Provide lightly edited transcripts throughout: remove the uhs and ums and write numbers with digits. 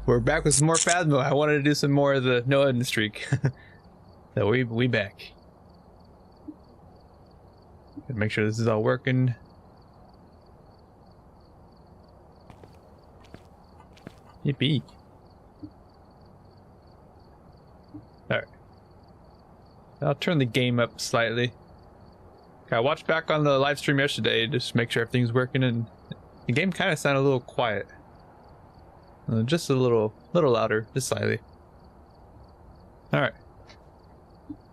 We're back with some more Phasmo. I wanted to do some more of the no end streak. So we back. Gotta make sure this is all working. Yippee. Alright. I'll turn the game up slightly. I watched back on the live stream yesterday just to make sure everything's working, and the game kind of sounded a little quiet. Just a little louder, just slightly. Alright.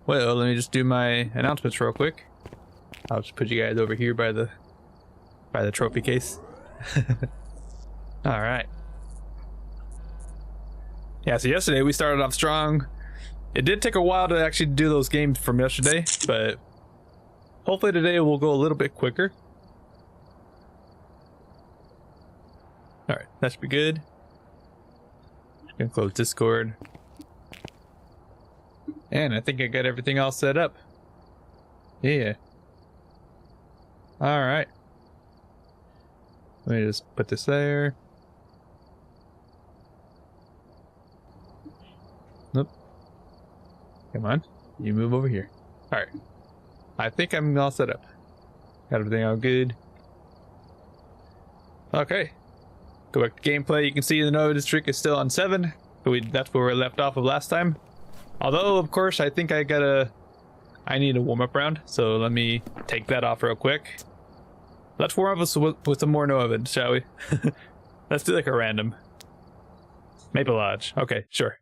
Well, let me just do my announcements real quick. I'll just put you guys over here by the trophy case. Alright. Yeah, so yesterday we started off strong. It did take a while to actually do those games from yesterday, but hopefully today we'll go a little bit quicker. Alright, that should be good. Just gonna close Discord. And I think I got everything all set up. Yeah. Alright. Let me just put this there. Nope. Come on. You move over here. Alright. I think I'm all set up. Got everything all good. Okay. Go back to gameplay. You can see the Nova District is still on 7. That's where we left off of last time. Although, of course, I think I need a warm-up round, so let me take that off real quick. Let's warm up with some more Nova, shall we? Let's do like a random. Maple Lodge. Okay, sure.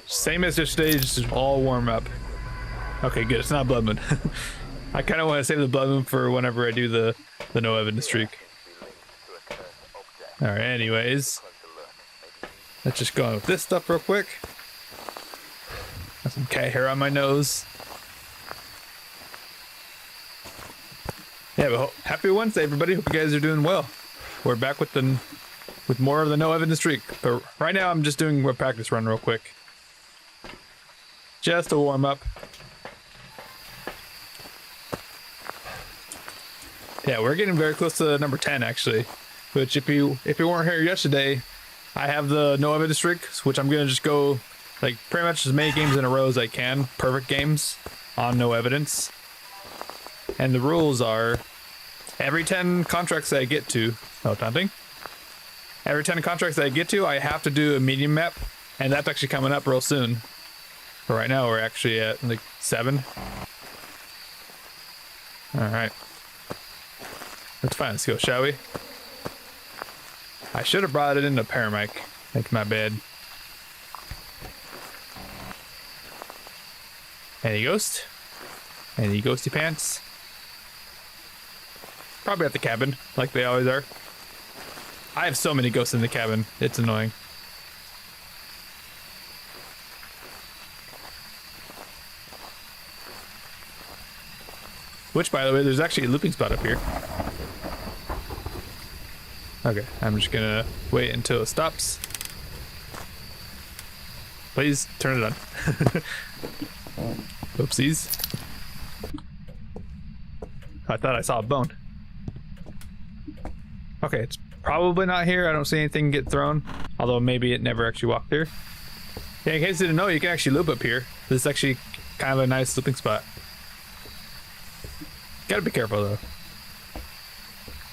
Same as yesterday, just all warm up. Okay, good. It's not Blood Moon. I kind of want to save the Blood Moon for whenever I do the no evidence streak. Alright, anyways. Let's just go on with this stuff real quick. Got some cat hair on my nose. Yeah, but happy Wednesday, everybody. Hope you guys are doing well. We're back with more of the no evidence streak. But right now, I'm just doing a practice run real quick. Just to warm up. Yeah, we're getting very close to number 10, actually. Which, if you weren't here yesterday, I have the no evidence streak, which I'm gonna just go like pretty much as many games in a row as I can, perfect games on no evidence. And the rules are every 10 contracts that I get to, every 10 contracts that I get to, I have to do a medium map, and that's actually coming up real soon. But right now we're actually at like 7. Alright. That's fine, let's go, shall we? I should have brought it into Paramic. That's my bad. Any ghost? Any ghosty pants? Probably at the cabin, like they always are. I have so many ghosts in the cabin, it's annoying. Which, by the way, there's actually a looping spot up here. Okay, I'm just gonna wait until it stops. Please turn it on. Oopsies. I thought I saw a bone. Okay, it's probably not here. I don't see anything get thrown. Although maybe it never actually walked there. Yeah, in case you didn't know, you can actually loop up here. This is actually kind of a nice looping spot. Gotta be careful though.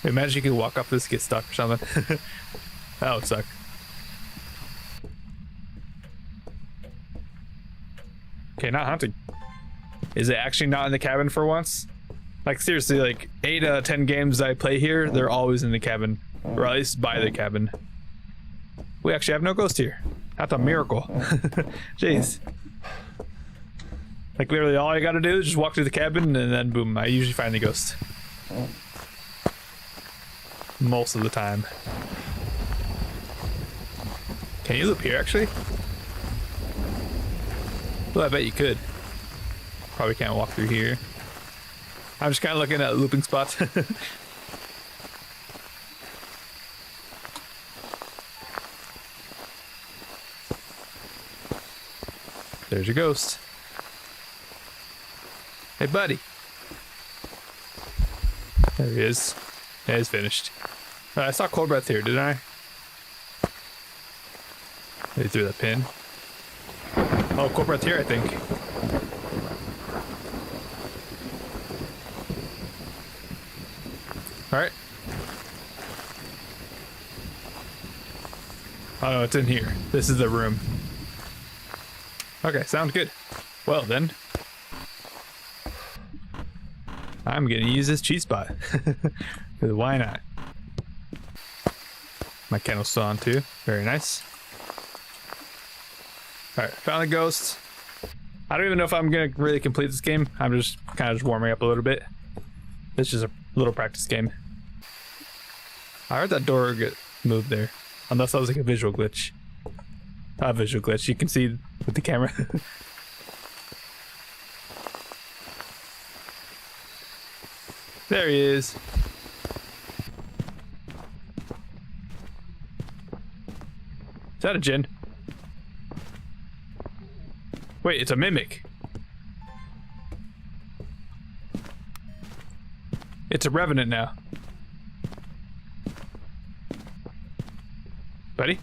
Imagine you could walk up this, get stuck or something. That would suck. Okay, not hunting. Is it actually not in the cabin for once? Like seriously, like 8 out of 10 games I play here, they're always in the cabin. Or at least by the cabin. We actually have no ghost here. That's a miracle. Jeez. Like literally all I gotta do is just walk through the cabin and then boom, I usually find the ghost. Most of the time. Can you loop here actually? Well, I bet you could. Probably can't walk through here. I'm just kind of looking at looping spots. There's your ghost. Hey, buddy. There he is. Yeah, he's finished. I saw Cold Breath here, didn't I? They threw the pin. Oh, corporate's here, I think. Alright. Oh no, it's in here. This is the room. Okay, sounds good. Well then. I'm gonna use this cheat spot. Why not? My candle's still on too. Very nice. Alright, found the ghost. I don't even know if I'm gonna really complete this game. I'm just kind of just warming up a little bit. It's just a little practice game. I heard that door get moved there. Unless that was like a visual glitch. Not a visual glitch, you can see with the camera. There he is. Is that a djinn? Wait, it's a mimic. It's a revenant now. Buddy?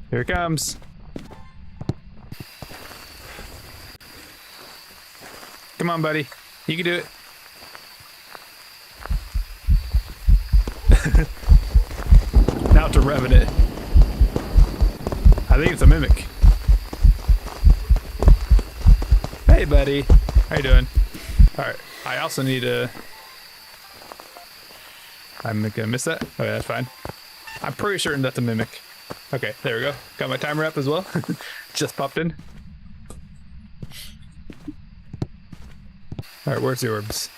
Here it comes. Come on, buddy. You can do it. Now it's a revenant. I think it's a mimic. Hey, buddy. How you doing? Alright. I also need a... I'm gonna miss that? Okay, that's fine. I'm pretty certain that's a mimic. Okay, there we go. Got my timer up as well. Just popped in. Alright, where's the orbs?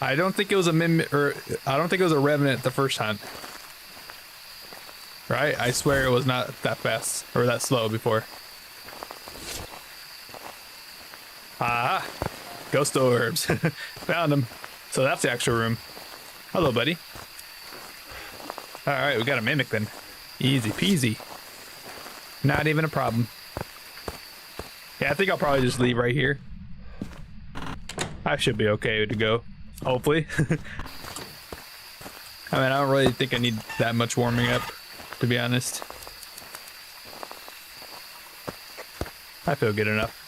I don't think it was a mimic, or I don't think it was a revenant the first hunt. Right? I swear it was not that fast, or that slow before. Ah! Ghost orbs. Found them. So that's the actual room. Hello, buddy. Alright, we got a mimic then. Easy peasy. Not even a problem. Yeah, I think I'll probably just leave right here. I should be okay to go. Hopefully. I mean, I don't really think I need that much warming up, to be honest. I feel good enough.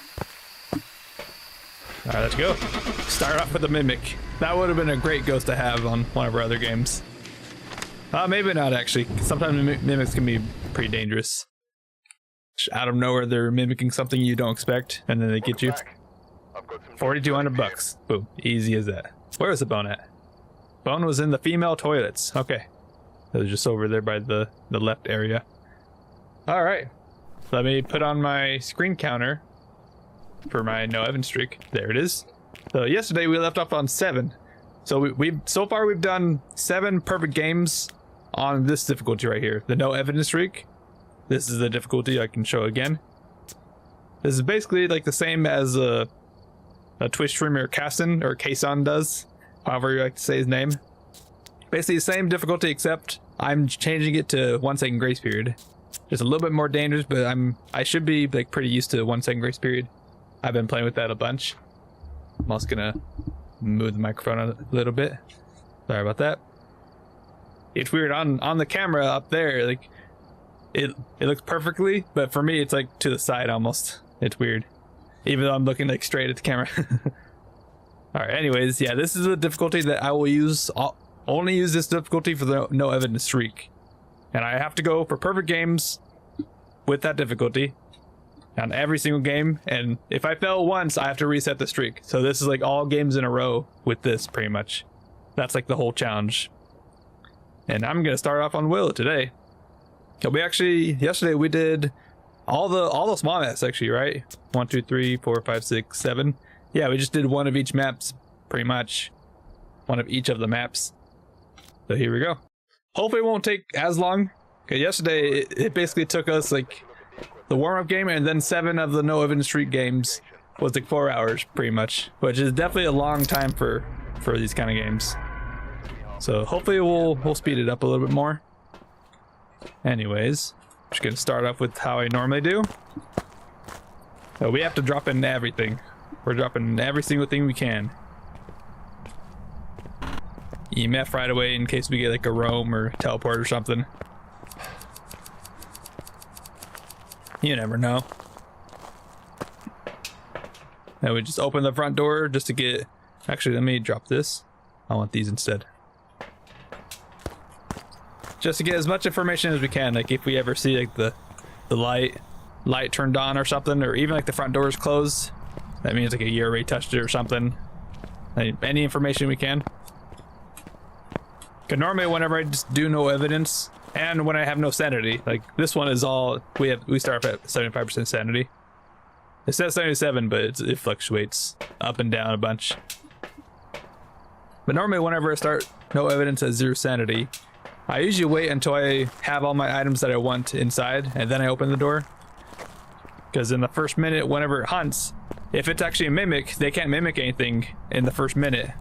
Alright, let's go. Start off with a mimic. That would have been a great ghost to have on one of our other games. Maybe not actually. Sometimes mimics can be pretty dangerous. Just out of nowhere, they're mimicking something you don't expect, and then they get you. 4,200 bucks. Boom. Easy as that. Where was the bone at? Bone was in the female toilets. Okay. It was just over there by the left area. Alright. Let me put on my screen counter for my no evidence streak. There it is. So yesterday we left off on 7. So we've so far we've done 7 perfect games on this difficulty right here. The no evidence streak. This is the difficulty I can show again. This is basically like the same as a Twitch streamer Kason or Kason does, however you like to say his name. Basically the same difficulty, except I'm changing it to 1 second grace period. Just a little bit more dangerous, but I should be like pretty used to 1 second grace period. I've been playing with that a bunch. I'm also gonna move the microphone a little bit. Sorry about that. It's weird on the camera up there, like it looks perfectly, but for me it's like to the side almost. It's weird. Even though I'm looking like straight at the camera. Alright, anyways, yeah, this is the difficulty that I will use. I'll only use this difficulty for the no evidence streak. And I have to go for perfect games with that difficulty on every single game. And if I fail once, I have to reset the streak. So this is like all games in a row with this, pretty much. That's like the whole challenge. And I'm gonna start off on Will today. We actually, yesterday we did all the small maps actually, right? 1, 2, 3, 4, 5, 6, 7. Yeah, we just did one of each maps, pretty much. One of each of the maps. So here we go. Hopefully it won't take as long. Okay, yesterday it basically took us like the warm-up game and then 7 of the no evidence streak games was like 4 hours pretty much, which is definitely a long time for these kind of games. So hopefully we'll speed it up a little bit more. Anyways, just gonna start off with how I normally do. So we have to drop in everything. We're dropping every single thing we can. EMF right away in case we get like a roam or teleport or something. You never know. And we just open the front door just to get... Actually, let me drop this. I want these instead. Just to get as much information as we can. Like if we ever see like the light turned on or something, or even like the front door is closed, that means like you already touched it or something. Like, any information we can. Cause normally whenever I just do no evidence, and when I have no sanity, like this one is all we start off at 75% sanity. It says 77, but it fluctuates up and down a bunch. But normally whenever I start no evidence at 0 sanity, I usually wait until I have all my items that I want inside, and then I open the door. Because in the first minute, whenever it hunts, if it's actually a mimic, they can't mimic anything in the first minute.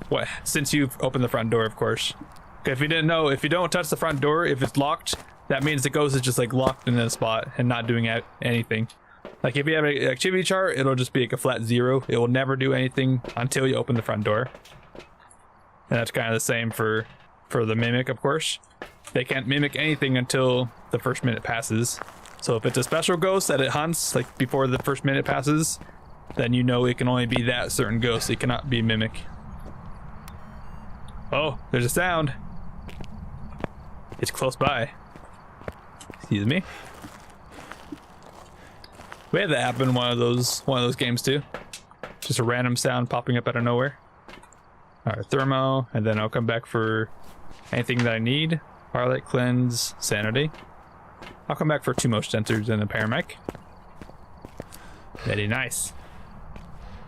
What? Since you've opened the front door, of course. If you didn't know, if you don't touch the front door, if it's locked, that means the ghost is just like locked in a spot and not doing anything. Like if you have an activity chart, it'll just be like a flat 0. It will never do anything until you open the front door. And that's kind of the same for the mimic, of course. They can't mimic anything until the first minute passes. So if it's a special ghost that it hunts like before the first minute passes, then you know it can only be that certain ghost. It cannot be mimic. Oh, there's a sound. It's close by. Excuse me. We had that happen in one of those games too. Just a random sound popping up out of nowhere. Alright, thermo, and then I'll come back for anything that I need. Firelight, cleanse, sanity. I'll come back for 2 motion sensors and a paramec. Very nice.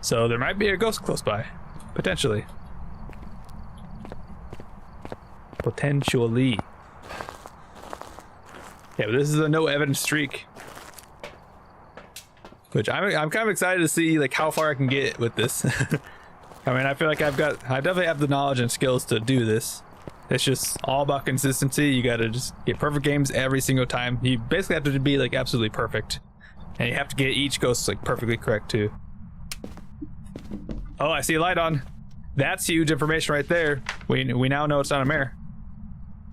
So there might be a ghost close by. Potentially. Potentially. Yeah, but this is a no evidence streak. Which I'm kind of excited to see like how far I can get with this. I mean, I feel like I definitely have the knowledge and skills to do this. It's just all about consistency. You gotta just get perfect games every single time. You basically have to be like absolutely perfect. And you have to get each ghost like perfectly correct too. Oh, I see a light on. That's huge information right there. We now know it's not a mare.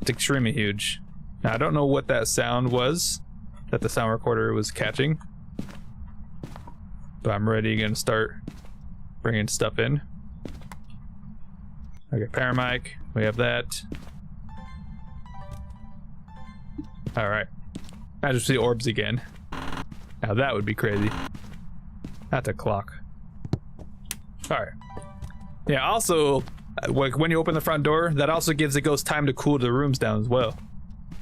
It's extremely huge. Now, I don't know what that sound was that the sound recorder was catching. But I'm ready to start bringing stuff in. Okay, paramike, we have that. Alright. I just see orbs again. Now that would be crazy. That's a clock. Alright. Yeah, also, when you open the front door, that also gives the ghost time to cool the rooms down as well.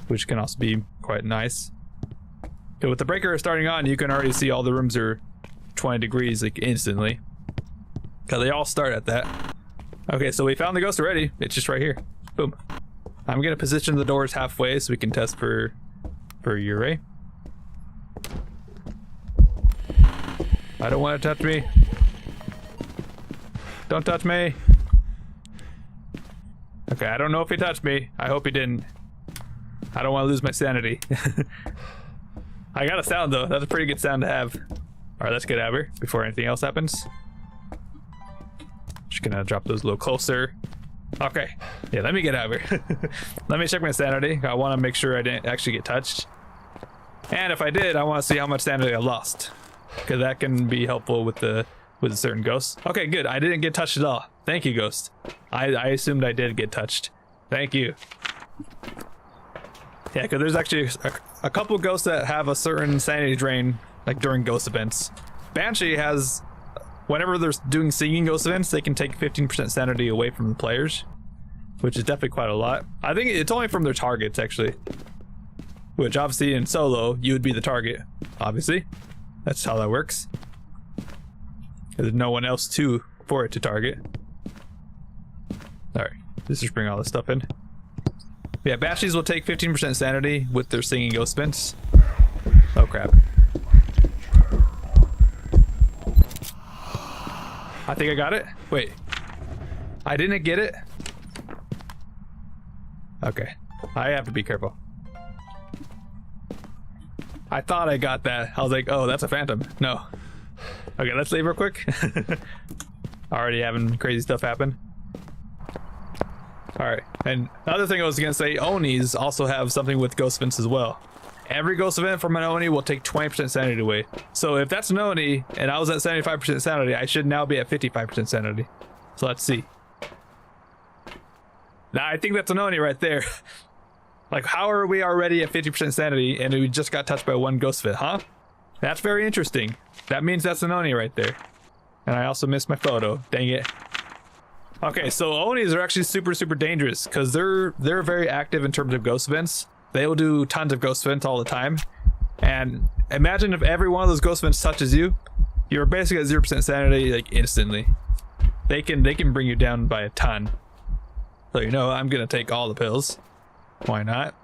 Which can also be quite nice. So with the breaker starting on, you can already see all the rooms are 20 degrees like instantly. Because they all start at that. Okay, so we found the ghost already. It's just right here. Boom. I'm gonna position the doors halfway so we can test for Ure. I don't want to touch me. Don't touch me. Okay, I don't know if he touched me. I hope he didn't. I don't want to lose my sanity. I got a sound though. That's a pretty good sound to have. Alright, let's get out of here before anything else happens. Just gonna drop those a little closer. Okay. Yeah, let me get out of here. Let me check my sanity. I want to make sure I didn't actually get touched. And if I did, I want to see how much sanity I lost. Because that can be helpful with a certain ghost. Okay, good. I didn't get touched at all. Thank you, ghost. I assumed I did get touched. Thank you. Yeah, because there's actually a couple ghosts that have a certain sanity drain, like during ghost events. Banshee has, whenever they're doing singing ghost events, they can take 15% sanity away from the players, which is definitely quite a lot. I think it's only from their targets, actually. Which, obviously, in solo, you would be the target, obviously. That's how that works. There's no one else for it to target. Alright, let's just bring all this stuff in. Yeah, Banshees will take 15% sanity with their singing ghost events. Oh crap. I think I got it. Wait. I didn't get it? Okay. I have to be careful. I thought I got that. I was like, oh, that's a phantom. No. Okay, let's leave real quick. Already having crazy stuff happen. Alright, and the other thing I was gonna say, Onis also have something with ghost events as well. every ghost event from an Oni will take 20% sanity away. So if that's an Oni and I was at 75% sanity, I should now be at 55% sanity. So let's see. Now I think that's an Oni right there. Like, how are we already at 50% sanity and we just got touched by one ghost event, huh? That's very interesting. That means that's an Oni right there. And I also missed my photo. Dang it. Okay, so Onis are actually super dangerous because they're very active in terms of ghost events. They will do tons of ghost events all the time. And imagine if every one of those ghost events touches you, you're basically at 0% sanity like instantly. They can bring you down by a ton. So you know, I'm gonna take all the pills. Why not?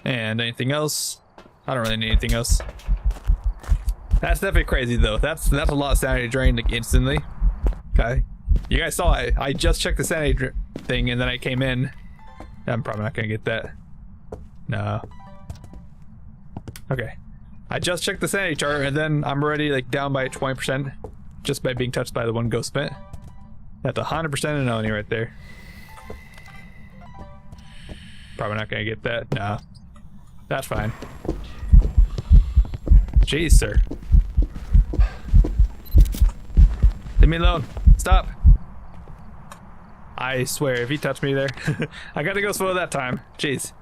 And anything else? I don't really need anything else. That's definitely crazy though. That's a lot of sanity drained like instantly. Okay. You guys saw I just checked the sanity thing and then I came in. I'm probably not gonna get that. No. Okay. I just checked the sanity chart and then I'm already like down by 20% just by being touched by the one ghost event. That's 100% an Oni right there. Probably not gonna get that. No. That's fine. Jeez, sir. Leave me alone. Stop. I swear, if he touched me there, I got to go slow that time. Jeez.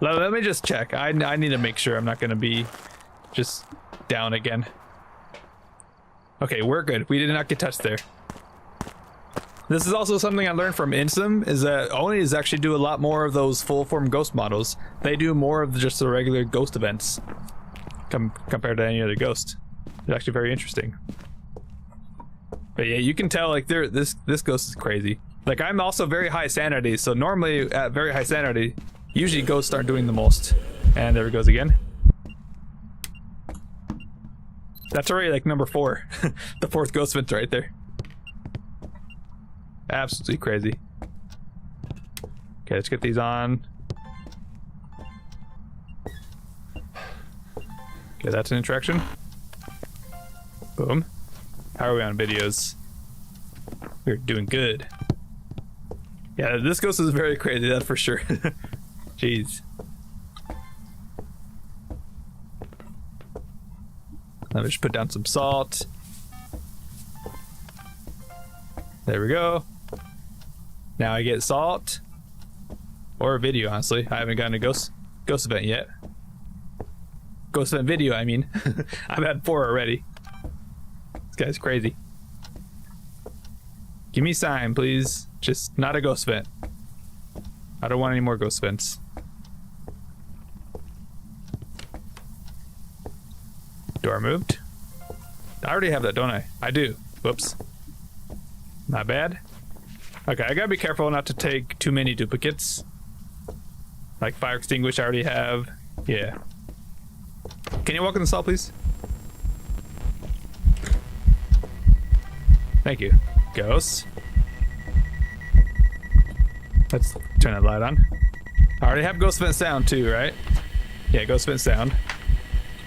Let me just check. I need to make sure I'm not going to be just down again. Okay, we're good. We did not get touched there. This is also something I learned from Insum, is that Onis actually do a lot more of those full form ghost models. They do more of just the regular ghost events compared to any other ghost. It's actually very interesting. But yeah, you can tell like this ghost is crazy. Like, I'm also very high sanity, so normally at very high sanity, usually ghosts aren't doing the most. And there it goes again. That's already like number 4. The 4th ghost event right there. Absolutely crazy. Okay, let's get these on. Okay, that's an interaction. Boom. How are we on videos? We're doing good. Yeah, this ghost is very crazy, that's for sure. Jeez. Let me just put down some salt. There we go. Now I get salt. Or a video, honestly. I haven't gotten a ghost event yet. Ghost event video, I mean. I've had 4 already. This guy's crazy. Give me sign, please. Just not a ghost event. I don't want any more ghost events. Door moved. I already have that, don't I? I do. Whoops. Not bad. Okay, I gotta be careful not to take too many duplicates. Like fire extinguish I already have. Yeah. Can you walk in the salt, please? Thank you. Ghosts. Let's turn that light on. I already have ghost event sound too, right? Yeah, ghost event sound.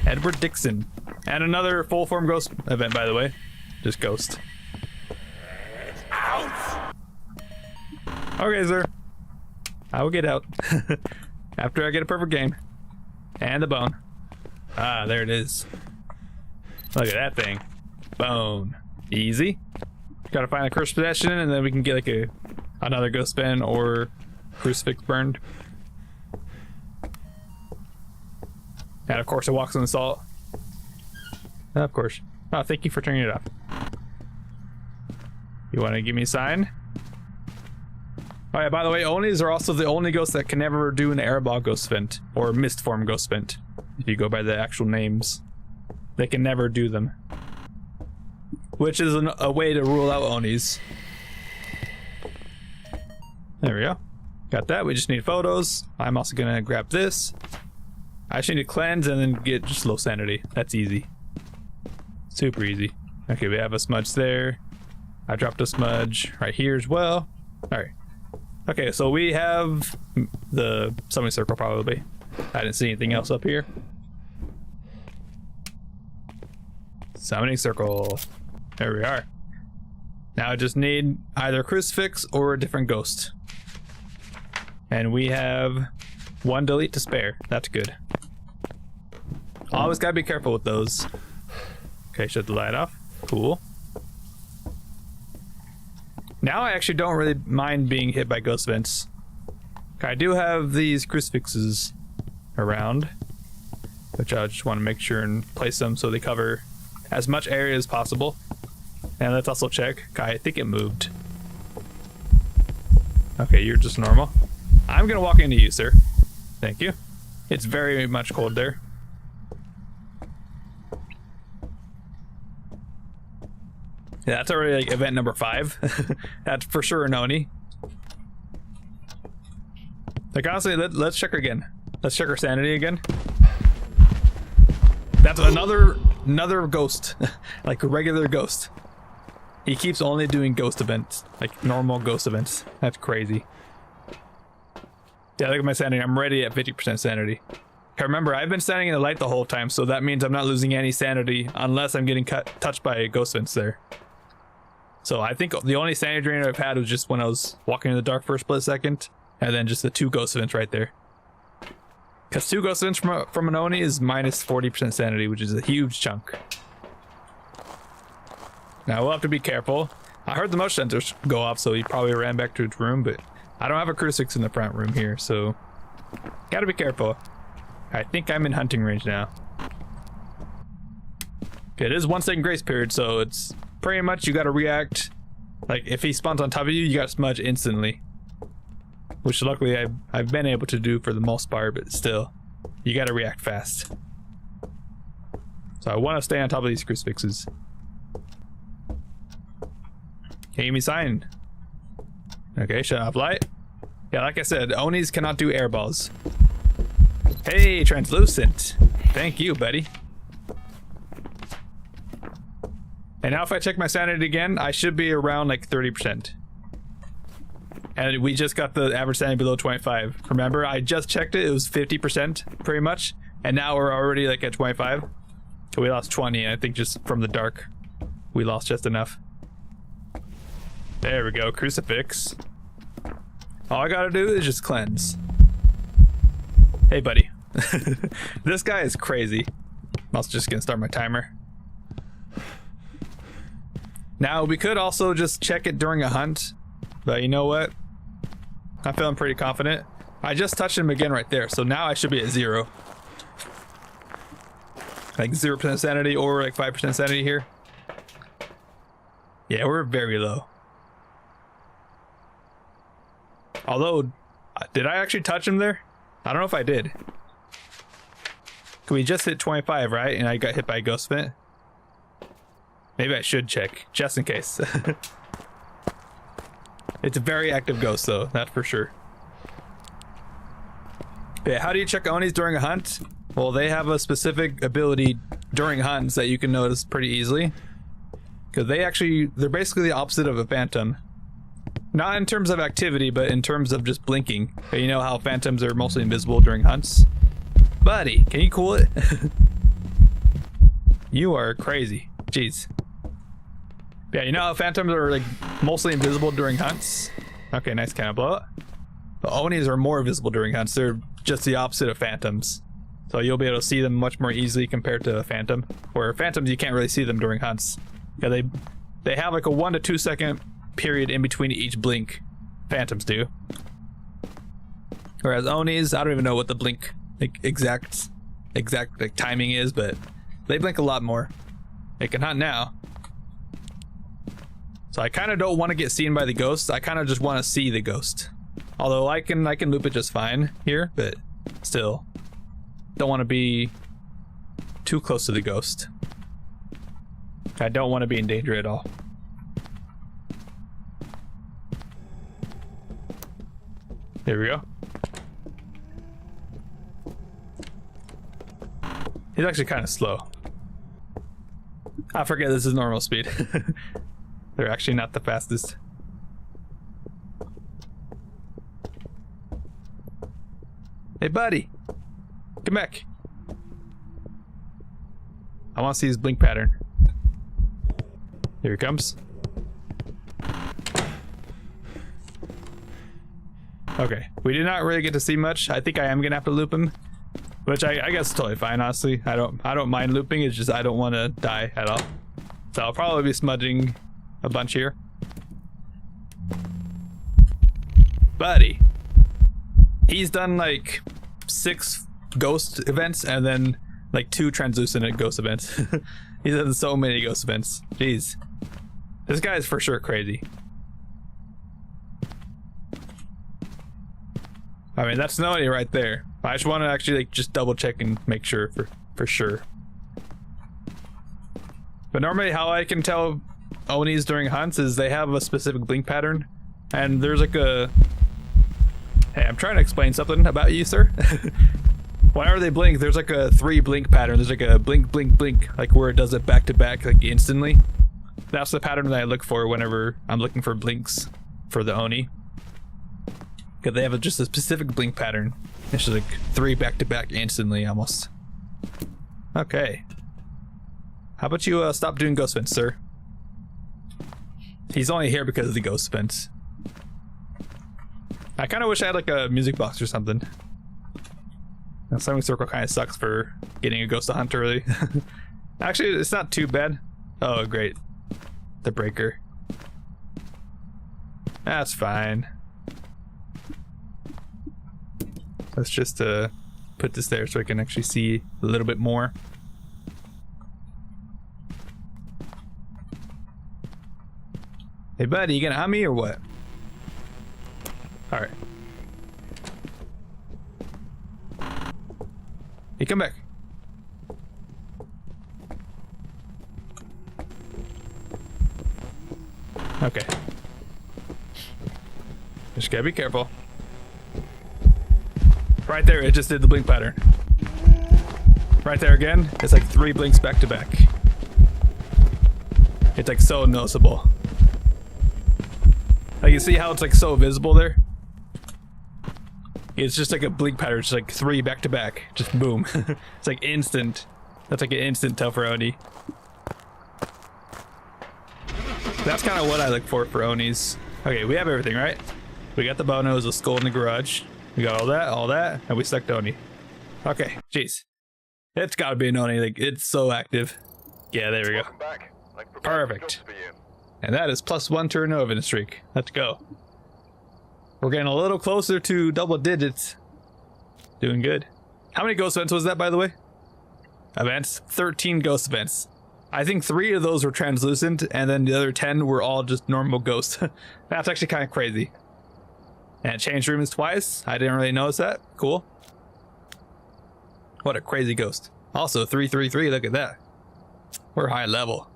Edward Dixon. And another full form ghost event, by the way. Just ghost. Out. Okay, sir. I will get out. After I get a perfect game. And the bone. Ah, there it is. Look at that thing. Bone. Easy. Gotta find a cursed possession and then we can get like another ghost spin or crucifix burned. And of course it walks on the salt. Of course. Oh, thank you for turning it off. You want to give me a sign? Oh yeah, by the way, Onis are also the only ghosts that can never do an airball ghost event or mist form ghost event. If you go by the actual names, they can never do them. Which is a way to rule out Onis. There we go. Got that. We just need photos. I'm also gonna grab this. I just need to cleanse and then get just low sanity. That's easy. Super easy. Okay, we have a smudge there. I dropped a smudge right here as well. Alright. Okay, so we have the summoning circle probably. I didn't see anything else up here. Summoning circle. There we are. Now I just need either a crucifix or a different ghost. And we have 1 delete to spare. That's good. Always gotta be careful with those. Okay, shut the light off. Cool. Now I actually don't really mind being hit by ghost vents. Okay, I do have these crucifixes around, which I just want to make sure and place them so they cover as much area as possible. And let's also check. Okay, I think it moved. Okay, you're just normal. I'm gonna walk into you, sir. Thank you. It's very much cold there. Yeah, that's already like event number 5. That's for sure an Oni. Like honestly, let's check her again. Let's check her sanity again. That's another ghost. Like a regular ghost. He keeps only doing ghost events. Like normal ghost events. That's crazy. Yeah, look at my sanity. I'm ready at 50% sanity. Okay, remember, I've been standing in the light the whole time, so that means I'm not losing any sanity unless I'm getting touched by ghost vents there. So I think the only sanity drain I've had was just when I was walking in the dark for a split second, and then just the 2 ghost vents right there. Because 2 ghost vents from an Oni is minus 40% sanity, which is a huge chunk. Now we'll have to be careful. I heard the motion sensors go off, so he probably ran back to his room, but I don't have a crucifix in the front room here, so gotta be careful. I think I'm in hunting range now. Okay, it is 1 second grace period, so it's pretty much you gotta react. Like if he spawns on top of you, you gotta smudge instantly. Which luckily I've been able to do for the most part, but still, you gotta react fast. So I wanna stay on top of these crucifixes. Okay, give me a sign. Okay, shut off light. Yeah, like I said, Onis cannot do air balls. Hey, translucent. Thank you, buddy. And now if I check my sanity again, I should be around like 30%. And we just got the average sanity below 25. Remember, I just checked it, it was 50% pretty much. And now we're already like at 25. So we lost 20, I think just from the dark. We lost just enough. There we go, crucifix. All I gotta do is just cleanse. Hey, buddy. This guy is crazy. I'm also just gonna start my timer. Now, we could also just check it during a hunt, but you know what? I'm feeling pretty confident. I just touched him again right there, so now I should be at 0. Like 0% sanity or like 5% sanity here. Yeah, we're very low. Although, did I actually touch him there? I don't know if I did. We just hit 25, right? And I got hit by a ghost vent. Maybe I should check, just in case. It's a very active ghost, though, that's for sure. Yeah, how do you check Onis during a hunt? Well, they have a specific ability during hunts that you can notice pretty easily. Because they're basically the opposite of a phantom. Not in terms of activity, but in terms of just blinking. You know how phantoms are mostly invisible during hunts? Buddy, can you cool it? You are crazy. Jeez. Yeah, you know how phantoms are like mostly invisible during hunts? Okay, nice cannon blowout. The Onis are more visible during hunts. They're just the opposite of phantoms. So you'll be able to see them much more easily compared to a phantom. Where phantoms, you can't really see them during hunts. Yeah, they have like a 1 to 2 second period in between each blink. Phantoms do. Whereas Onis, I don't even know what the blink like, exact like timing is, but they blink a lot more. They can hunt now. So I kind of don't want to get seen by the ghost. I kind of just want to see the ghost. Although I can loop it just fine here, but still don't want to be too close to the ghost. I don't want to be in danger at all. There we go. He's actually kind of slow. I forget this is normal speed. They're actually not the fastest. Hey, buddy. Come back. I want to see his blink pattern. Here he comes. Okay, we did not really get to see much. I think I am gonna have to loop him. Which I guess is totally fine, honestly. I don't mind looping, it's just I don't want to die at all. So I'll probably be smudging a bunch here. Buddy. He's done like 6 ghost events and then like 2 translucent ghost events. He's done so many ghost events. Jeez. This guy is for sure crazy. I mean, that's Noni right there. I just want to actually like just double check and make sure for sure. But normally how I can tell Onis during hunts is they have a specific blink pattern. And there's like a... Hey, I'm trying to explain something about you, sir. Whenever they blink, there's like a 3 blink pattern. There's like a blink, blink, blink, like where it does it back to back, like instantly. That's the pattern that I look for whenever I'm looking for blinks for the Oni. Because they have just a specific blink pattern. It's just like 3 back to back instantly almost. Okay. How about you stop doing ghost vents, sir? He's only here because of the ghost vents. I kind of wish I had like a music box or something. Now, semicircle kind of sucks for getting a ghost to hunt early. Actually, it's not too bad. Oh, great. The breaker. That's fine. Let's just put this there so I can actually see a little bit more. Hey buddy, you gonna hunt me or what? Alright. Hey, come back. Okay. Just gotta be careful. Right there, it just did the blink pattern. Right there again, it's like 3 blinks back to back. It's like so noticeable. Like you see how it's like so visible there? It's just like a blink pattern, it's like 3 back to back. Just boom. It's like instant. That's like an instant tell for Oni. That's kind of what I look for Onis. Okay, we have everything, right? We got the bonos, the skull in the garage. We got all that, and we stuck Oni. Okay, jeez. It's gotta be an Oni, like, it's so active. Yeah, there we go. Perfect. And that is +1 to our no event streak. Let's go. We're getting a little closer to double digits. Doing good. How many ghost events was that, by the way? Events? 13 ghost events. I think 3 of those were translucent, and then the other 10 were all just normal ghosts. That's actually kind of crazy. And it changed rooms twice. I didn't really notice that. Cool. What a crazy ghost. Also 333, look at that. We're high level.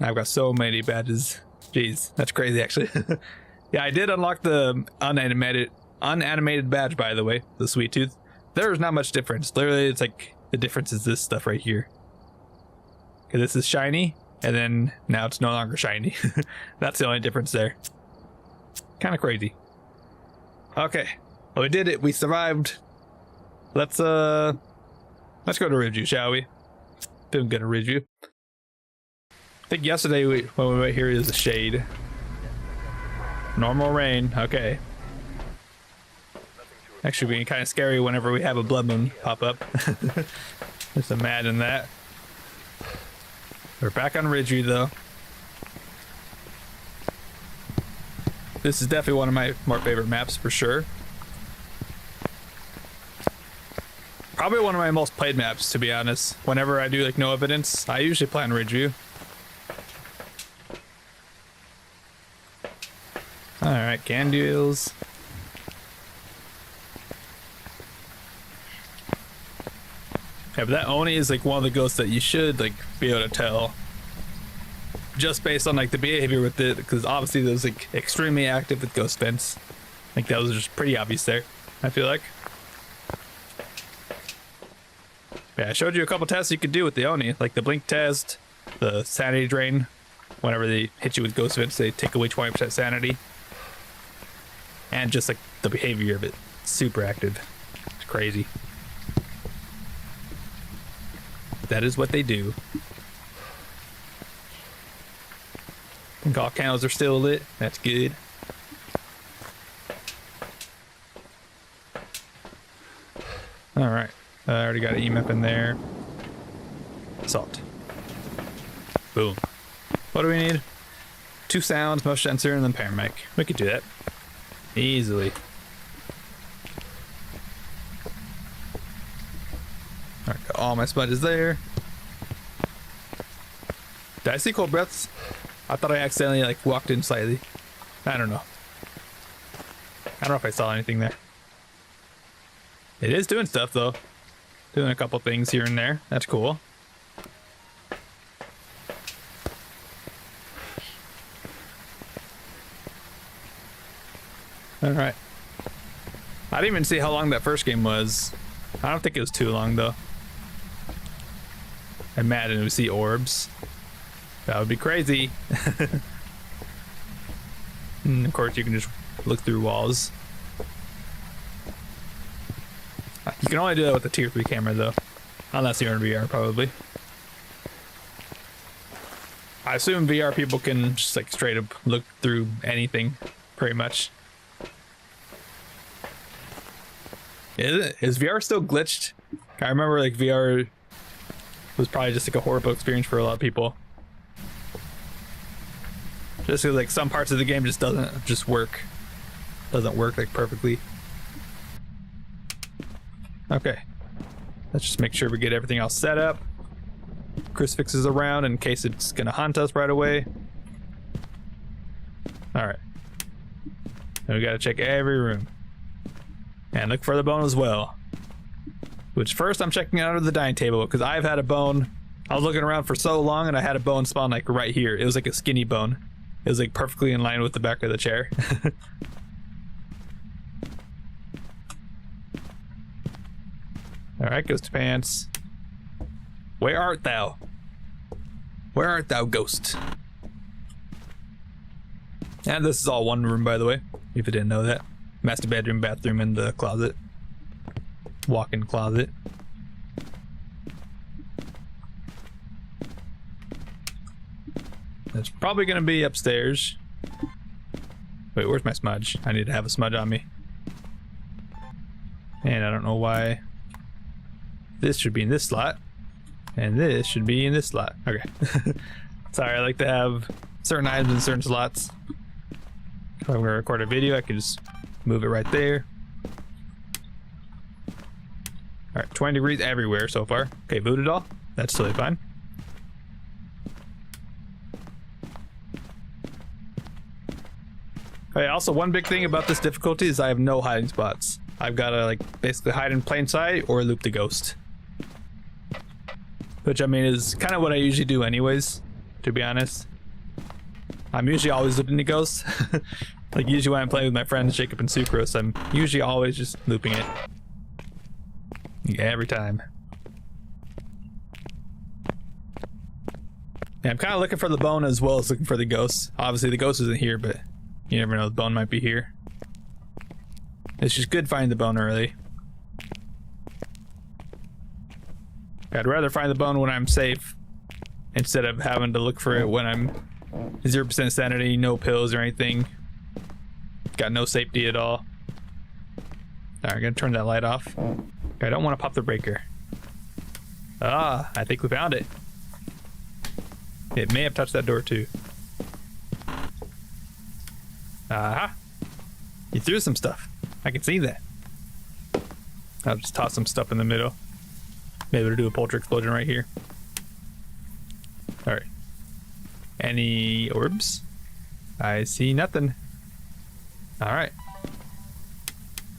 I've got so many badges. Jeez, that's crazy actually. Yeah, I did unlock the unanimated badge, by the way, the sweet tooth. There's not much difference. Literally, it's like the difference is this stuff right here. Okay, this is shiny, and then now it's no longer shiny. That's the only difference there. Kind of crazy. Okay, well, we did it. We survived. Let's go to review, shall we? Feeling good at review. I think yesterday when we went here is a shade. Normal rain. Okay. Actually, being kind of scary whenever we have a blood moon pop up. Just imagine that. We're back on Ridgeview though. This is definitely one of my more favorite maps for sure. Probably one of my most played maps, to be honest. Whenever I do like no evidence, I usually play on Ridgeview. Alright, candles. Yeah, but that Oni is like one of the ghosts that you should like be able to tell. Just based on like the behavior with it, because obviously it was like extremely active with ghost vents. I think that was just pretty obvious there, I feel like. Yeah, I showed you a couple tests you could do with the Oni, like the blink test, the sanity drain. Whenever they hit you with ghost vents, they take away 20% sanity. And just like the behavior of it, super active. It's crazy. That is what they do. I think all candles are still lit. That's good. All right. I already got an EMF in there. Salt. Boom. What do we need? 2 sounds, motion sensor, and then paramedic. We could do that. Easily. Alright, got all my smudges there. Did I see cold breaths? I thought I accidentally like walked in slightly. I don't know. I don't know if I saw anything there. It is doing stuff though. Doing a couple things here and there. That's cool. Alright. I didn't even see how long that first game was. I don't think it was too long though. I imagine we see orbs. That would be crazy. And of course you can just look through walls. You can only do that with the tier 3 camera though. Unless you're in VR probably. I assume VR people can just like straight up look through anything pretty much. Is VR still glitched? I remember like VR was probably just like a horrible experience for a lot of people. Just because like some parts of the game just doesn't work like perfectly. Okay, let's just make sure we get everything else set up. Crucifix is around in case it's gonna hunt us right away. All right, and we gotta check every room and look for the bone as well. Which first I'm checking under the dining table because I've had a bone. I was looking around for so long and I had a bone spawn like right here. It was like a skinny bone. It was like perfectly in line with the back of the chair. Alright, Ghost Pants. Where art thou? Where art thou, ghost? And this is all one room, by the way, if you didn't know that. Master bedroom, bathroom, and the closet. Walk-in closet. That's probably gonna be upstairs. Wait, where's my smudge? I need to have a smudge on me. And I don't know why. This should be in this slot. And this should be in this slot. Okay. Sorry, I like to have certain items in certain slots. If I'm gonna record a video, I can just move it right there. Alright, 20 degrees everywhere so far. Okay, voodoo doll. That's totally fine. Okay, also one big thing about this difficulty is I have no hiding spots. I've got to like basically hide in plain sight or loop the ghost. Which I mean is kind of what I usually do anyways, to be honest. I'm usually always looping the ghost. Like usually when I'm playing with my friends Jacob and Sucrose, I'm usually always just looping it. Yeah, every time. Yeah, I'm kind of looking for the bone as well as looking for the ghost. Obviously the ghost isn't here, but you never know, the bone might be here. It's just good finding the bone early. I'd rather find the bone when I'm safe instead of having to look for it when I'm 0% sanity, no pills or anything. Got no safety at all. Alright, I'm gonna turn that light off. I don't want to pop the breaker. Ah, I think we found it. It may have touched that door too. Aha! You threw some stuff. I can see that. I'll just toss some stuff in the middle. Maybe we'll do a poultry explosion right here. Alright. Any orbs? I see nothing. Alright.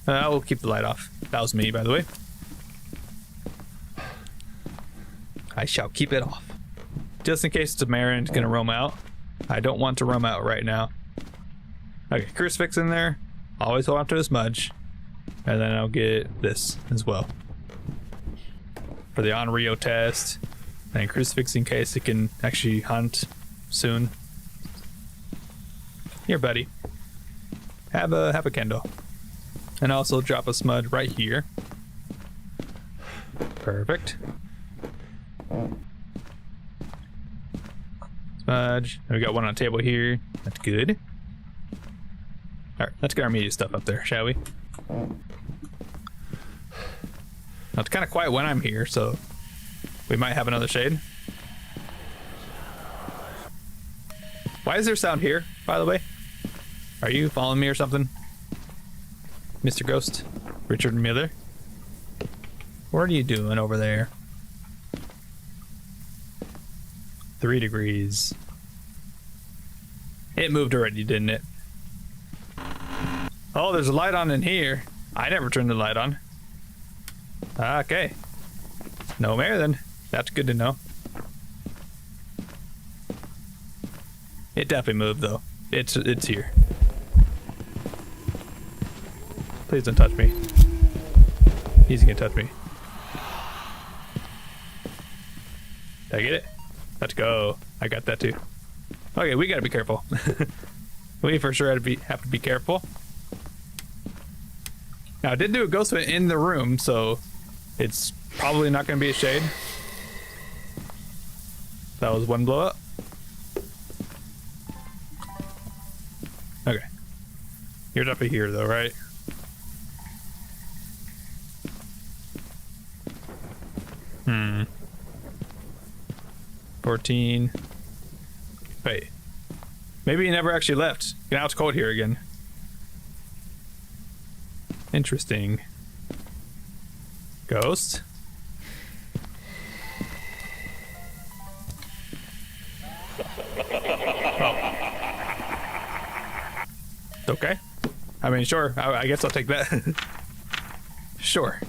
We'll keep the light off. That was me, by the way. I shall keep it off. Just in case Tamarin's gonna roam out. I don't want to roam out right now. Okay, crucifix in there. Always hold on to a smudge. And then I'll get this as well. For the Onryo test. And crucifix in case it can actually hunt soon. Here, buddy. Have a candle. And also drop a smudge right here. Perfect. Smudge. And we got one on the table here. That's good. Alright, let's get our media stuff up there, shall we? Now, it's kind of quiet when I'm here, so we might have another shade. Why is there sound here, by the way? Are you following me or something? Mr. Ghost? Richard Miller? What are you doing over there? 3 degrees. It moved already, didn't it? Oh, there's a light on in here. I never turned the light on. Okay. No mayor then. That's good to know. It definitely moved though. It's here. Please don't touch me. He's gonna touch me. Did I get it? Let's go. I got that too. Okay, we gotta be careful. We for sure have to be careful. Now I did do a ghost vent in the room, so it's probably not gonna be a shade. That was one blow up. Okay. You're up here though, right? Hmm. 14. Wait. Maybe he never actually left. Now it's cold here again. Interesting. Ghost? Oh. Okay. I mean, sure. I guess I'll take that. Sure.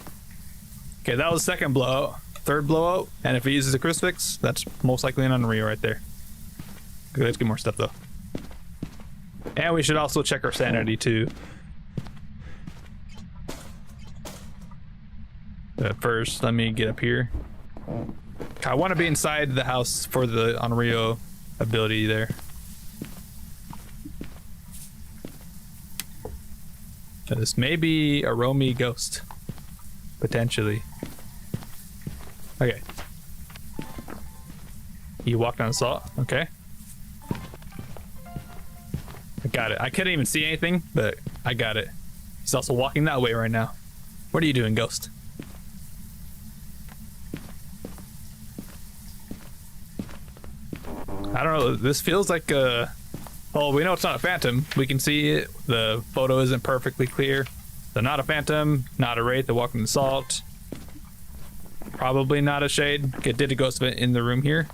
Okay, that was second blowout. Third blowout. And if he uses a crucifix, that's most likely an unreal right there. Okay, let's get more stuff though. And we should also check our sanity too. But first, let me get up here. I want to be inside the house for the Unreal ability there. Now, this may be a roamy ghost. Potentially. Okay. You walked on salt. Okay. I got it. I couldn't even see anything, but I got it. He's also walking that way right now. What are you doing, ghost? I don't know. This feels like a... Well, we know it's not a phantom. We can see it. The photo isn't perfectly clear. So not a phantom, not a wraith that walked in the salt. Probably not a shade. It did a ghost vent in the room here.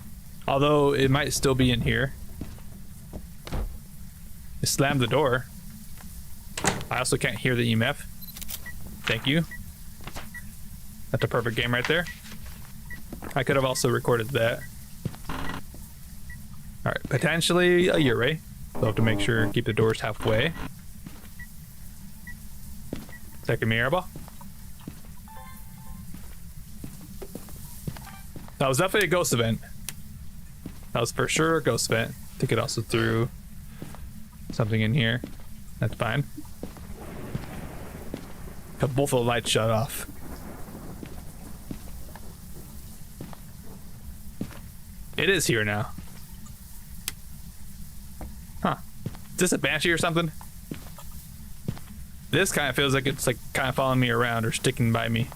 Although it might still be in here. It slammed the door. I also can't hear the EMF. Thank you. That's a perfect game right there. I could have also recorded that. Alright, potentially a Ure. So I have to make sure keep the doors halfway. Second mirror ball. That was definitely a ghost event. That was for sure a ghost event. I think it also threw something in here. That's fine. Got both of the lights shut off. It is here now. Huh. Is this a banshee or something? This kind of feels like it's like kind of following me around or sticking by me.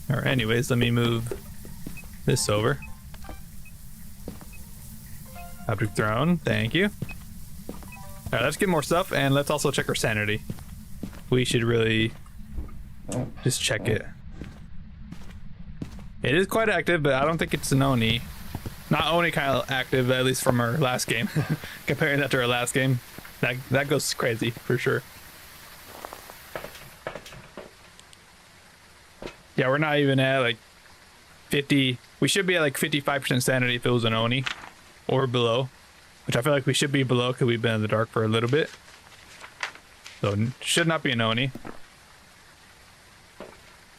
Or anyways, let me move this over. Object thrown, thank you. Alright, let's get more stuff and let's also check our sanity. We should really just check it. It is quite active, but I don't think it's an Oni. Not Oni kind of active, at least from our last game. Comparing that to our last game, that goes crazy for sure. Yeah, we're not even at like 50. We should be at like 55% sanity if it was an Oni or below, which I feel like we should be below because we've been in the dark for a little bit. So should not be an Oni.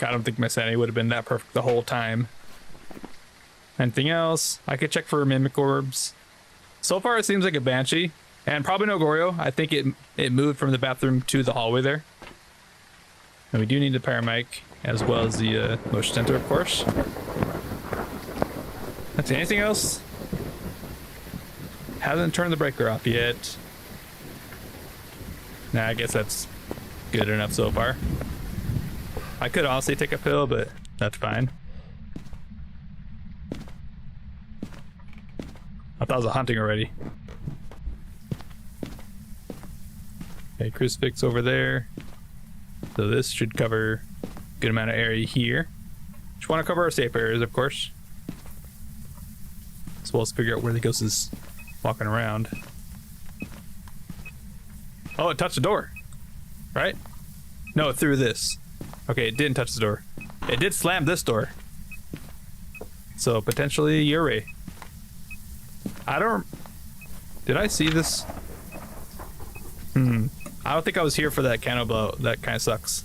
I don't think my sanity would have been that perfect the whole time. Anything else? I could check for mimic orbs. So far it seems like a banshee and probably no Goryo. I think it moved from the bathroom to the hallway there. And we do need the parammic as well as the motion sensor, of course. Let's see, anything else? Hasn't turned the breaker off yet. Nah, I guess that's good enough so far. I could honestly take a pill, but that's fine. I thought I was hunting already. Okay, crucifix over there. So this should cover a good amount of area here. Just want to cover our safe areas, of course. As well as figure out where the ghost is walking around. Oh, it touched the door. Right? No, through this. Okay, it didn't touch the door. It did slam this door. So potentially Yuri. I don't... Did I see this? I don't think I was here for that candle blow. That kind of sucks.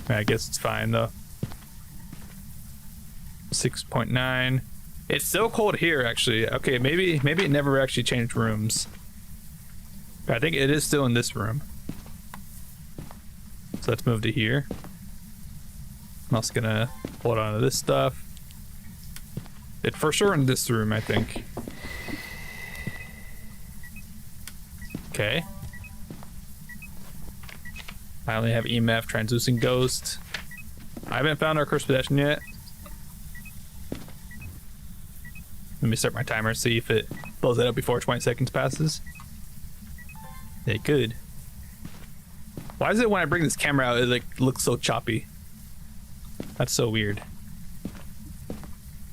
I guess it's fine though. 6.9. It's so cold here actually. Okay, maybe it never actually changed rooms. I think it is still in this room. So let's move to here. I'm also gonna hold on to this stuff. It's for sure in this room, I think. Okay. I only have EMF, translucent ghost. I haven't found our cursed possession yet. Let me start my timer, see if it blows it up before 20 seconds passes. It could. Why is it when I bring this camera out, it like looks so choppy? That's so weird.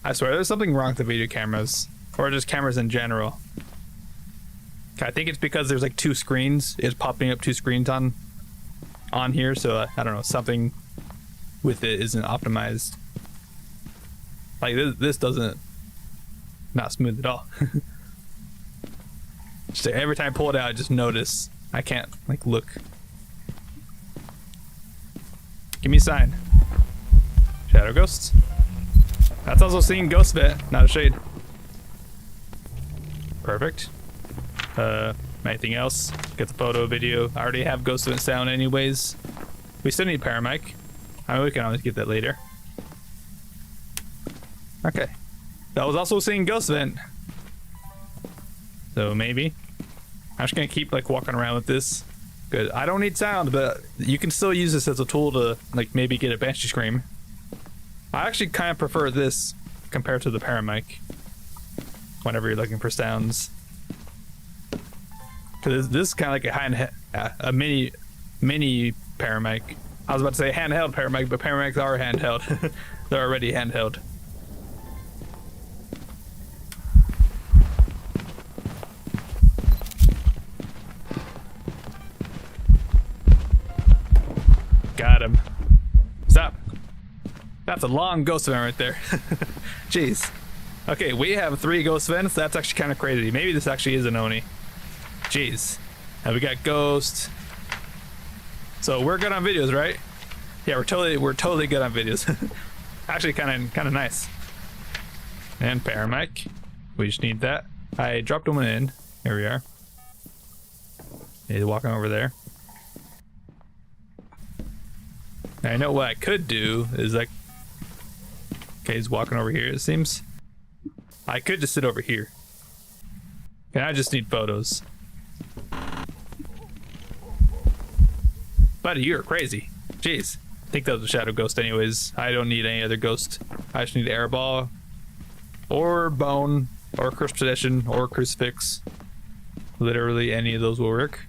I swear, there's something wrong with the video cameras, or just cameras in general. I think it's because there's like two screens. It's popping up two screens on here, so I don't know, something with it isn't optimized. Like this doesn't, not smooth at all. Just every time I pull it out, I just notice I can't like look. Give me a sign. Shadow ghosts. That's also seeing ghost vet, not a shade. Perfect. Anything else? Get the photo, video. I already have ghost vent sound anyways. We still need paramic. I mean, we can always get that later. Okay. That was also seeing ghost vent. So maybe. I'm just gonna keep like walking around with this. Good. I don't need sound, but you can still use this as a tool to like maybe get a banshee scream. I actually kind of prefer this compared to the paramic whenever you're looking for sounds. Cause this is kind of like a mini paramic. I was about to say handheld paramic, but paramics are handheld. They're already handheld. Got him. Stop. That's a long ghost vent right there. Jeez. Okay, we have 3 ghost vents. That's actually kind of crazy. Maybe this actually is an Oni. Jeez. Now we got ghost. So we're good on videos, right? Yeah, we're totally good on videos. Actually, kind of nice. And paramic. We just need that. I dropped one in. Here we are. He's walking over there. Now, I know what I could do is like. Okay, he's walking over here. It seems. I could just sit over here. And I just need photos. Buddy, you're crazy. Jeez. I think that was a shadow ghost anyways. I don't need any other ghost. I just need airball. Or bone. Or cursed possession. Or crucifix. Literally any of those will work.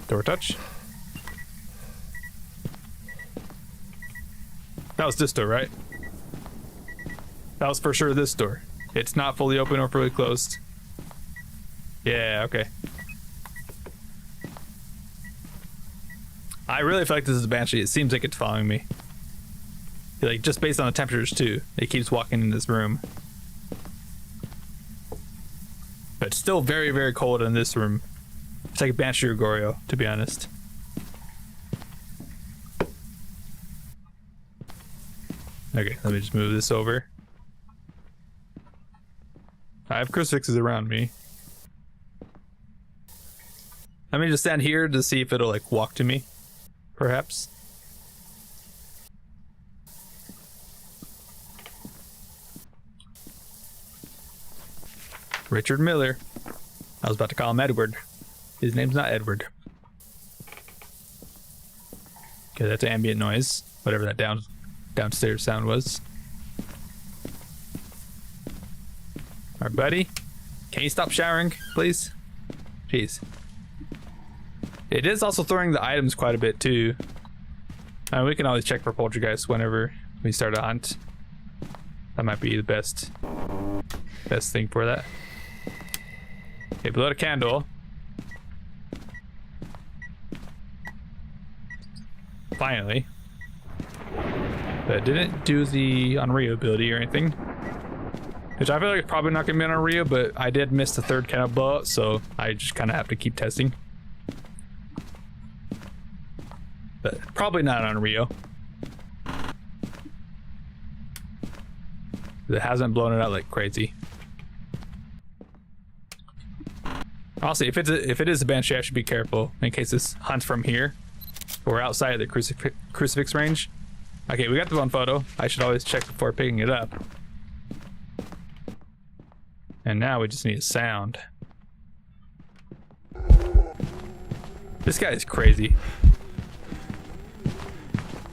Door touch. That was this door, right? That was for sure this door. It's not fully open or fully closed. Yeah, okay. I really feel like this is a banshee. It seems like it's following me. Like, just based on the temperatures too. It keeps walking in this room. But it's still very, very cold in this room. It's like a banshee or Goryo, to be honest. Okay, let me just move this over. I have crucifixes around me. Let me just stand here to see if it'll like walk to me, perhaps. Richard Miller. I was about to call him Edward. His name's not Edward. Okay, that's ambient noise. Whatever that downstairs sound was. Alright, buddy. Can you stop showering, please? Jeez. It is also throwing the items quite a bit, too. We can always check for poltergeists whenever we start a hunt. That might be the best thing for that. Okay, blow out a candle. Finally. But it didn't do the Unreal ability or anything. Which I feel like it's probably not going to be on Unreal, but I did miss the third candle blowout, so I just kind of have to keep testing. But probably not on Unreal. It hasn't blown it out like crazy. Honestly, if it is a Banshee, I should be careful in case this hunts from here. We're outside of the crucifix range. Okay, we got the one photo. I should always check before picking it up. And now we just need a sound. This guy is crazy.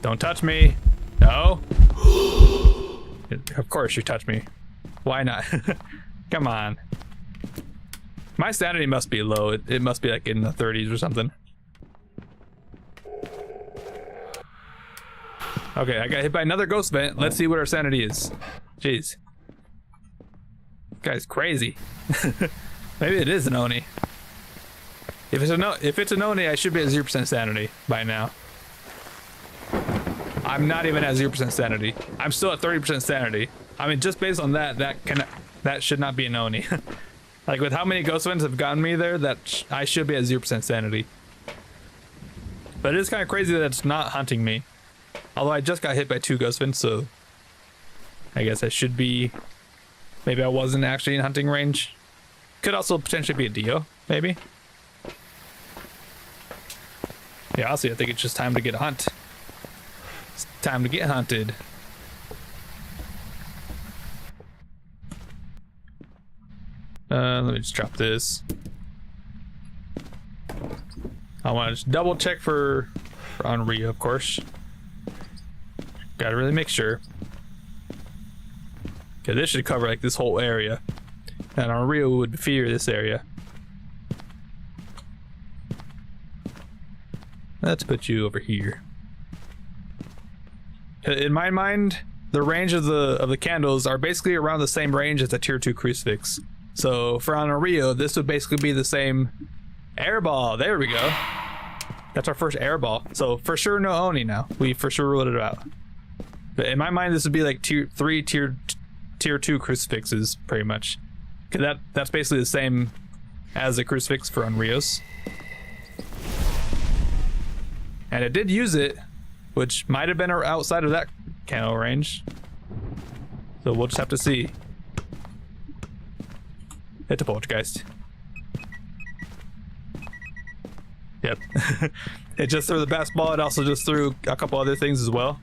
Don't touch me. No. Of course you touch me. Why not? Come on. My sanity must be low. It must be like in the 30s or something. Okay, I got hit by another ghost vent. Let's see what our sanity is. Jeez. This guy's crazy. Maybe it is an Oni. If it's an Oni, I should be at 0% sanity by now. I'm not even at 0% sanity. I'm still at 30% sanity. I mean, just based on that should not be an Oni. Like with how many ghost vents have gotten me there, I should be at 0% sanity. But it is kind of crazy that it's not hunting me. Although I just got hit by 2 ghost vents, so I guess I should be. Maybe I wasn't actually in hunting range. Could also potentially be a Dio, maybe. Yeah, honestly, I think it's just time to get a hunt. It's time to get hunted. Let me just drop this. I want to just double check for Unreal, of course. Gotta really make sure. Okay, this should cover like this whole area. And Unreal would fear this area. Let's put you over here. In my mind, the range of the candles are basically around the same range as a tier 2 crucifix. So for Unreal, this would basically be the same airball. There we go. That's our first airball. So for sure no Oni now. We for sure ruled it out. But in my mind, this would be like tier 2 crucifixes, pretty much. Cause that's basically the same as a crucifix for Unreals. And it did use it, which might have been outside of that candle range. So we'll just have to see. Hit the poltergeist. Yep. It just threw the basketball. It also just threw a couple other things as well.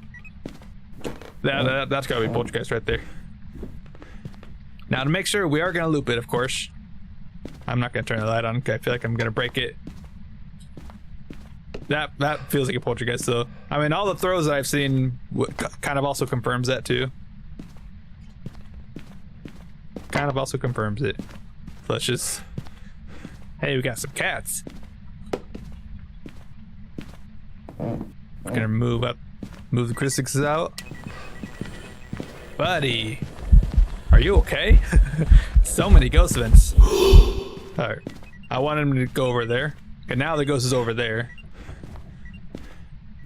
That's gotta be poltergeist right there. Now to make sure, we are gonna loop it, of course. I'm not gonna turn the light on. I feel like I'm gonna break it. That feels like a poltergeist though. I mean, all the throws that I've seen kind of also confirms that too. Kind of also confirms it. So let's just... Hey, we got some cats. We're gonna move the crucifixes out. Buddy, are you okay? So many ghost vents. Alright, I want him to go over there. Okay, now the ghost is over there.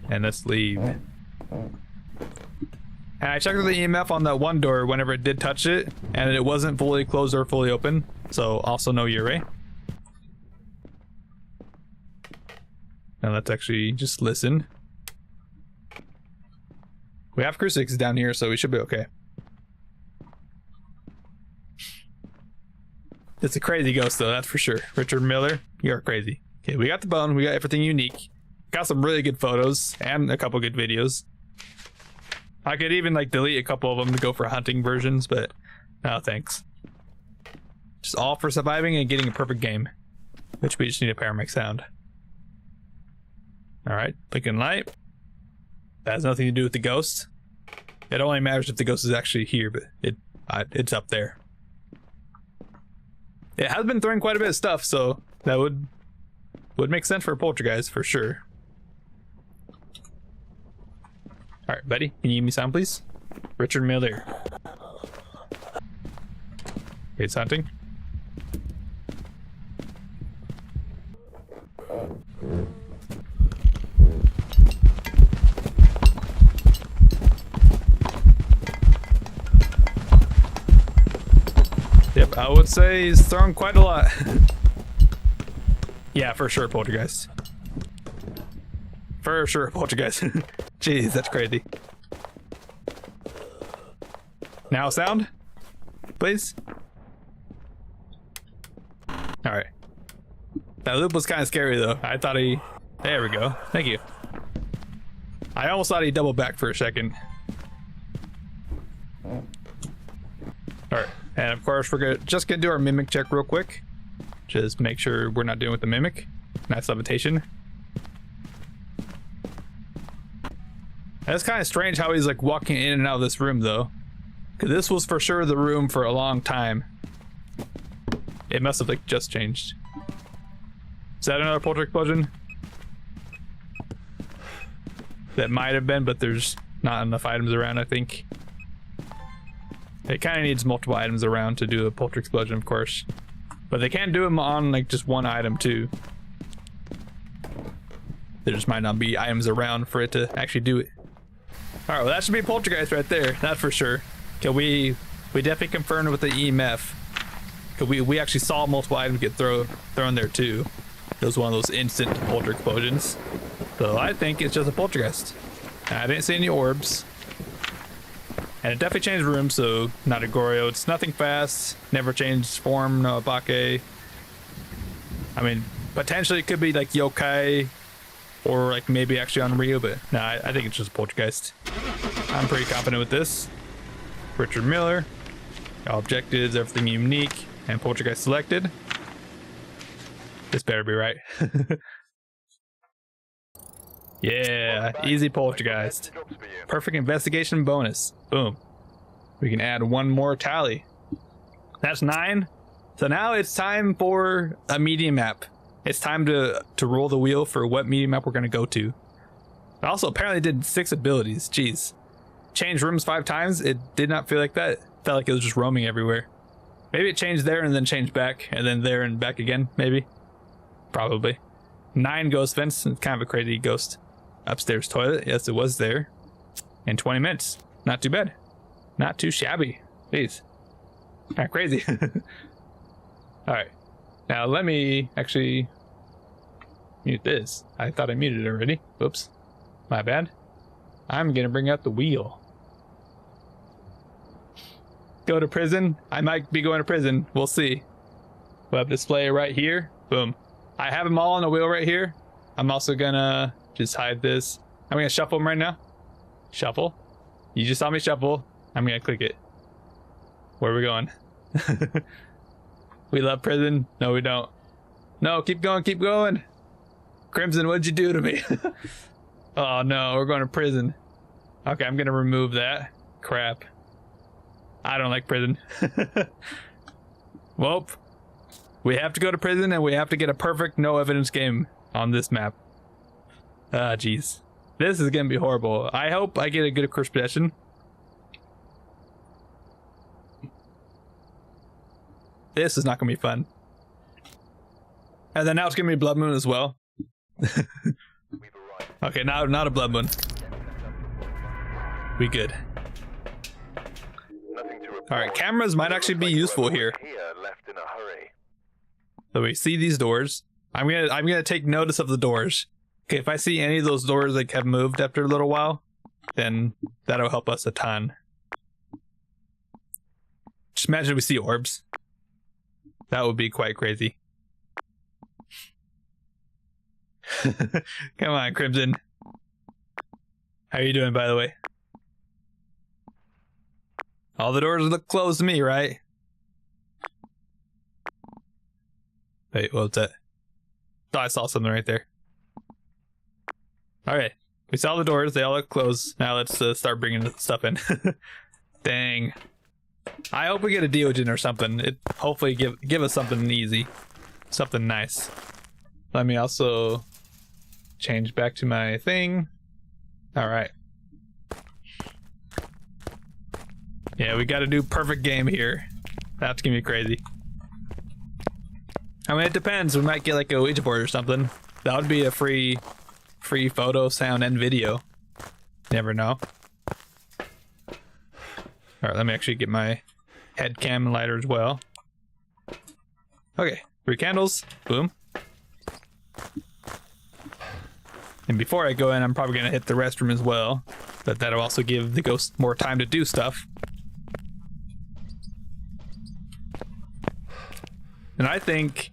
And let's leave. And I checked the EMF on that one door whenever it did touch it, and it wasn't fully closed or fully open. So also no Ure. Now let's actually just listen. We have crucifixes down here, so we should be okay. It's a crazy ghost though, that's for sure. Richard Miller, you're crazy. Okay, we got the bone, we got everything unique. Got some really good photos and a couple good videos. I could even like delete a couple of them to go for hunting versions, but no thanks. Just all for surviving and getting a perfect game, which we just need a paramedic sound. All right, blinking light. That has nothing to do with the ghost. It only matters if the ghost is actually here, but it's up there. It has been throwing quite a bit of stuff, so that would make sense for a poltergeist for sure. All right, buddy, can you give me sound, please? Richard Miller. It's hunting. Yep, I would say he's throwing quite a lot. Yeah, for sure, poltergeist. For sure, poltergeist. Jeez, that's crazy. Now sound, please. All right. That loop was kind of scary though. I thought he... There we go. Thank you. I almost thought he doubled back for a second. All right. And of course, we're just gonna do our mimic check real quick. Just make sure we're not doing with the mimic. Nice levitation. That's kind of strange how he's like walking in and out of this room though. Because this was for sure the room for a long time. It must have like just changed. Is that another polter explosion? That might have been, but there's not enough items around, I think. It kind of needs multiple items around to do a polter explosion, of course. But they can do them on like just one item too. There just might not be items around for it to actually do it. All right, well that should be poltergeist right there, that's for sure. Okay, we definitely confirmed with the EMF. Cause we actually saw multiple items get thrown there too. It was one of those instant polter explosions. So I think it's just a poltergeist. And I didn't see any orbs. And it definitely changed rooms, so not a Goryo. It's nothing fast, never changed form, no Abake. I mean, potentially it could be like yokai or like maybe actually Unreal, but no, I think it's just a poltergeist. I'm pretty confident with this. Richard Miller, all objectives, everything unique, and poltergeist selected. This better be right. Yeah, easy poltergeist. Perfect investigation bonus. Boom. We can add one more tally. That's 9. So now it's time for a media map. It's time to roll the wheel for what media map we're going to go to. I also apparently did 6 abilities. Jeez. Changed rooms 5 times. It did not feel like that. It felt like it was just roaming everywhere. Maybe it changed there and then changed back, and then there and back again, maybe. Probably. 9 ghost vents. It's kind of a crazy ghost. Upstairs toilet. Yes, it was there. In 20 minutes. Not too bad. Not too shabby. Jeez. Kind of crazy. Alright. Now let me actually mute this. I thought I muted it already. Oops. My bad. I'm gonna bring out the wheel. Go to prison. I might be going to prison. We'll see. We'll have display right here. Boom. I have them all on the wheel right here. I'm also gonna just hide this. I'm gonna shuffle them right now. Shuffle. You just saw me shuffle. I'm gonna click it. Where are we going? We love prison. No, we don't. No, keep going, keep going. Crimson, what'd you do to me? Oh no, we're going to prison. Okay, I'm gonna remove that. Crap. I don't like prison. Well, we have to go to prison and we have to get a perfect no evidence game on this map. Ah, jeez. This is gonna be horrible. I hope I get a good first possession. This is not gonna be fun. And then now it's gonna be Blood Moon as well. Okay, now not a Blood Moon. We good. Alright, cameras might actually be useful here. So we see these doors. I'm gonna take notice of the doors. Okay, if I see any of those doors like have moved after a little while, then that'll help us a ton. Just imagine we see orbs. That would be quite crazy. Come on, Crimson. How are you doing, by the way? All the doors look closed to me, right? Wait, what's that? Thought I saw something right there. Alright, We saw the doors. They all look closed. Now let's start bringing the stuff in. Dang. I hope we get a Deogen or something. It hopefully give us something easy. Something nice. Let me also change back to my thing. Alright. Yeah, we gotta do perfect game here. That's gonna be crazy. I mean, it depends. We might get like a Ouija board or something. That would be a free photo, sound, and video. Never know. Alright, let me actually get my head cam lighter as well. Okay, 3 candles. Boom. And before I go in, I'm probably gonna hit the restroom as well. But that'll also give the ghost more time to do stuff. And I think,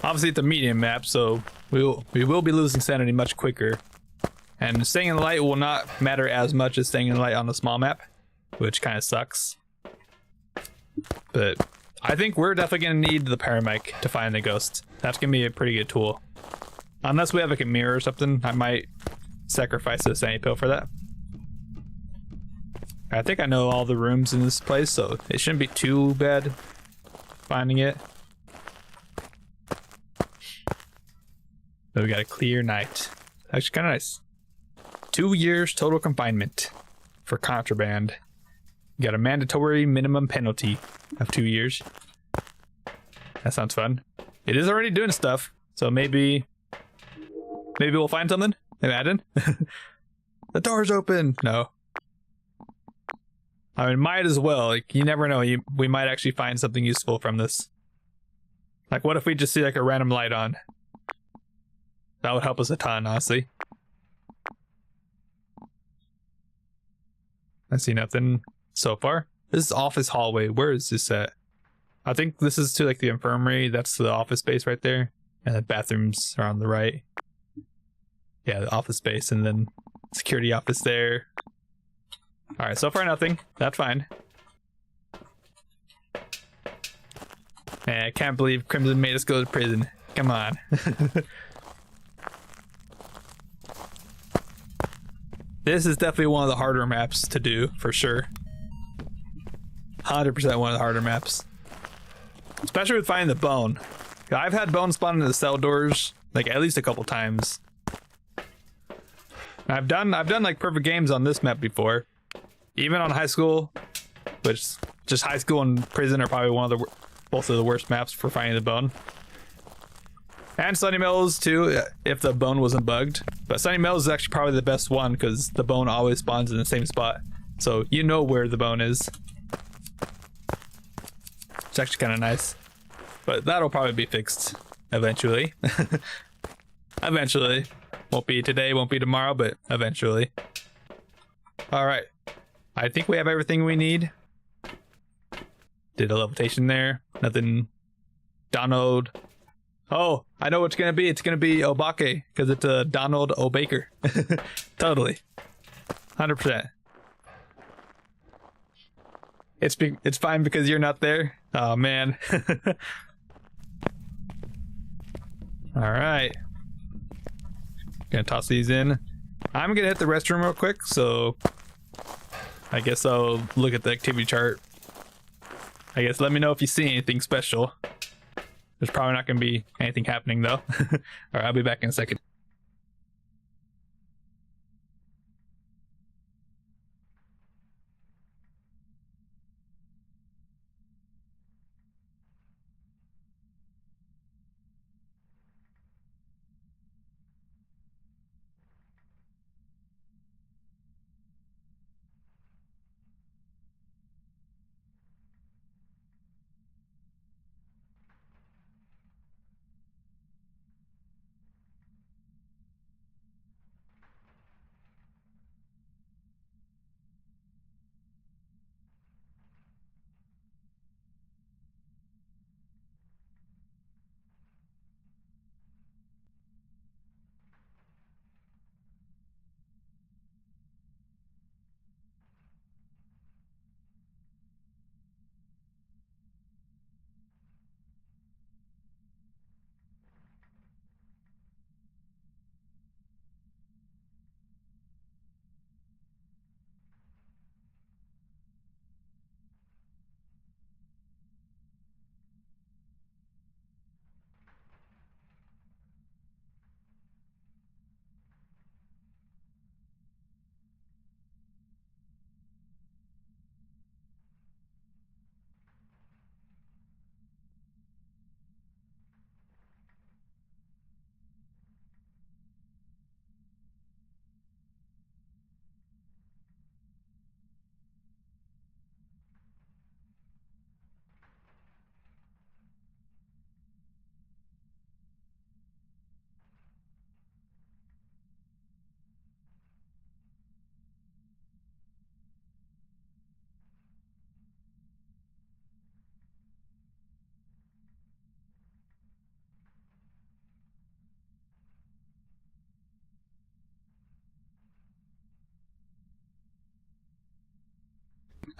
obviously it's a medium map, so we will be losing sanity much quicker. And staying in the light will not matter as much as staying in the light on the small map, which kind of sucks. But I think we're definitely going to need the paramedic to find the ghost. That's going to be a pretty good tool. Unless we have like a mirror or something, I might sacrifice a sanity pill for that. I think I know all the rooms in this place, so it shouldn't be too bad finding it. But we got a clear night. Actually kind of nice. 2 years total confinement for contraband. You got a mandatory minimum penalty of 2 years. That sounds fun. It is already doing stuff, so maybe we'll find something. Imagine. The door's open. No. I mean, might as well. Like, you never know. We might actually find something useful from this. Like, what if we just see like a random light on? That would help us a ton, honestly. I see nothing so far. This is office hallway. Where is this at? I think this is to like the infirmary. That's the office space right there. And the bathrooms are on the right. Yeah, the office space, and then security office there. Alright, so far nothing. That's fine. Man, I can't believe Crimson made us go to prison. Come on. This is definitely one of the harder maps to do, for sure. 100% one of the harder maps. Especially with finding the bone. I've had bones spawn into the cell doors, like, at least a couple times. I've done like perfect games on this map before. Even on high school, which just high school and prison are probably both of the worst maps for finding the bone. And Sunny Mills too, if the bone wasn't bugged. But Sunny Mills is actually probably the best one because the bone always spawns in the same spot. So you know where the bone is. It's actually kind of nice. But that'll probably be fixed eventually. Eventually. Won't be today, won't be tomorrow, but eventually. Alright. I think we have everything we need. Did a levitation there. Nothing. Donald. Oh, I know what it's gonna be. It's gonna be Obake, because it's a Donald O. Baker. Totally. 100%. It's fine because you're not there. Oh man. Alright. Gonna toss these in. I'm gonna hit the restroom real quick, so I guess I'll look at the activity chart. I guess let me know if you see anything special. There's probably not gonna be anything happening though. Alright, I'll be back in a second.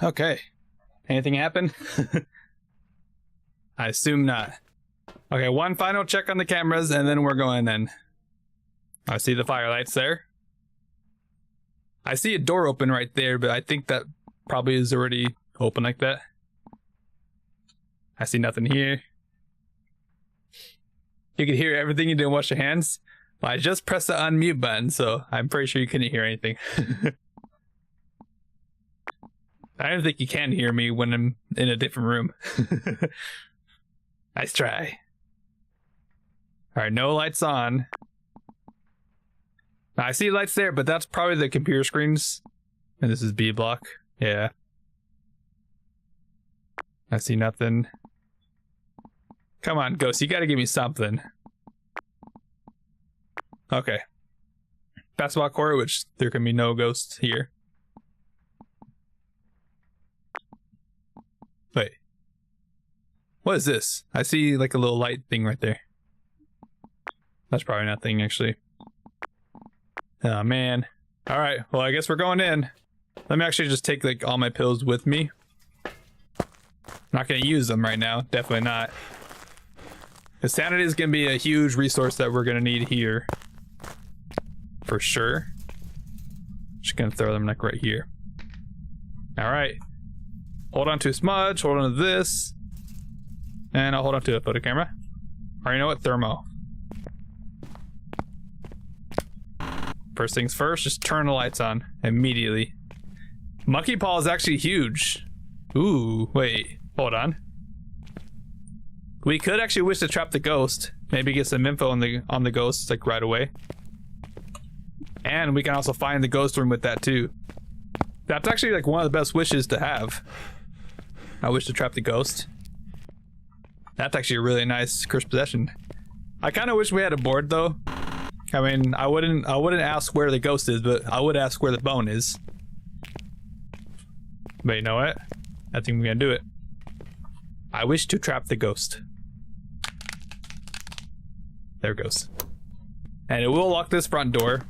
Okay. Anything happen? I assume not. Okay, one final check on the cameras and then we're going in. I see the firelights there. I see a door open right there, but I think that probably is already open like that. I see nothing here. You can hear everything. You didn't wash your hands. Well, I just pressed the unmute button, so I'm pretty sure you couldn't hear anything. I don't think you can hear me when I'm in a different room. Nice try. Alright, no lights on. Now, I see lights there, but that's probably the computer screens. And this is B block. Yeah. I see nothing. Come on, Ghost, you gotta give me something. Okay. Basketball court, which there can be no ghosts here. Wait. What is this? I see like a little light thing right there. That's probably nothing, actually. Oh, man. Alright, well, I guess we're going in. Let me actually just take like all my pills with me. I'm not gonna use them right now. Definitely not. Because sanity is gonna be a huge resource that we're gonna need here. For sure. Just gonna throw them like right here. Alright. Hold on to a smudge, hold on to this. And I'll hold on to a photo camera. Or you know what? Thermo. First things first, just turn the lights on immediately. Monkey paw is actually huge. Ooh, wait, hold on. We could actually wish to trap the ghost. Maybe get some info on the ghost like right away. And we can also find the ghost room with that too. That's actually like one of the best wishes to have. I wish to trap the ghost. That's actually a really nice cursed possession. I kind of wish we had a board though. I mean, I wouldn't ask where the ghost is, but I would ask where the bone is. But you know what? I think we're gonna do it. I wish to trap the ghost. There it goes. And it will lock this front door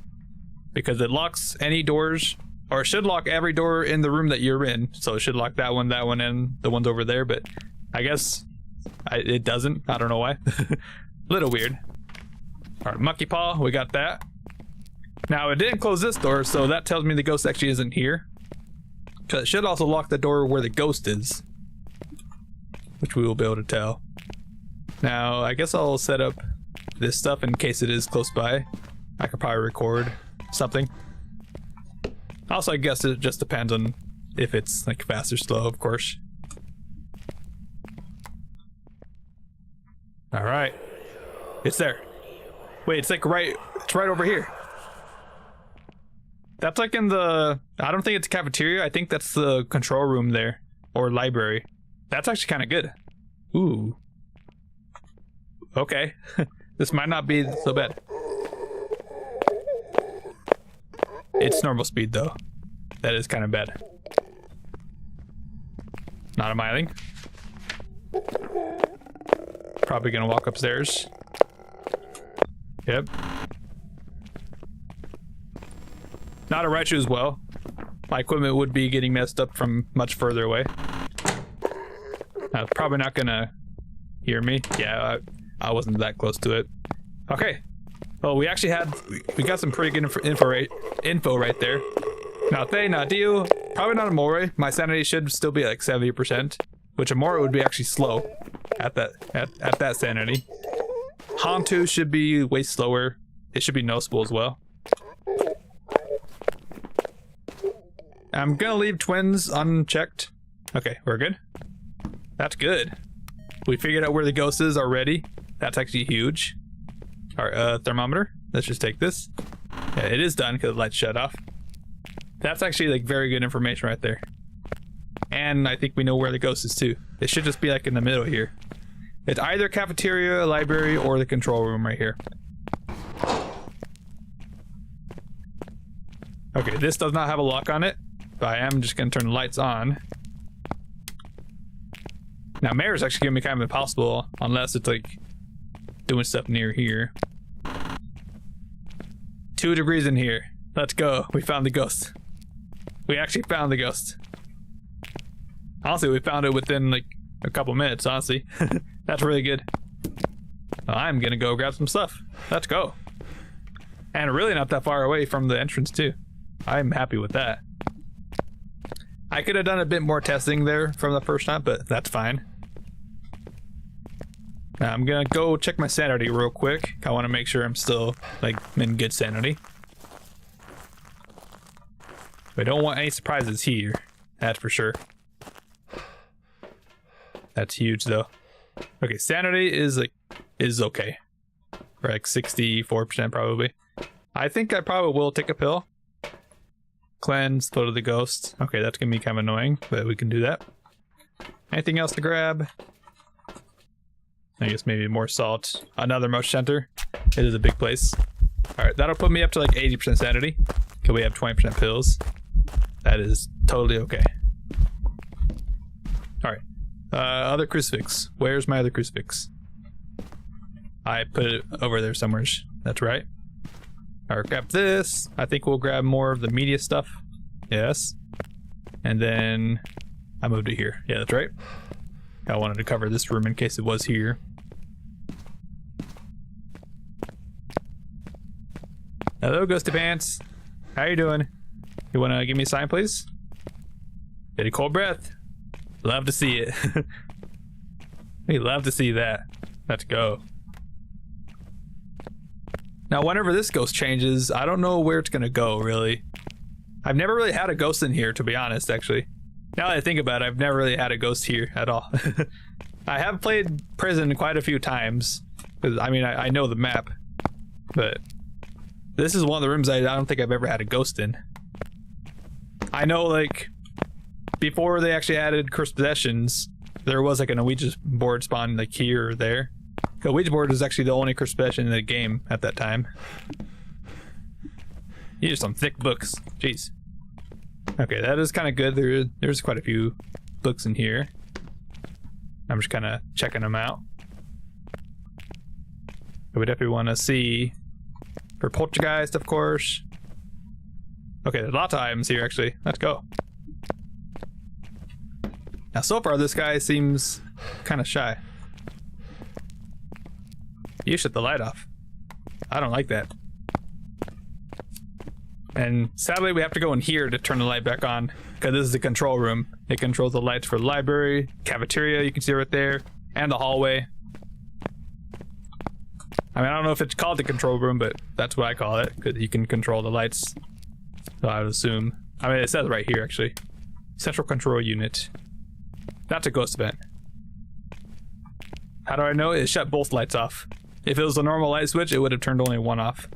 because it locks any doors, or it should lock every door in the room that you're in. So it should lock that one, and the ones over there, but I guess it doesn't. I don't know why. Little weird. Alright, monkey paw, we got that. Now it didn't close this door, so that tells me the ghost actually isn't here. Cause it should also lock the door where the ghost is, which we will be able to tell. Now I guess I'll set up this stuff in case it is close by. I could probably record something. Also, I guess it just depends on if it's like fast or slow, of course. Alright. It's there. Wait, it's like it's right over here. That's like in the, I don't think it's a cafeteria. I think that's the control room there, or library. That's actually kind of good. Ooh. Okay. This might not be so bad. It's normal speed though. That is kind of bad. Not a miling. Probably gonna walk upstairs. Yep. Not a Raichu as well. My equipment would be getting messed up from much further away. Probably not gonna hear me. Yeah, I wasn't that close to it. Okay. Well, we actually we got some pretty good info right there. Now, Dio, probably not a Moray. My sanity should still be like 70%, which a Moray would be actually slow at that sanity. Hantu should be way slower. It should be noticeable as well. I'm gonna leave twins unchecked. Okay, we're good. That's good. We figured out where the ghost is already. That's actually huge. Alright, thermometer. Let's just take this. Yeah, it is done because the lights shut off. That's actually like very good information right there. And I think we know where the ghost is too. It should just be like in the middle here. It's either cafeteria, library, or the control room right here. Okay, this does not have a lock on it, but I am just gonna turn the lights on. Now, Mare is actually gonna be kind of impossible unless it's like doing stuff near here. 2 degrees in here. Let's go. We found the ghost. We actually found the ghost. Honestly, we found it within like a couple minutes, honestly. That's really good. Well, I'm gonna go grab some stuff. Let's go. And really not that far away from the entrance too. I'm happy with that. I could have done a bit more testing there from the first time, but that's fine. Now I'm gonna go check my sanity real quick. I want to make sure I'm still like in good sanity. We don't want any surprises here. That's for sure. That's huge though. Okay, sanity is okay. We're like 64% probably. I think I probably will take a pill. Cleanse, flow to the ghost. Okay, that's gonna be kind of annoying, but we can do that. Anything else to grab? I guess maybe more salt. Another motion center. It is a big place. Alright, that'll put me up to like 80% sanity. Because we have 20% pills. That is totally okay. Alright. Other crucifix. Where's my other crucifix? I put it over there somewhere. That's right. Alright, grab this. I think we'll grab more of the media stuff. Yes. And then I moved it here. Yeah, that's right. I wanted to cover this room in case it was here. Hello, Ghosty Pants. How you doing? You wanna give me a sign, please? Get a cold breath. Love to see it. We love to see that. Let's go. Now, whenever this ghost changes, I don't know where it's gonna go, really. I've never really had a ghost in here, to be honest, actually. Now that I think about it, I've never really had a ghost here at all. I have played prison quite a few times. Because, I mean, I know the map. But this is one of the rooms I don't think I've ever had a ghost in. I know, like, before they actually added cursed possessions, there was like an Ouija board spawned like here or there. The Ouija board was actually the only cursed possession in the game at that time. These are some thick books. Jeez. Okay, that is kind of good. There's quite a few books in here. I'm just kind of checking them out. We definitely want to see for Poltergeist, of course. Okay, there's lots of items here, actually. Let's go. Now, so far, this guy seems kind of shy. You shut the light off. I don't like that. And sadly, we have to go in here to turn the light back on, because this is the control room. It controls the lights for the library, cafeteria, you can see right there, and the hallway. I mean, I don't know if it's called the control room, but that's what I call it, because you can control the lights. So I would assume. I mean, it says right here, actually. Central control unit. That's a ghost event. How do I know? It shut both lights off. If it was a normal light switch, it would have turned only one off.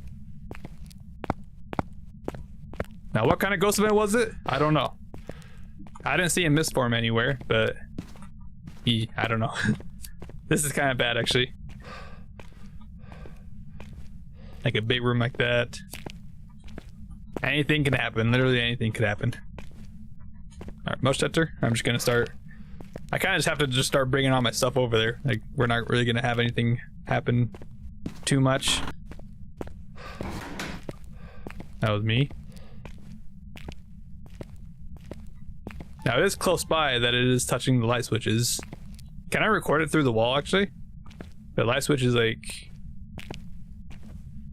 Now, what kind of ghost event was it? I don't know. I didn't see a mist form anywhere, but I don't know. This is kind of bad, actually. Like a big room like that. Anything can happen. Literally anything could happen. Alright, motion sensor. I'm just gonna start. I kind of just have to just start bringing all my stuff over there. Like, we're not really gonna have anything happen too much. That was me. Now, it is close by that it is touching the light switches. Can I record it through the wall, actually? The light switch is like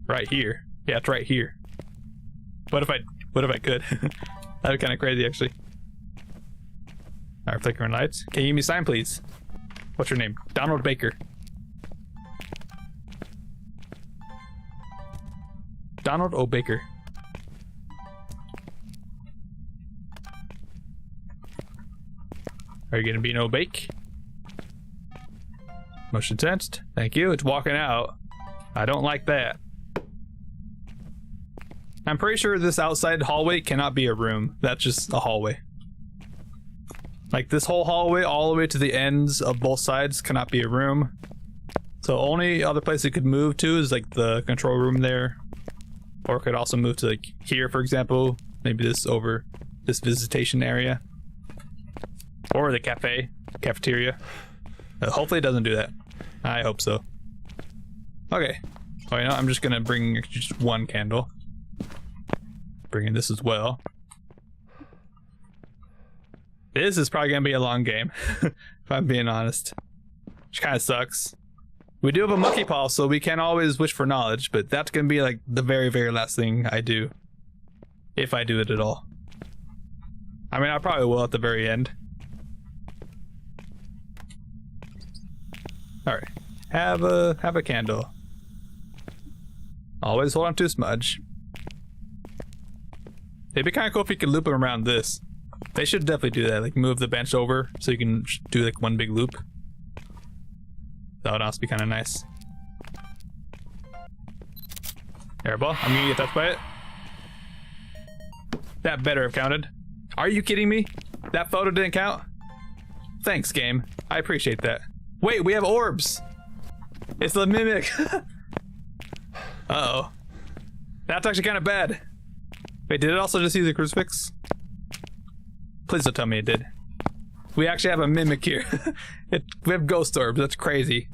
right here. Yeah, it's right here. What if I could? That'd be kind of crazy, actually. Alright, flickering lights. Can you give me a sign, please? What's your name? Donald Baker. Donald O. Baker. Are you gonna be no bake? Motion sensed. Thank you. It's walking out. I don't like that. I'm pretty sure this outside hallway cannot be a room. That's just a hallway. Like, this whole hallway all the way to the ends of both sides cannot be a room. So only other place it could move to is like the control room there. Or it could also move to like here, for example. Maybe this over this visitation area. Or the cafeteria. Hopefully it doesn't do that. I hope so. Okay. Oh, you know, I'm just gonna bring just one candle. Bring in this as well. This is probably gonna be a long game, if I'm being honest. Which kind of sucks. We do have a monkey paw, so we can always wish for knowledge, but that's gonna be like the very, very last thing I do. If I do it at all. I mean, I probably will at the very end. Alright. Have a candle. Always hold on to a smudge. It'd be kind of cool if you could loop them around this. They should definitely do that, like move the bench over so you can do like one big loop. That would also be kind of nice. Airball, I'm gonna get touched by it. That better have counted. Are you kidding me? That photo didn't count? Thanks, game. I appreciate that. Wait, we have orbs! It's the mimic! Uh-oh. That's actually kind of bad. Wait, did it also just use the crucifix? Please don't tell me it did. We actually have a mimic here. We have ghost orbs, that's crazy.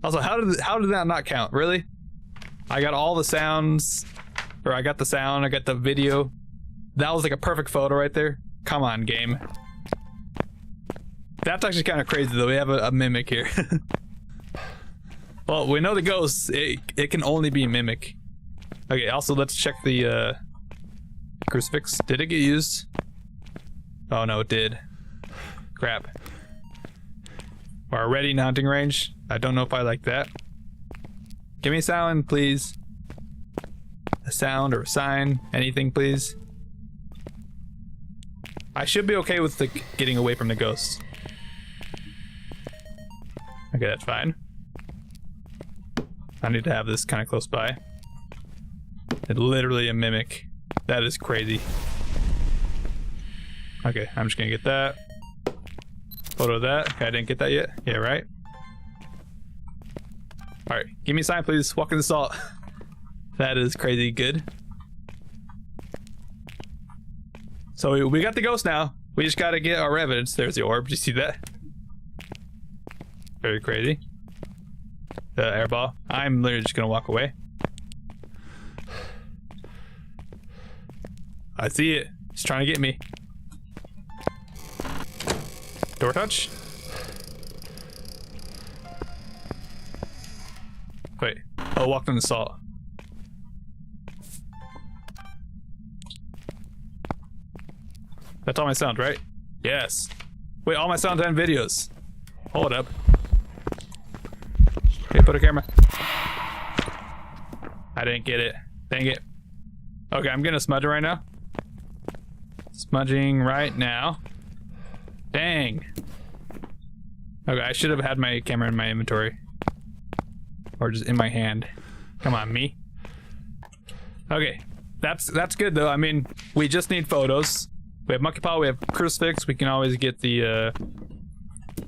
Also, how did that not count? Really? I got all the sounds, or I got the sound, I got the video. That was like a perfect photo right there. Come on, game. That's actually kind of crazy though, we have a mimic here. Well, we know the ghosts, it can only be mimic. Okay, also let's check the crucifix. Did it get used? Oh no, it did. Crap. We're already in hunting range. I don't know if I like that. Give me a sound, please. A sound or a sign, anything, please. I should be okay with the getting away from the ghosts. Okay, that's fine. I need to have this kind of close by. It's literally a mimic. That is crazy. Okay, I'm just gonna get that. Photo of that. Okay, I didn't get that yet. Yeah, right? Alright, give me a sign, please. Walk in the salt. That is crazy good. So we got the ghost now. We just gotta get our evidence. There's the orb. Did you see that? Very crazy. The airball. I'm literally just gonna walk away. I see it. It's trying to get me. Door touch? Wait. Oh, walked in the salt. That's all my sound, right? Yes. Wait, all my sound and videos. Hold up. Okay, put a camera. I didn't get it. Dang it. Okay, I'm gonna smudge it right now. Smudging right now. Dang. Okay, I should have had my camera in my inventory. Or just in my hand. Come on, me. Okay, that's good though. I mean, we just need photos. We have monkey paw, we have crucifix, we can always get the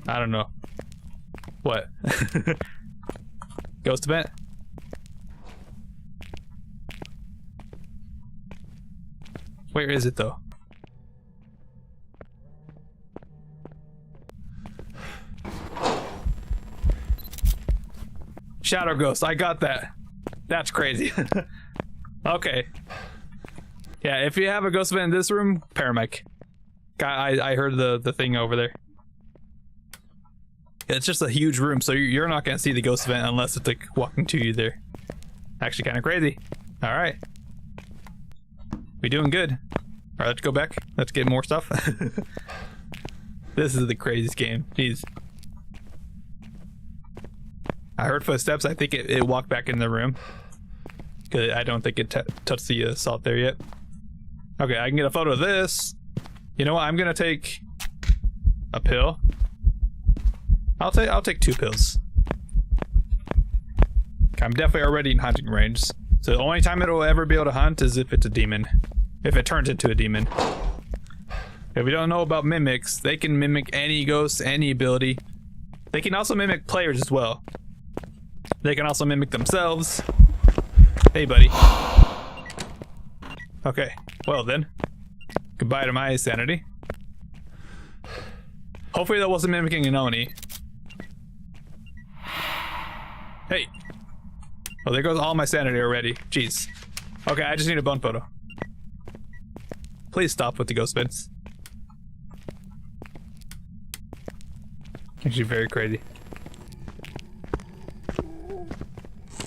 I don't know. What? Ghost event? Where is it though? Shadow ghost, I got that. That's crazy. Okay. Yeah, if you have a ghost event in this room, paramedic. I heard the thing over there. It's just a huge room, so you're not gonna see the ghost event unless it's like walking to you there. Actually kind of crazy. Alright. We doing good. Alright, let's go back. Let's get more stuff. This is the craziest game. Jeez. I heard footsteps. I think it walked back in the room. Cause I don't think it touched the salt there yet. Okay, I can get a photo of this. You know what? I'm gonna take a pill. I'll take 2 pills. I'm definitely already in hunting range. So the only time it'll ever be able to hunt is if it's a demon. If it turns into a demon. If we don't know about mimics, they can mimic any ghost, any ability. They can also mimic players as well. They can also mimic themselves. Hey, buddy. Okay, well then. Goodbye to my sanity. Hopefully that wasn't mimicking an Oni. Hey. Oh, there goes all my sanity already. Jeez. Okay, I just need a bone photo. Please stop with the ghost bits. Actually, very crazy.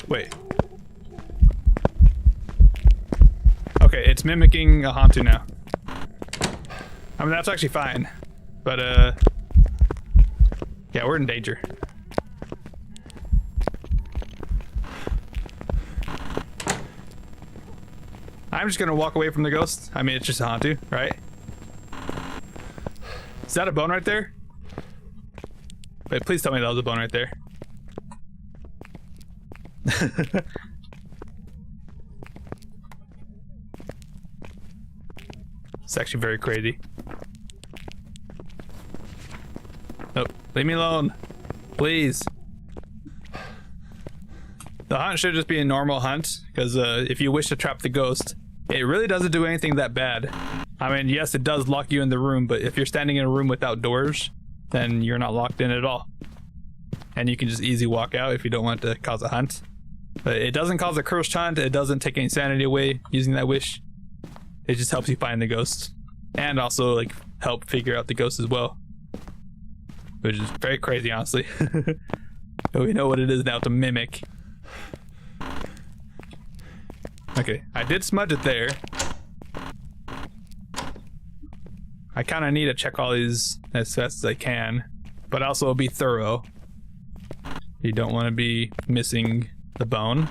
Wait. Okay, it's mimicking a Hantu now. I mean, that's actually fine. But, yeah, we're in danger. I'm just gonna walk away from the ghost. I mean, it's just a Hantu, right? Is that a bone right there? Wait, please tell me that was a bone right there. It's actually very crazy. Oh, leave me alone. Please. The hunt should just be a normal hunt, because if you wish to trap the ghost, it really doesn't do anything that bad. I mean, yes, it does lock you in the room, but if you're standing in a room without doors, then you're not locked in at all. And you can just easily walk out if you don't want to cause a hunt. But it doesn't cause a cursed hunt, it doesn't take any sanity away using that wish. It just helps you find the ghost. And also, like, help figure out the ghost as well. Which is very crazy, honestly. But we know what it is now to mimic. Okay, I did smudge it there. I kind of need to check all these as fast as I can, but also be thorough. You don't want to be missing the bone.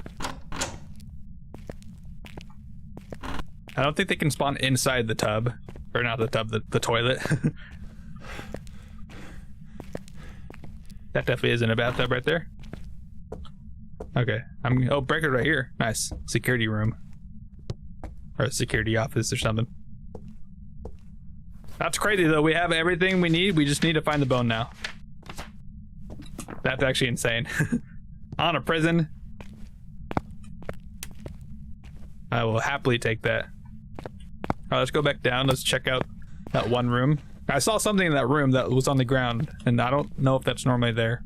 I don't think they can spawn inside the tub. Or not the tub, the toilet. That definitely isn't a bathtub right there. Okay, oh, breaker right here. Nice. Security room. Or a security office or something. That's crazy though, we have everything we need, we just need to find the bone now. That's actually insane. On a prison. I will happily take that. Alright, let's go back down, let's check out that one room. I saw something in that room that was on the ground, and I don't know if that's normally there.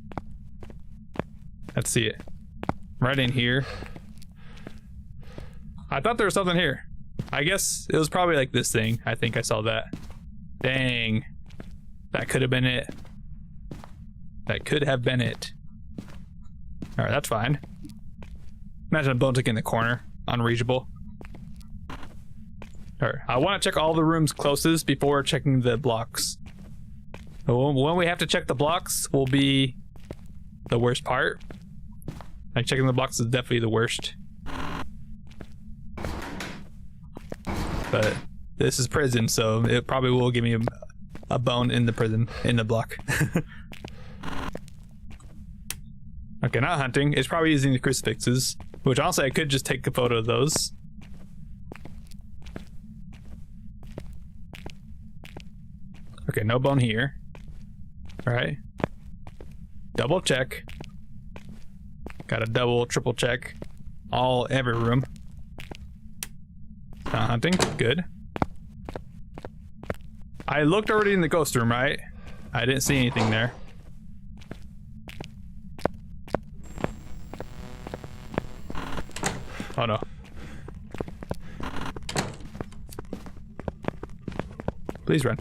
Let's see it. Right in here. I thought there was something here. I guess it was probably like this thing. I think I saw that. Dang. That could have been it. That could have been it. Alright, that's fine. Imagine a bone tick in the corner. Unreachable. Alright, I want to check all the rooms closest before checking the blocks. When we have to check the blocks will be the worst part. Like, checking the blocks is definitely the worst. But this is prison, so it probably will give me a bone in the prison, in the block. Okay, not hunting. It's probably using the crucifixes, which honestly I could just take a photo of those. Okay, no bone here. Alright. Double check. Gotta double, triple check. Every room. Not hunting. Good. I looked already in the ghost room, right? I didn't see anything there. Oh no. Please run.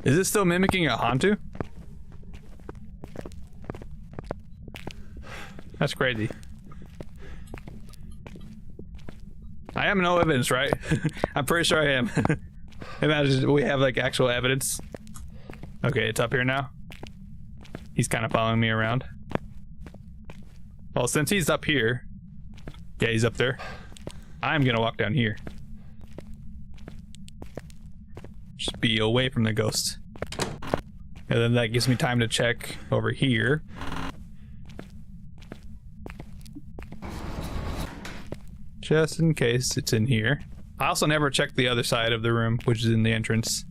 Is it still mimicking a Hantu? That's crazy. I have no evidence, right? I'm pretty sure I am. Imagine we have like actual evidence. Okay, it's up here now. He's kind of following me around. Well, since he's up here, yeah, he's up there. I'm gonna walk down here. Just be away from the ghost. And then that gives me time to check over here. Just in case it's in here. I also never checked the other side of the room, which is in the entrance.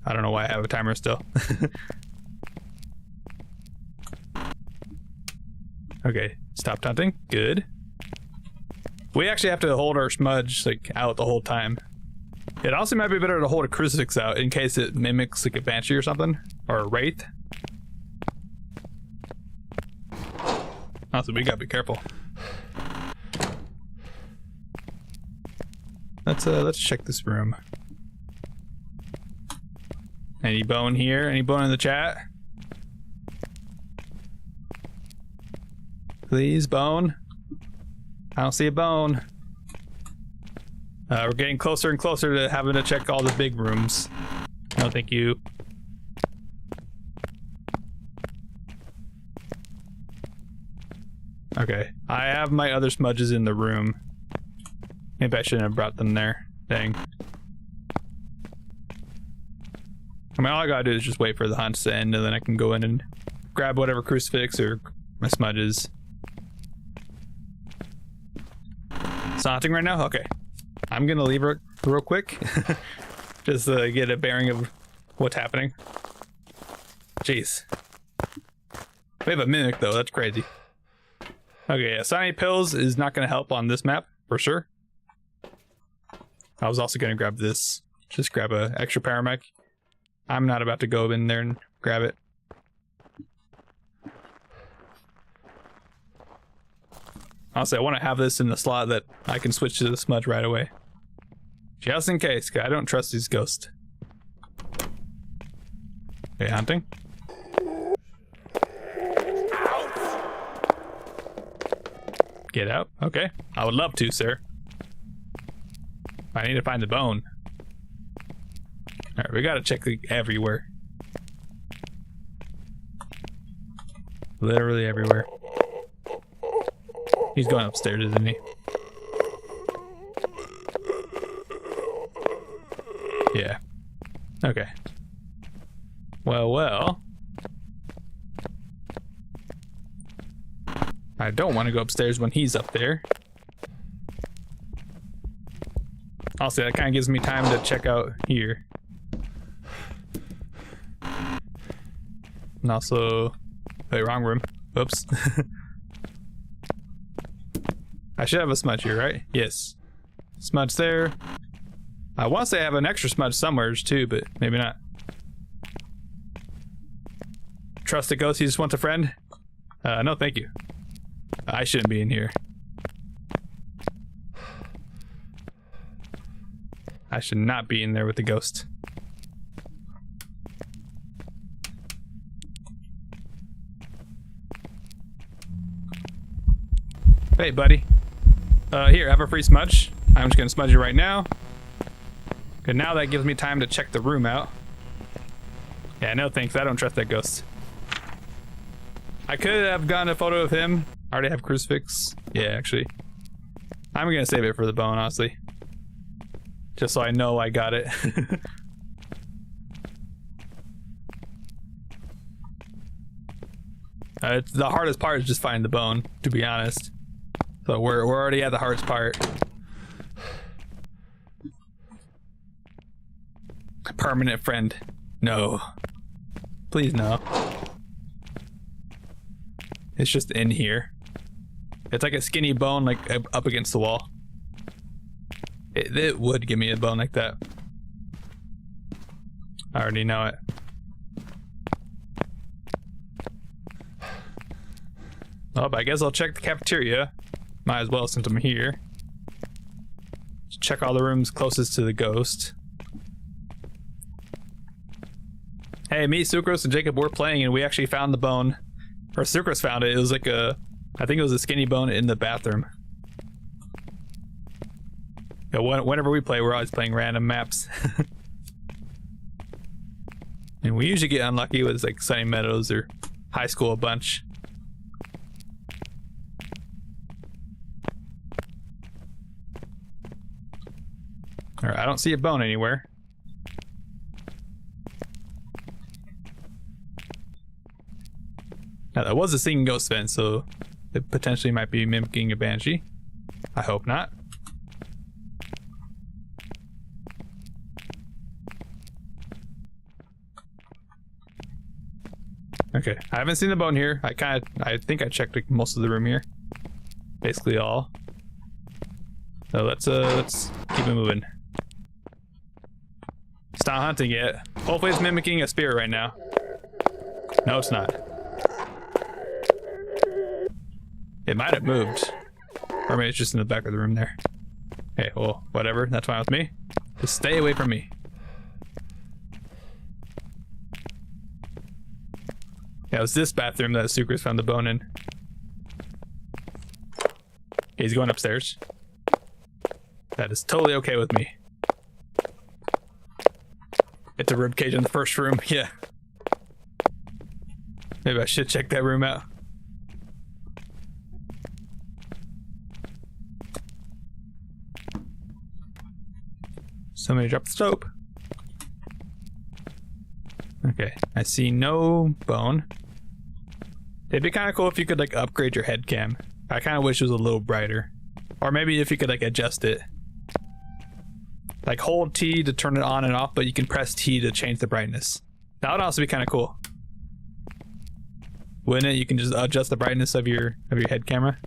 I don't know why I have a timer still. Okay, stop hunting. Good. We actually have to hold our smudge like out the whole time. It also might be better to hold a crucifix out in case it mimics like a banshee or something, or a wraith. Also, we gotta be careful. Let's check this room. Any bone here? Any bone in the chat? Please, bone. I don't see a bone. We're getting closer and closer to having to check all the big rooms. No, thank you. Okay, I have my other smudges in the room. Maybe I shouldn't have brought them there. Dang. I mean, all I gotta do is just wait for the hunts to end, and then I can go in and grab whatever crucifix or my smudges. It's not hunting right now? Okay. I'm gonna leave it real quick. Just get a bearing of what's happening. Jeez. We have a mimic though, that's crazy. Okay, yeah, Sunny Pills is not gonna help on this map, for sure. I was also gonna grab this. Just grab a extra paramech. I'm not about to go in there and grab it. Honestly, I want to have this in the slot that I can switch to the smudge right away. Just in case, 'cause I don't trust these ghosts. Okay, hunting. Get out. Okay. I would love to, sir. I need to find the bone. Alright, we gotta check everywhere. Literally everywhere. He's going upstairs, isn't he? Yeah. Okay. Well. I don't want to go upstairs when he's up there. Also, that kind of gives me time to check out here. And also... Wait, wrong room. Oops. I should have a smudge here, right? Yes. Smudge there. I want to say I have an extra smudge somewhere too, but maybe not. Trust the ghost, he just wants a friend? No thank you. I shouldn't be in here. I should not be in there with the ghost. Hey buddy. Here, have a free smudge. I'm just gonna smudge you right now. Good, now that gives me time to check the room out. Yeah, no thanks, I don't trust that ghost. I could have gotten a photo of him. I already have crucifix. Yeah, actually. I'm gonna save it for the bone, honestly. Just so I know I got it. The hardest part is just finding the bone, to be honest. So we're already at the hardest part. Permanent friend. No. Please no. It's just in here. It's like a skinny bone, like up against the wall. It would give me a bone like that. I already know it. Oh, but I guess I'll check the cafeteria. Might as well since I'm here. Just check all the rooms closest to the ghost. Hey, me, Sucrose, and Jacob were playing and we actually found the bone. Or Sucrose found it. It was like a... I think it was a skinny bone in the bathroom. Yeah, whenever we play, we're always playing random maps. And we usually get unlucky with like Sunny Meadows or High School a bunch. Alright, I don't see a bone anywhere. Now that was a singing ghost vent, so it potentially might be mimicking a banshee. I hope not. Okay, I haven't seen the bone here. I think I checked like most of the room here. Basically all. So let's keep it moving. It's not hunting yet. Hopefully it's mimicking a spirit right now. No, it's not. It might have moved. Or maybe it's just in the back of the room there. Okay, well, whatever. That's fine with me. Just stay away from me. Yeah, it was this bathroom that Sucrose found the bone in. He's going upstairs. That is totally okay with me. It's a ribcage in the first room, yeah. Maybe I should check that room out. Somebody dropped the soap. Okay, I see no bone. It'd be kind of cool if you could like upgrade your head cam. I kind of wish it was a little brighter. Or maybe if you could like adjust it. Like hold T to turn it on and off, but you can press T to change the brightness. That would also be kind of cool. Wouldn't it? You can just adjust the brightness of your head camera.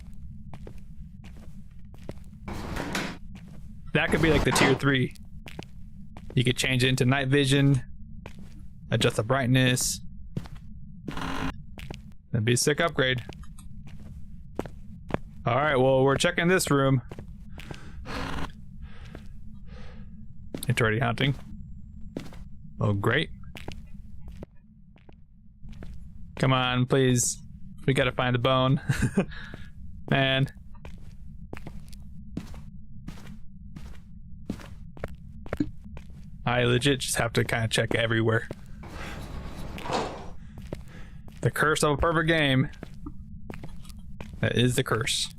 That could be like the tier 3. You could change it into night vision, adjust the brightness. That'd be a sick upgrade. Alright, well, we're checking this room. It's already hunting. Oh, great. Come on, please. We gotta find the bone. Man. I legit just have to kind of check everywhere. The curse of a perfect game. That is the curse.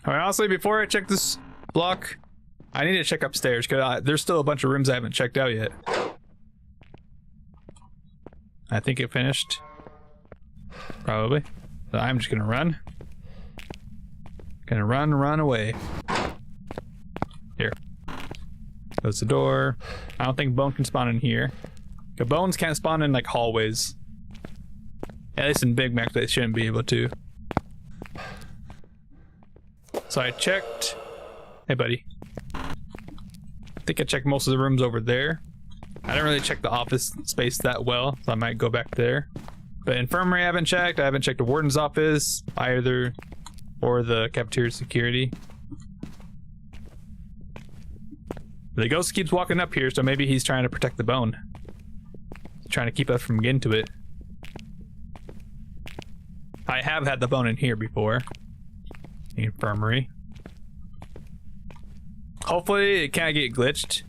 I mean, honestly, before I check this block, I need to check upstairs because there's still a bunch of rooms I haven't checked out yet. I think it finished. Probably. So I'm just gonna run. Gonna run away. Here. Close the door. I don't think bone can spawn in here. The bones can't spawn in like hallways. At least in Big Mac they shouldn't be able to. So I checked. Hey buddy. I think I checked most of the rooms over there. I didn't really check the office space that well, so I might go back there. But infirmary I haven't checked. I haven't checked the warden's office either, or the cafeteria security. The ghost keeps walking up here, so maybe he's trying to protect the bone. He's trying to keep us from getting to it. I have had the bone in here before. The infirmary. Hopefully it can't get glitched.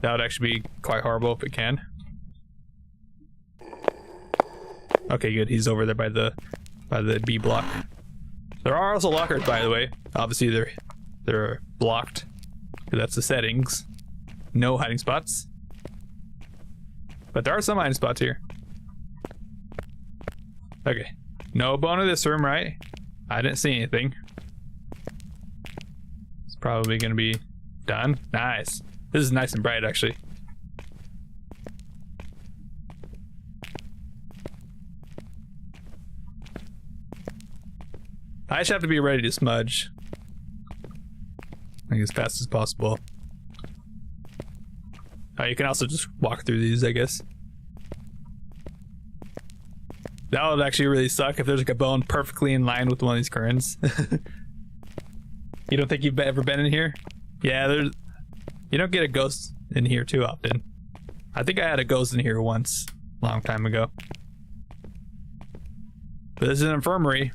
That would actually be quite horrible if it can. Okay, good. He's over there by the B block. There are also lockers, by the way. Obviously they're blocked. That's the settings. No hiding spots. But there are some hiding spots here. Okay. No bone in this room, right? I didn't see anything. It's probably gonna be done. Nice. This is nice and bright, actually. I just have to be ready to smudge. Like as fast as possible. You can also just walk through these, I guess. That would actually really suck if there's like a bone perfectly in line with one of these currents. You don't think you've ever been in here? Yeah, you don't get a ghost in here too often. I think I had a ghost in here once, a long time ago. But this is an infirmary.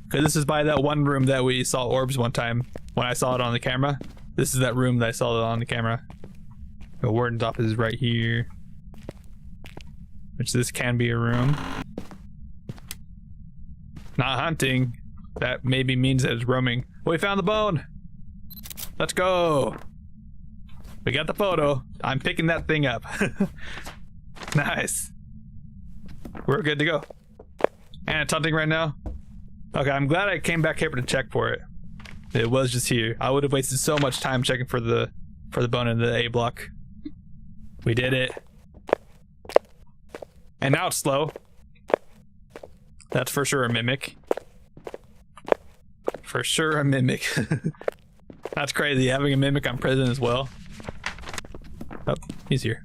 Because this is by that one room that we saw orbs one time when I saw it on the camera. This is that room that I saw it on the camera. The warden's office is right here. Which this can be a room. Not hunting. That maybe means that it's roaming. Oh, we found the bone! Let's go! We got the photo. I'm picking that thing up. Nice. We're good to go. And it's hunting right now. Okay, I'm glad I came back here to check for it. It was just here. I would have wasted so much time checking for the bone in the A block. We did it. And now it's slow. That's for sure a mimic. For sure a mimic. That's crazy, having a mimic on prison as well. Oh, he's here.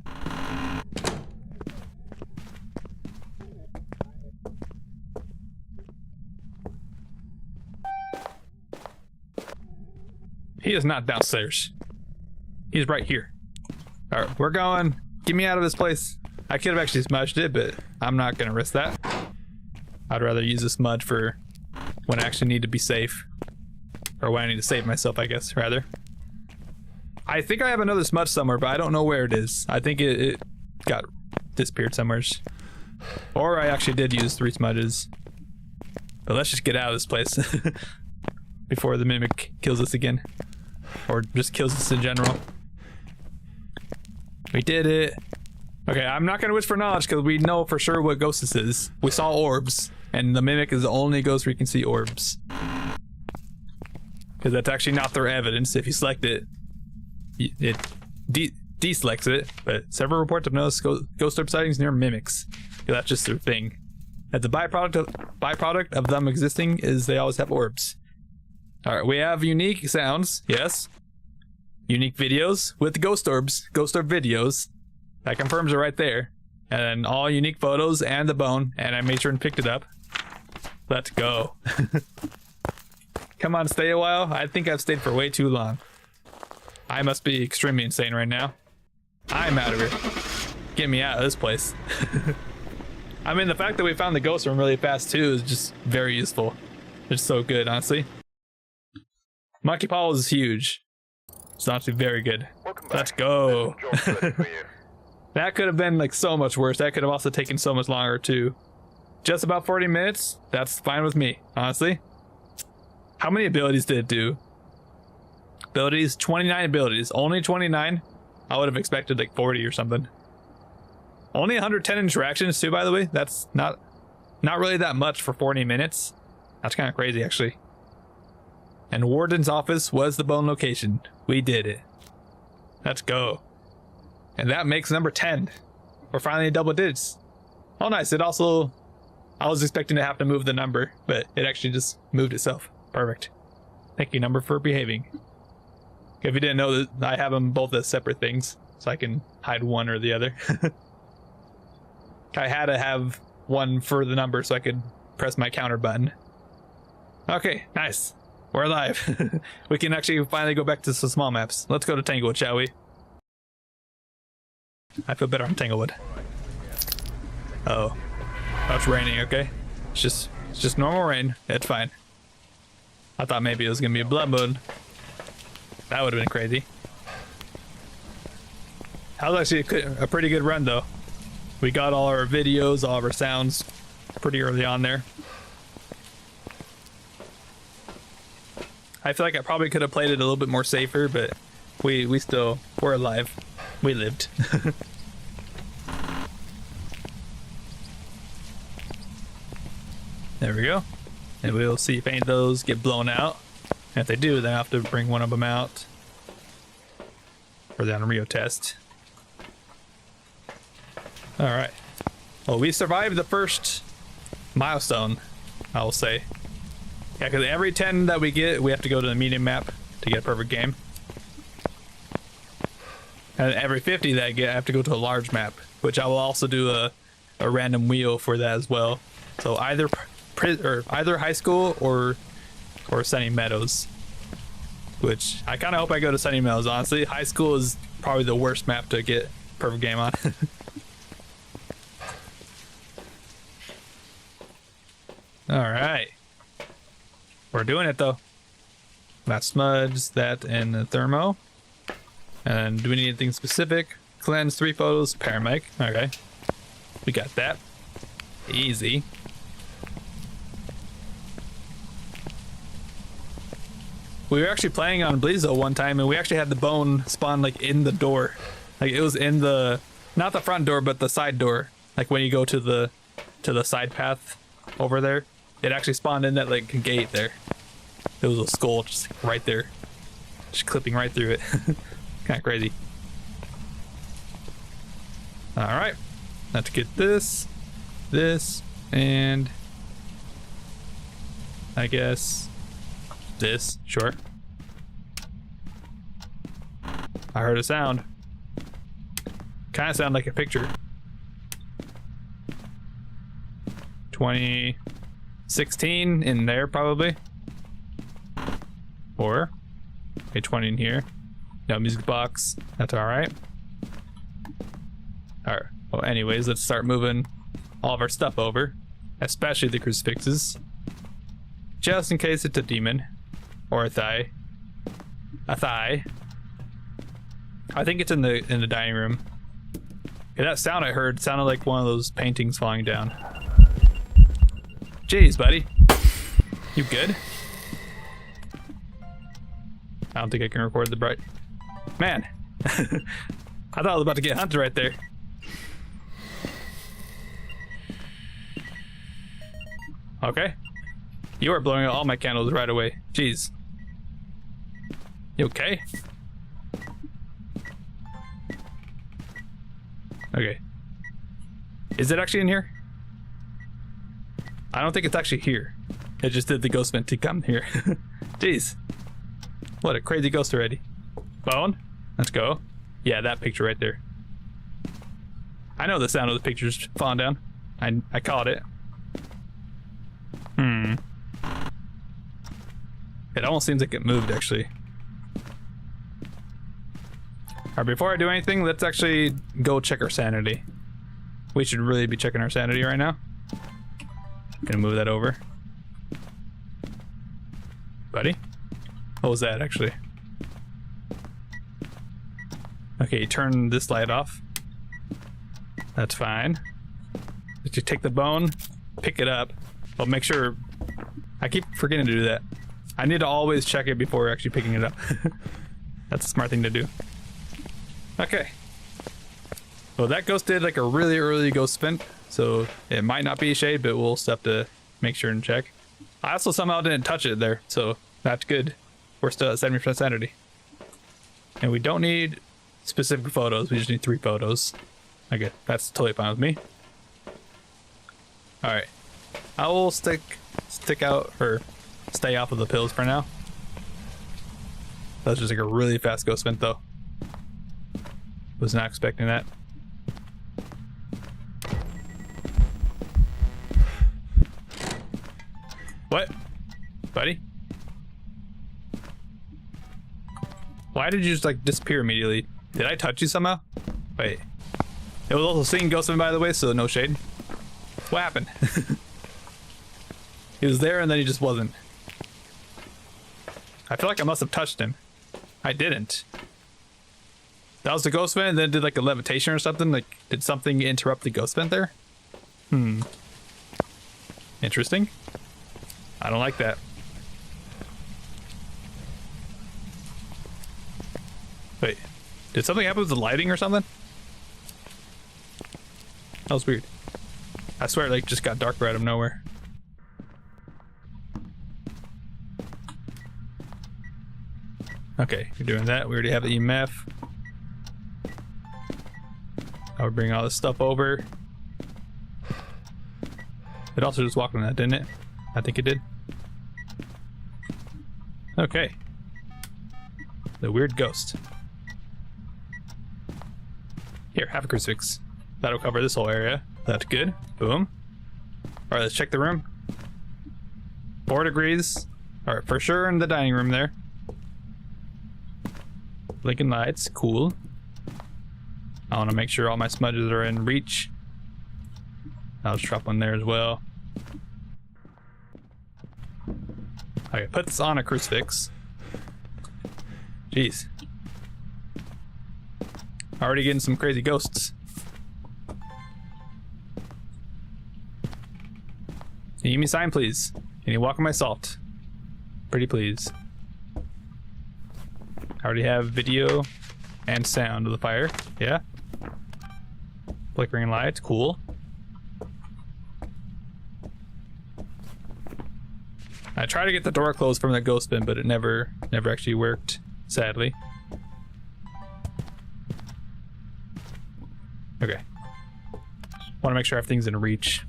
He is not downstairs. He's right here. Alright, we're going. Get me out of this place. I could have actually smudged it, but I'm not gonna risk that. I'd rather use this mud for when I actually need to be safe. Or when I need to save myself, I guess, rather. I think I have another smudge somewhere, but I don't know where it is. I think it got disappeared somewhere. Or I actually did use 3 smudges. But let's just get out of this place before the mimic kills us again. Or just kills us in general. We did it. Okay, I'm not gonna wish for knowledge because we know for sure what ghost this is. We saw orbs, and the mimic is the only ghost where you can see orbs. Because that's actually not their evidence. If you select it, it deselects it. But several reports have noticed ghost orb sightings near mimics. That's just their thing. And the byproduct of them existing is they always have orbs. Alright, we have unique sounds, yes. Unique videos with ghost orbs, ghost orb videos. That confirms it right there. And then all unique photos and the bone, and I made sure and picked it up. Let's go. Come on, stay a while. I think I've stayed for way too long. I must be extremely insane right now. I'm out of here. Get me out of this place. I mean, the fact that we found the ghost room really fast too is just very useful. It's so good, honestly. Monkey Paw is huge. It's honestly very good. Let's go. That could have been like so much worse. That could have also taken so much longer too. Just about 40 minutes. That's fine with me, honestly. How many abilities did it do? Abilities, 29 abilities. Only 29? I would have expected like 40 or something. Only 110 interactions too, by the way. That's not really that much for 40 minutes. That's kind of crazy, actually. And Warden's office was the bone location. We did it. Let's go. And that makes number 10. We're finally in double digits. Oh, nice. It also... I was expecting to have to move the number, but it actually just moved itself. Perfect. Thank you, number, for behaving. If you didn't know, that I have them both as separate things, so I can hide one or the other. I had to have one for the number so I could press my counter button. Okay, nice. We're alive. We can actually finally go back to some small maps. Let's go to Tanglewood, shall we? I feel better on Tanglewood. Oh. Oh, it's raining, okay. It's just normal rain. It's fine. I thought maybe it was gonna be a blood moon. That would have been crazy. That was actually a pretty good run, though. We got all our videos, all of our sounds pretty early on there. I feel like I probably could have played it a little bit more safer, but we're alive. We lived. There we go. And we'll see if any of those get blown out. And if they do, then I have to bring one of them out for the Unreal test. Alright. Well, we survived the first milestone, I will say. Yeah, because every 10 that we get, we have to go to the medium map to get a perfect game. And every 50 that I get, I have to go to a large map, which I will also do a random wheel for that as well. So either high school or Sunny Meadows, which I kind of hope I go to Sunny Meadows, honestly. High school is probably the worst map to get perfect game on. Alright. We're doing it though. Got smudge, that, and the thermo. And do we need anything specific? Cleanse 3 photos, paramic. Okay. We got that. Easy. We were actually playing on Blizzo one time, and we actually had the bone spawn like in the door. Like it was in the, not the front door, but the side door. Like when you go to the side path over there, it actually spawned in that like gate there. There was a skull just right there, just clipping right through it. Kind of crazy. All right, let's get this, and I guess this, sure. I heard a sound. Kind of sound like a picture. 2016 in there probably. Or Okay, 20 in here. No music box. That's alright. Alright. Well, anyways, let's start moving all of our stuff over, especially the crucifixes, just in case it's a demon or a thigh. A thigh. I think it's in the dining room. Okay, that sound I heard sounded like one of those paintings falling down. Jeez, buddy. You good? I don't think I can record the bright. Man. I thought I was about to get hunted right there. Okay. You are blowing out all my candles right away. Jeez. You okay? Okay. Is it actually in here? I don't think it's actually here. It just did the ghost vent to come here. Jeez. What a crazy ghost already. Bone? Let's go. Yeah, that picture right there. I know the sound of the pictures falling down. I caught it. It almost seems like it moved, actually. Alright, before I do anything, let's actually go check our sanity. We should really be checking our sanity right now. Gonna move that over. Buddy? What was that, actually? Okay, turn this light off. That's fine. Let's just take the bone, pick it up. But make sure... I keep forgetting to do that. I need to always check it before actually picking it up. That's a smart thing to do. Okay. Well, that ghost did like a really early ghost vent, so it might not be a shade, but we'll still have to make sure and check. I also somehow didn't touch it there, so that's good. We're still at 70% sanity. And we don't need specific photos, we just need 3 photos. Okay, that's totally fine with me. Alright. I will stick out, or stay off of the pills for now. That's just like a really fast ghost vent though. Was not expecting that. What? Buddy? Why did you just like disappear immediately? Did I touch you somehow? Wait. It was also seeing ghost vent, by the way, so no shade. What happened? He was there and then he just wasn't. I feel like I must have touched him. I didn't. That was the ghost vent and then did like a levitation or something? Like, did something interrupt the ghost vent there? Interesting. I don't like that. Wait, did something happen with the lighting or something? That was weird. I swear it like just got darker out of nowhere. Okay, you're doing that. We already have the EMF. I'll bring all this stuff over. It also just walked on that, didn't it? I think it did. Okay. The weird ghost. Here, have a crucifix. That'll cover this whole area. That's good. Boom. Alright, let's check the room. 4 degrees. Alright, for sure in the dining room there. Blinking lights, cool. I want to make sure all my smudges are in reach. I'll just drop one there as well. Okay, put this on a crucifix. Jeez. Already getting some crazy ghosts. Can you give me a sign, please? Can you walk on my salt? Pretty please. I already have video and sound of the fire. Yeah. Flickering lights, cool. I tried to get the door closed from the ghost bin, but it never actually worked, sadly. Okay. Want to make sure everything's in reach.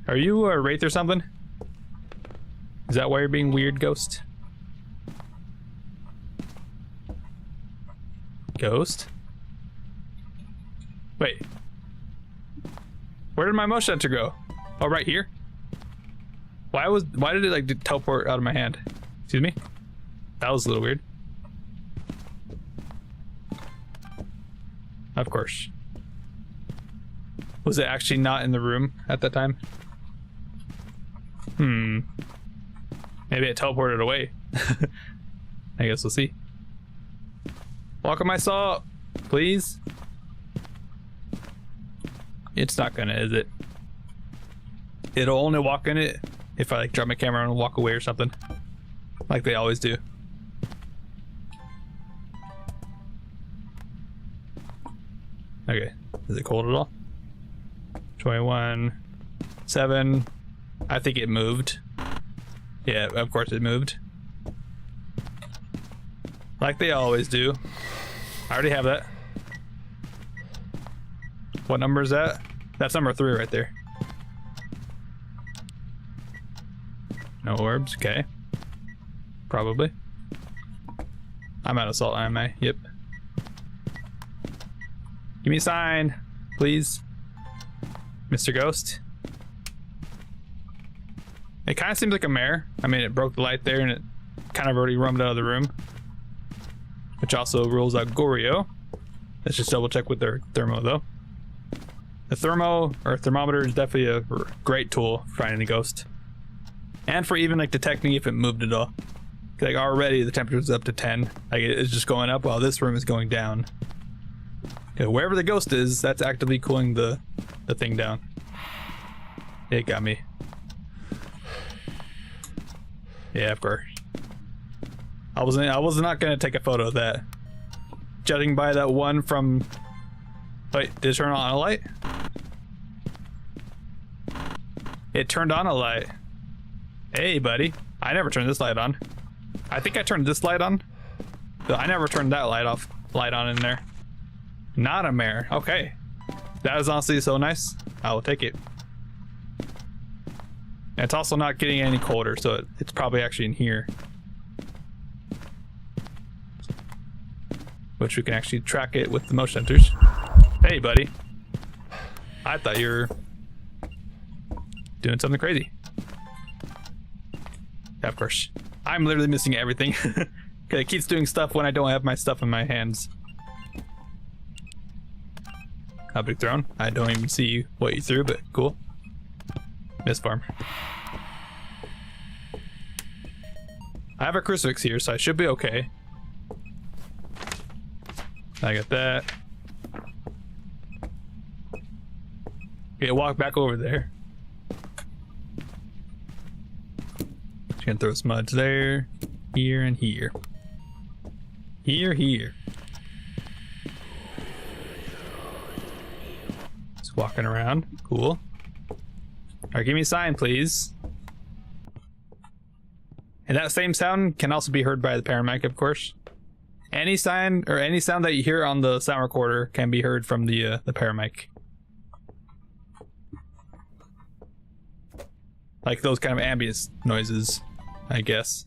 Are you a wraith or something? Is that why you're being weird, ghost? Ghost? Wait. Where did my motion sensor go? Oh, right here? Why did it like teleport out of my hand? Excuse me? That was a little weird. Of course. Was it actually not in the room at that time? Maybe it teleported away. I guess we'll see. Walk on my saw, please. It's not gonna, is it? It'll only walk in it if I like drop my camera and walk away or something. Like they always do. Okay, is it cold at all? 21, 7. I think it moved. Yeah, of course it moved. Like they always do. I already have that. What number is that? That's number 3 right there. No orbs, okay. Probably. I'm out of salt, am I? Yep. Give me a sign, please. Mr. Ghost. It kind of seems like a mare. I mean, it broke the light there and it kind of already roamed out of the room. Which also rules out Goryo. Let's just double check with their thermo though. The thermo or thermometer is definitely a great tool for finding a ghost. And for even like detecting if it moved at all. Like already the temperature is up to 10. Like it's just going up while this room is going down. Okay, wherever the ghost is, that's actively cooling the thing down. It got me. Yeah, of course. I was not gonna take a photo of that. Judging by that one from. Wait, did it turn on a light? It turned on a light. Hey, buddy. I never turned this light on. I think I turned this light on. But I never turned that light on in there. Not a mare. Okay. That is honestly so nice. I will take it. And it's also not getting any colder, so it's probably actually in here. Which we can actually track it with the motion sensors. Hey, buddy. I thought you were doing something crazy. Yeah, of course. I'm literally missing everything. Because it keeps doing stuff when I don't have my stuff in my hands. How big thrown? I don't even see what you threw, but cool. Miss farm. I have a crucifix here, so I should be okay. I got that. Okay, walk back over there. Just gonna throw smuds there, here, and here. Here. Just walking around. Cool. Alright, give me a sign, please. And that same sound can also be heard by the paramedic, of course. Any sign or any sound that you hear on the sound recorder can be heard from the paramedic. Like those kind of ambient noises, I guess.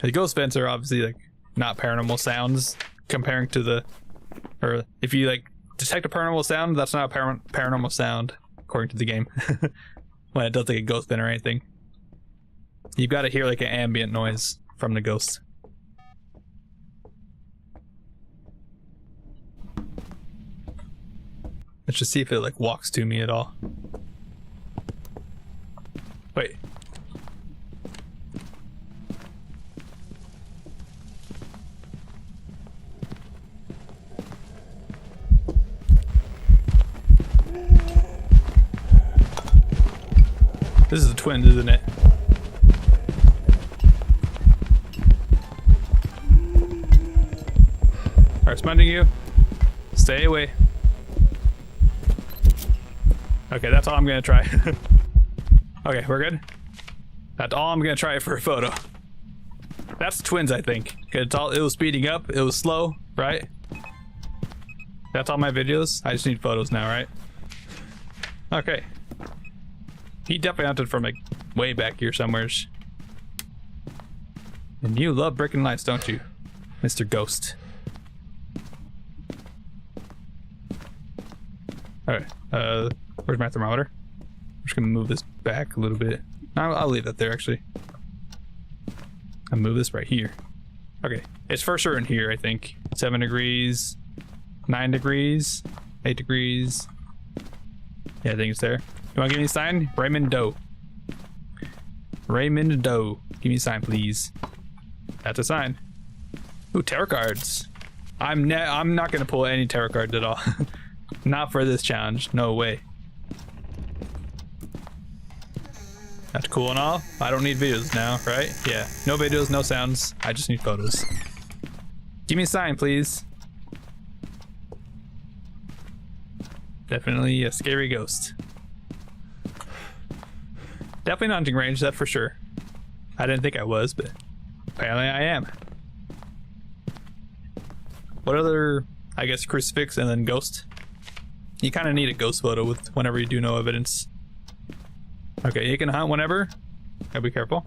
The ghost vents are obviously like not paranormal sounds comparing to the, or if you like detect a paranormal sound, that's not a paranormal sound according to the game. When it does like a ghost vent or anything, you've got to hear like an ambient noise from the ghost. Let's just see if it like walks to me at all. Wait. This is the twins, isn't it? Alright, smudging you. Stay away. Okay, that's all I'm gonna try. Okay, we're good? That's all I'm gonna try for a photo. That's the twins, I think. It was speeding up, it was slow, right? That's all my videos? I just need photos now, right? Okay. He definitely hunted from like way back here somewheres. And you love breaking lights, don't you, Mr. Ghost? Alright, where's my thermometer? I'm just gonna move this back a little bit. I'll leave that there, actually. I move this right here. Okay, it's for sure in here, I think. 7 degrees, 9 degrees, 8 degrees. Yeah, I think it's there. You wanna give me a sign? Raymond Doe. Raymond Doe. Give me a sign, please. That's a sign. Ooh, tarot cards. I'm not gonna pull any tarot cards at all. Not for this challenge. No way. That's cool and all. I don't need videos now, right? Yeah. No videos, no sounds. I just need photos. Give me a sign, please. Definitely a scary ghost. Definitely not hunting range, that for sure. I didn't think I was, but apparently I am. What other, I guess, crucifix and then ghost? You kind of need a ghost photo with whenever you do no evidence. Okay, you can hunt whenever. Gotta be careful.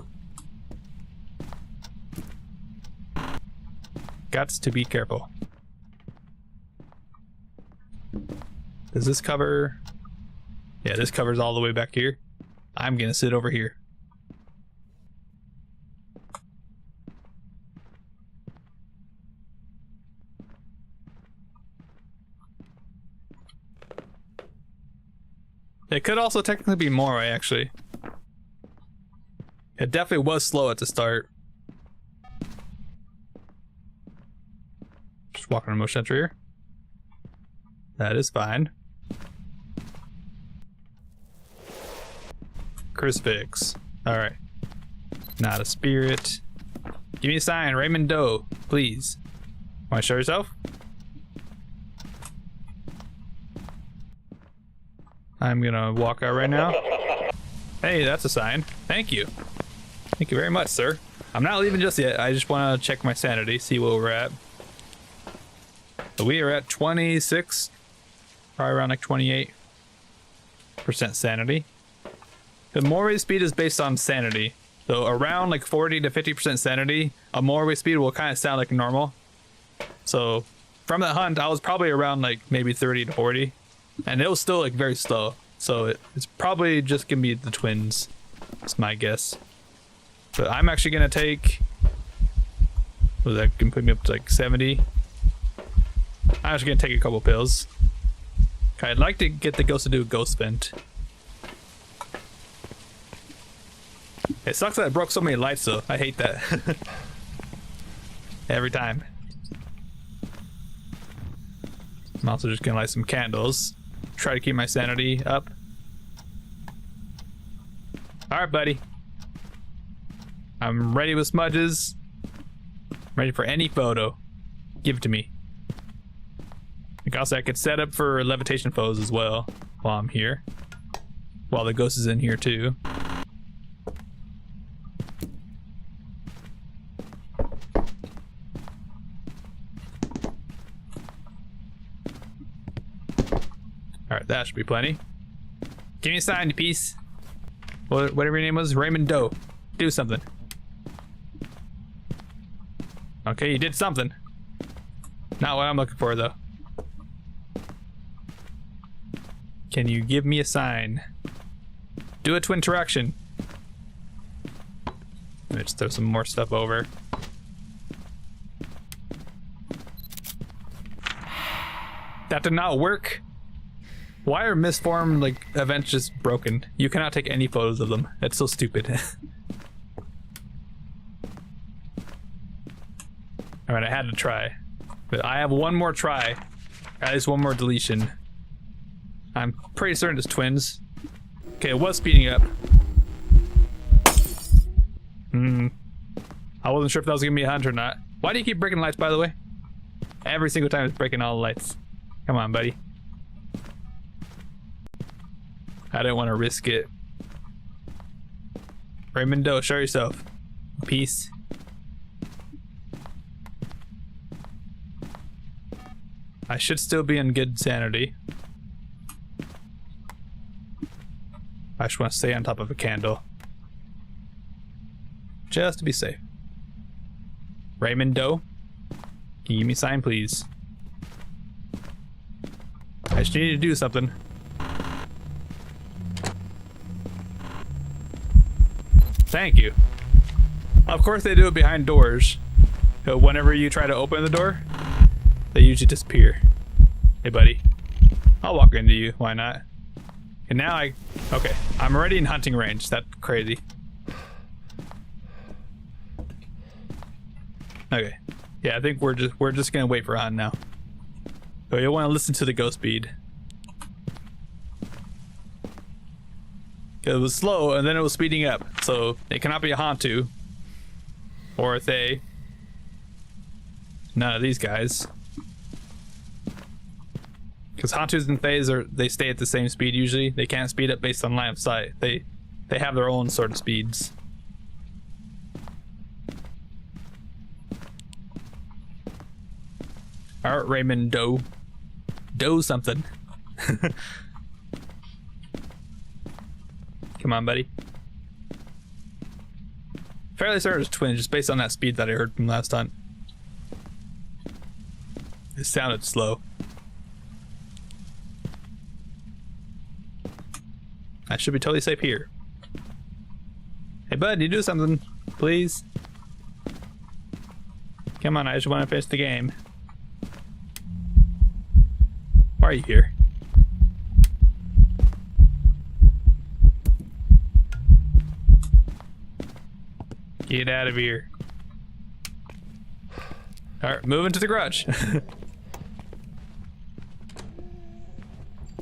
Gots to be careful. Does this cover? Yeah, this covers all the way back here. I'm gonna sit over here. It could also technically be more, actually. It definitely was slow at the start. Just walking on motion sentry here. That is fine. Crucifix. Alright. Not a spirit. Give me a sign, Raymond Doe, please. Want to show yourself? I'm gonna walk out right now. Hey, that's a sign. Thank you. Thank you very much, sir. I'm not leaving just yet. I just want to check my sanity, see where we're at. So we are at 26, probably around like 28% sanity. The Morway speed is based on sanity. So around like 40 to 50% sanity, a Morway speed will kind of sound like normal. So from that hunt, I was probably around like maybe 30 to 40. And it was still like very slow. So it's probably just gonna be the twins. That's my guess. But I'm actually gonna take, well, that can put me up to like 70. I'm actually gonna take a couple pills. Okay, I'd like to get the ghost to do a ghost vent. It sucks that I broke so many lights though. I hate that. Every time. I'm also just gonna light some candles. Try to keep my sanity up. Alright, buddy. I'm ready with smudges. Ready for any photo. Give it to me. I think also I could set up for levitation photos as well while I'm here. While the ghost is in here too. Alright, that should be plenty. Give me a sign, you piece. Whatever your name was, Raymond Doe. Do something. Okay, you did something. Not what I'm looking for, though. Can you give me a sign? Do a twin interaction. Let me just throw some more stuff over. That did not work. Why are misformed like events just broken? You cannot take any photos of them. That's so stupid. Alright, I had to try. But I have one more try. At least one more deletion. I'm pretty certain it's twins. Okay, it was speeding up. I wasn't sure if that was gonna be a hunt or not. Why do you keep breaking lights, by the way? Every single time it's breaking all the lights. Come on, buddy. I didn't want to risk it. Raymond Doe, show yourself. Peace. I should still be in good sanity. I just want to stay on top of a candle. Just to be safe. Raymond Doe, can you give me a sign, please? I just need to do something. Thank you. Of course they do it behind doors. So whenever you try to open the door, they usually disappear. Hey buddy, I'll walk into you, why not? And now okay, I'm already in hunting range. That's crazy. Okay, yeah, I think we're just gonna wait for a hunt now. So you'll want to listen to the go speed. It was slow and then it was speeding up, so it cannot be a Hantu or a Thay. None of these guys. Because Hantus and Thays they stay at the same speed usually. They can't speed up based on line of sight. They have their own sort of speeds. Alright, Raymond Doe. Doe something. Come on, buddy. Fairly certain it's twin, just based on that speed that I heard from last hunt. It sounded slow. I should be totally safe here. Hey bud, you do something, please. Come on, I just want to finish the game. Why are you here? Get out of here. Alright, moving to the garage.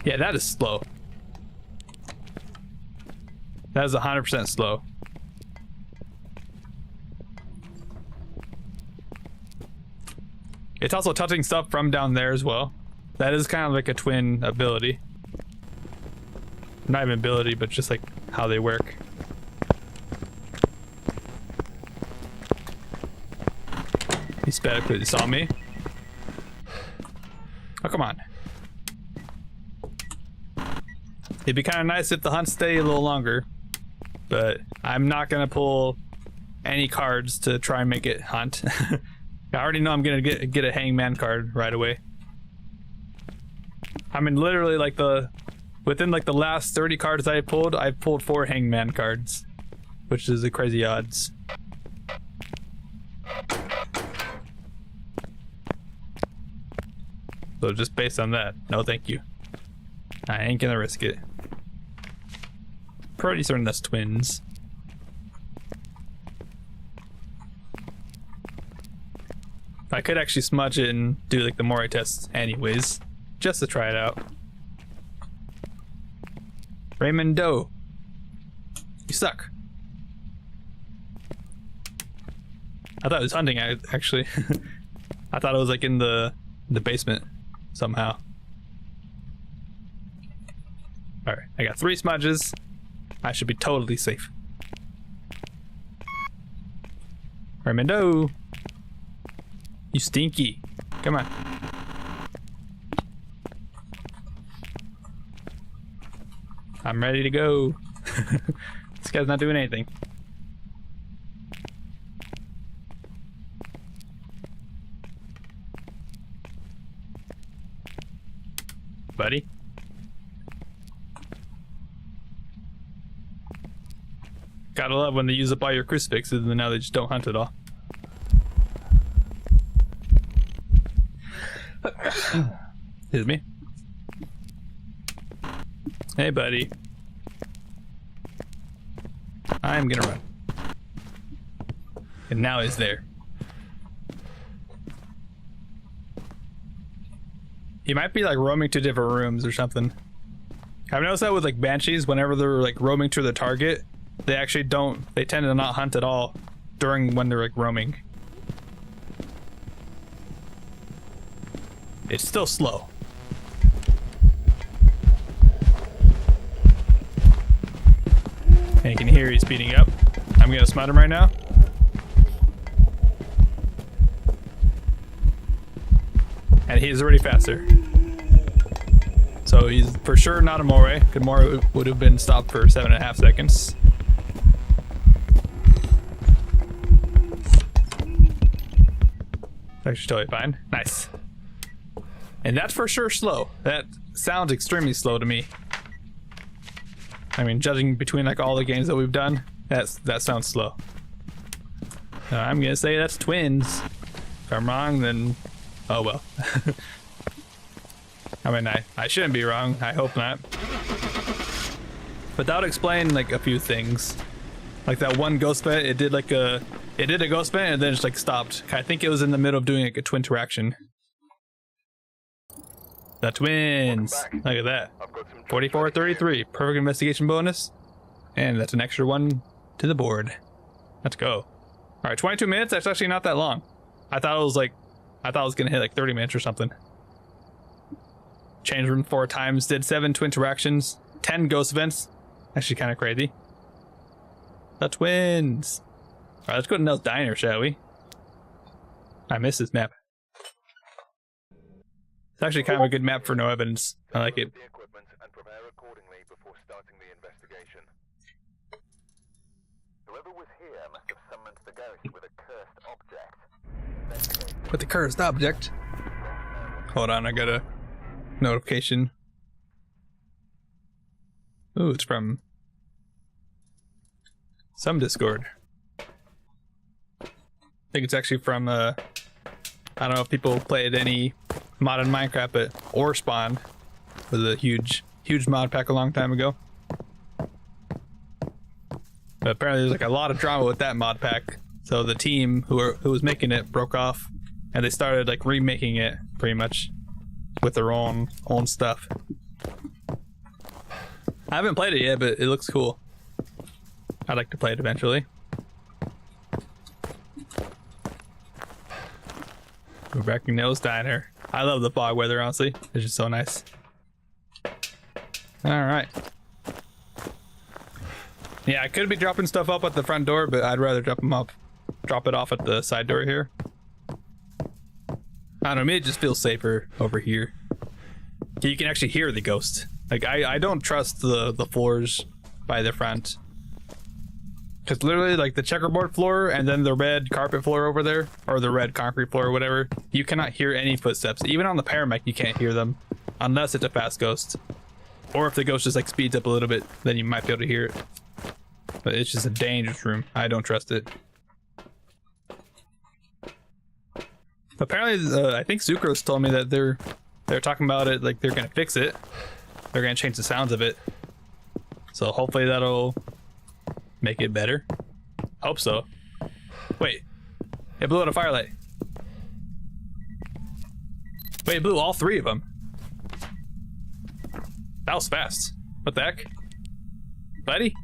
Yeah, that is slow. That is 100% slow. It's also touching stuff from down there as well. That is kind of like a twin ability. Not even ability, but just like how they work. He sped up because he saw me. Oh, come on. It'd be kind of nice if the hunts stay a little longer, but I'm not gonna pull any cards to try and make it hunt. I already know I'm gonna get a hangman card right away. I mean, literally, like within like the last 30 cards I've pulled 4 hangman cards, which is the crazy odds. So just based on that, no thank you. I ain't gonna risk it. Pretty certain that's twins. I could actually smudge it and do like the Mori test anyways, just to try it out. Raymond Doe, you suck. I thought it was hunting actually. I thought it was like in the basement somehow. Alright, I got 3 smudges. I should be totally safe. Raymondo! You stinky. Come on. I'm ready to go. This guy's not doing anything. Buddy? Gotta love when they use up all your crucifixes and then now they just don't hunt at all. Excuse me. Hey buddy. I'm gonna run. And now he's there. He might be like roaming to different rooms or something. I've noticed that with like banshees, whenever they're like roaming to the target, they actually they tend to not hunt at all during when they're like roaming. It's still slow. And you can hear he's speeding up. I'm gonna smite him right now. And he's already faster. So he's for sure not a Moray. Good Moray would have been stopped for 7.5 seconds. Actually totally fine. Nice. And that's for sure slow. That sounds extremely slow to me. I mean, judging between like all the games that we've done, that sounds slow. I'm gonna say that's twins. If I'm wrong, then oh well. I mean, I shouldn't be wrong. I hope not. But that would explain like a few things. Like that one ghost vent, it did a ghost vent and then just like stopped. I think it was in the middle of doing like a twin interaction. The twins. Look at that. 44-33. Perfect investigation bonus. And that's an extra one to the board. Let's go. Alright, 22 minutes? That's actually not that long. I thought it was gonna hit like 30 minutes or something. Changed room 4 times, did 7 twin interactions, 10 ghost events. Actually kind of crazy. The twins. Alright, let's go to Nell's Diner, shall we? I miss this map. It's actually kind of a good map for no evidence. I like it. With the cursed object. Hold on, I got a notification. Ooh, it's from some Discord. I think it's actually from I don't know if people played any modded Minecraft, but Ore Spawn was a huge mod pack a long time ago. But apparently there's like a lot of drama with that mod pack. So the team who was making it broke off, and they started like remaking it pretty much with their own stuff. I haven't played it yet, but it looks cool. I'd like to play it eventually. We're back in Nell's Diner. I love the fog weather, honestly. It's just so nice. Alright. Yeah, I could be dropping stuff up at the front door, but I'd rather drop it off at the side door here. I don't know, maybe it just feels safer over here. You can actually hear the ghost. Like, I don't trust the floors by the front. Because literally, like, the checkerboard floor and then the red carpet floor over there, or the red concrete floor or whatever, you cannot hear any footsteps. Even on the paramech, you can't hear them. Unless it's a fast ghost. Or if the ghost just, like, speeds up a little bit, then you might be able to hear it. But it's just a dangerous room. I don't trust it. Apparently, I think Zucros told me that they're talking about it, like they're gonna fix it. They're gonna change the sounds of it. So hopefully that'll make it better. Hope so. Wait, it blew out a firelight. Wait, it blew all 3 of them. That was fast. What the heck? Buddy?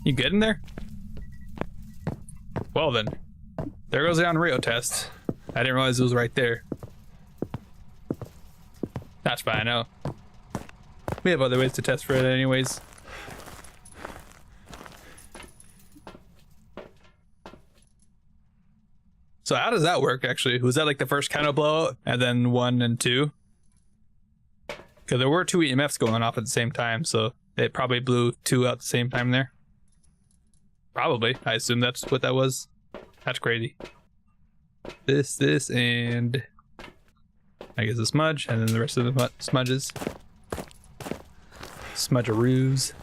You good in there? Well then. There goes the Unreal test. I didn't realize it was right there. That's fine, no. We have other ways to test for it anyways. So how does that work actually? Was that like the first kind of blowout and then 1 and 2? Because there were 2 EMFs going off at the same time, so it probably blew 2 out at the same time there. Probably. I assume that's what that was. That's crazy. This, and I guess a smudge, and then the rest of the smudges. Smudgeroos.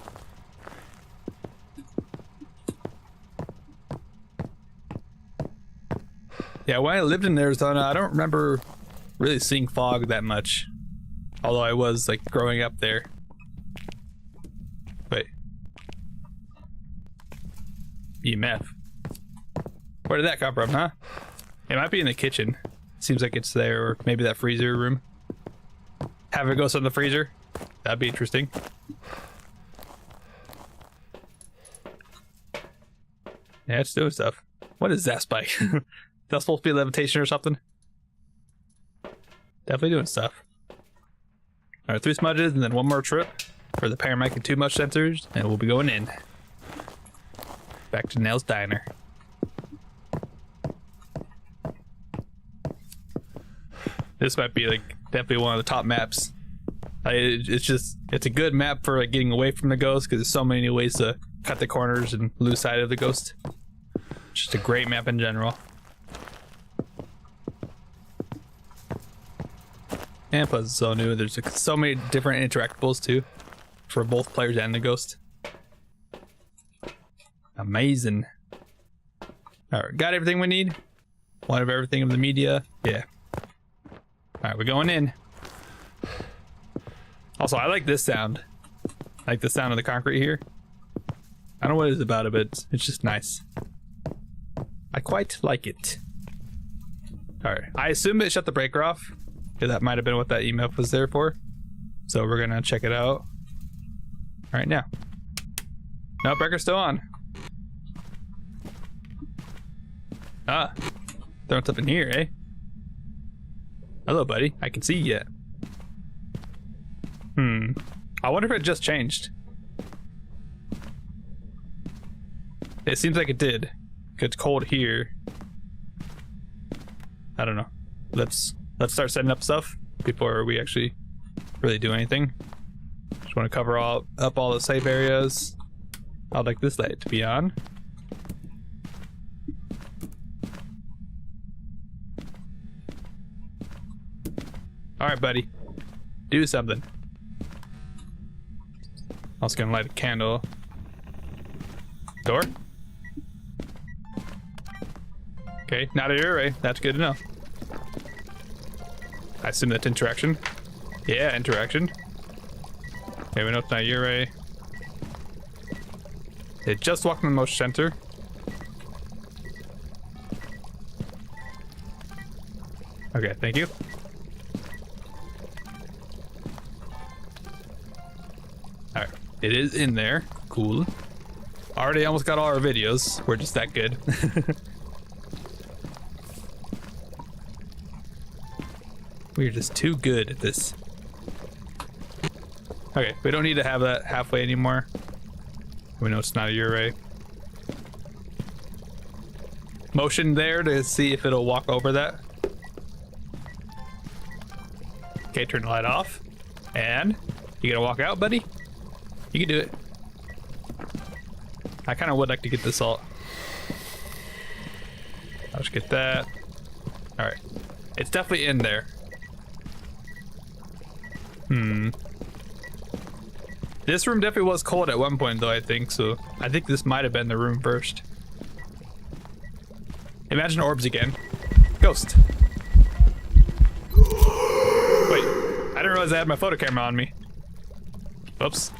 Yeah, when I lived in Arizona, I don't remember really seeing fog that much. Although I was like growing up there. Wait. EMF. Where did that come from, huh? It might be in the kitchen. Seems like it's there, or maybe that freezer room. Have it go in the freezer. That'd be interesting. Yeah, it's doing stuff. What is that spike? That's supposed to be levitation or something? Definitely doing stuff. Alright, 3 smudges and then 1 more trip for the paramech and 2 much sensors, and we'll be going in. Back to Nell's Diner. This might be like definitely one of the top maps. It's a good map for like getting away from the ghost because there's so many ways to cut the corners and lose sight of the ghost. Just a great map in general. And plus it's so new. There's like so many different interactables too for both players and the ghost. Amazing. All right, got everything we need. One of everything of the media. Yeah. All right, we're going in. Also, I like this sound. I like the sound of the concrete here. I don't know what it is about it, but it's just nice. I quite like it. All right, I assume it shut the breaker off. Yeah, that might have been what that EMF was there for. So we're gonna check it out right now. No, breaker's still on. Ah, throwing stuff in here, eh? Hello, buddy. I can see you yet. I wonder if it just changed. It seems like it did. It's cold here. I don't know. Let's start setting up stuff before we actually really do anything. Just want to cover up all the safe areas. I'd like this light to be on. All right, buddy. Do something. I was gonna light a candle. Door? Okay, not a array. That's good to know. I assume that's interaction. Yeah, interaction. Okay, we know it's not your array. It just walked in the motion center. Okay, thank you. Alright, it is in there. Cool. Already almost got all our videos. We're just that good. We're just too good at this. Okay, we don't need to have that halfway anymore. We know it's not a array. Motion there to see if it'll walk over that. Okay, turn the light off. And you gonna walk out, buddy? You can do it. I kind of would like to get the salt. I'll just get that. All right, it's definitely in there. This room definitely was cold at one point though, I think, so I think this might have been the room first. Imagine orbs again. Ghost. Wait, I didn't realize I had my photo camera on me. Oops.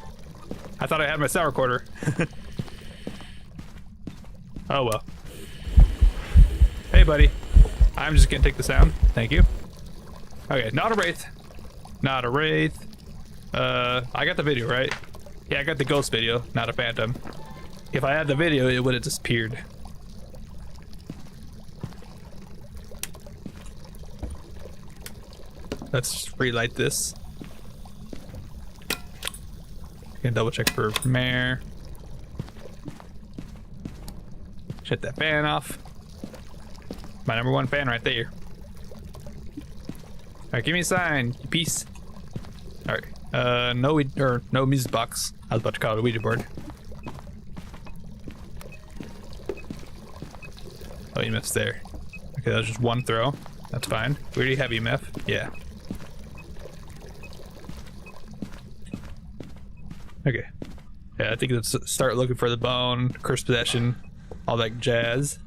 I thought I had my sound recorder. Oh well. Hey buddy. I'm just gonna take the sound. Thank you. Okay, not a wraith. Not a wraith. I got the video, right? Yeah, I got the ghost video, not a phantom. If I had the video, it would have disappeared. Let's relight this. Gonna double check for mare. Shut that fan off. My #1 fan right there. Alright, give me a sign, you piece. Alright. No music box. I was about to call it a Ouija board. Oh, EMF's there. Okay, that was just one throw. That's fine. We already have EMF. Yeah. Okay. Yeah, I think let's start looking for the bone, curse possession, all that jazz.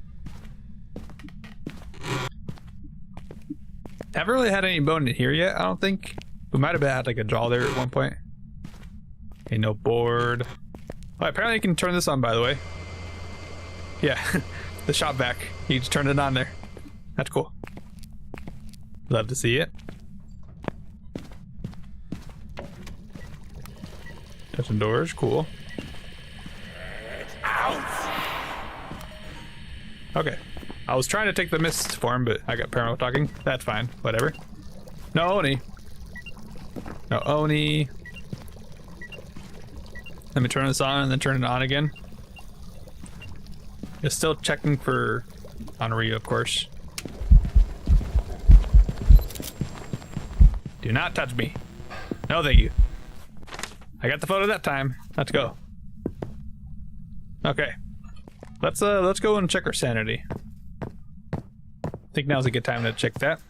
Haven't really had any bone in here yet, I don't think. We might have had like a jaw there at one point. Okay, no board. Oh, apparently you can turn this on, by the way. Yeah, the shop vac. You just turn it on there. That's cool. Love to see it. Touching doors, cool. Okay. I was trying to take the mist form, but I got paranormal talking. That's fine. Whatever. No Oni. No Oni. Let me turn this on and then turn it on again. It's still checking for Honoree, of course. Do not touch me. No, thank you. I got the photo that time. Let's go. Okay. Let's go and check our sanity. I think now's a good time to check that.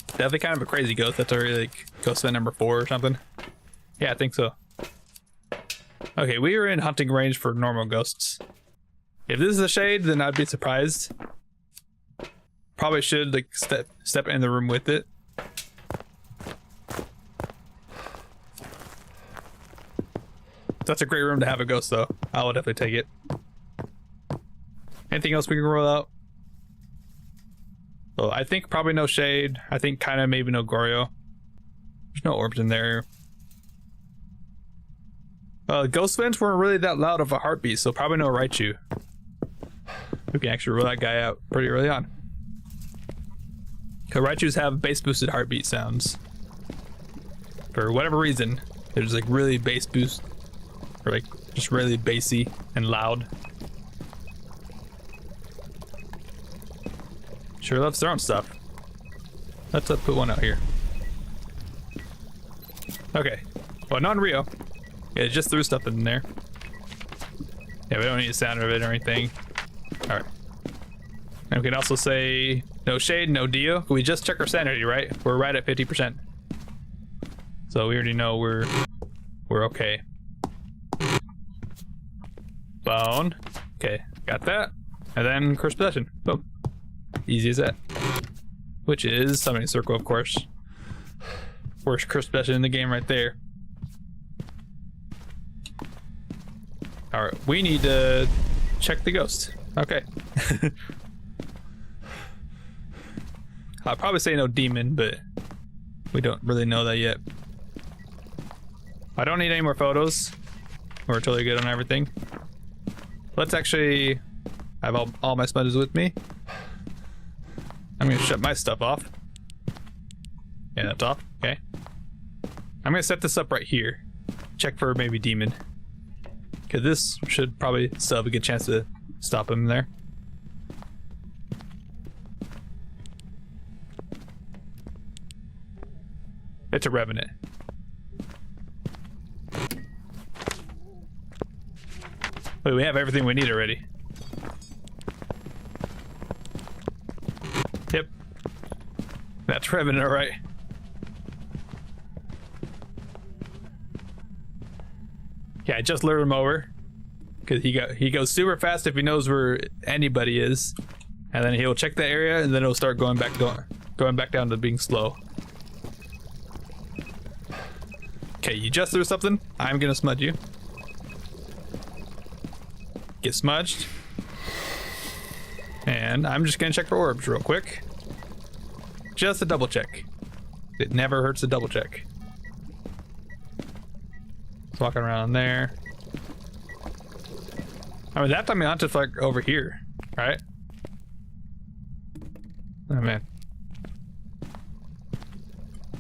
Definitely kind of a crazy ghost. That's already like ghost event #4 or something. Yeah, I think so. Okay, we are in hunting range for normal ghosts. If this is a shade, then I'd be surprised. Probably should like step in the room with it. That's a great room to have a ghost, though. I will definitely take it. Anything else we can roll out? So I think probably no shade. I think kind of maybe no Goryo. There's no orbs in there. Ghost vents weren't really that loud of a heartbeat, so probably no Raichu. We can actually roll that guy out pretty early on. Because Raichus have bass boosted heartbeat sounds. For whatever reason, they're just like really bass boost. Or like just really bassy and loud. Sure loves throwing stuff. Let's put one out here. Okay. Well, not in Rio. Yeah, it just threw stuff in there. Yeah, we don't need the sound of it or anything. Alright. And we can also say no shade, no Dio. We just check our sanity, right? We're right at 50%. So we already know we're okay. Bone. Okay, got that. And then curse possession. Boom. Easy as that. Which is summoning circle, of course. Worst curse possession in the game right there. Alright, we need to check the ghost. Okay. I'll probably say no demon, but we don't really know that yet. I don't need any more photos. We're totally good on everything. Let's actually have all my smudges with me. I'm gonna shut my stuff off. Yeah, that's off. Okay. I'm gonna set this up right here. Check for maybe demon. Cause this should probably still have a good chance to stop him there. It's a revenant. Wait, we have everything we need already. Yep. That's revenant, alright. Yeah, I just lured him over. Cause he goes super fast if he knows where anybody is. And then he'll check the area and then he'll start going back down to being slow. Okay, you just threw something. I'm gonna smudge you. Get smudged. And I'm just gonna check for orbs real quick. Just a double check. It never hurts to double check. Just walking around there. I mean, that time we hunted like over here, right? Oh man.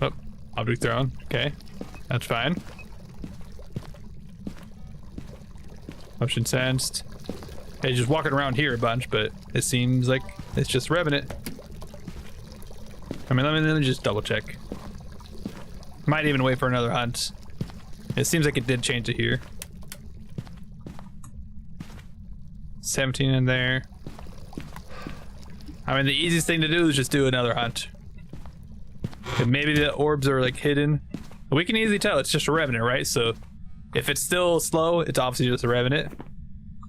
Oh, object thrown. Okay, that's fine. Motion sensed. Hey, just walking around here a bunch, but it seems like it's just revenant. I mean, let me just double check. Might even wait for another hunt. It seems like it did change it here. 17 in there. I mean, the easiest thing to do is just do another hunt. And maybe the orbs are like hidden. We can easily tell it's just a revenant, right? So if it's still slow, it's obviously just a revenant.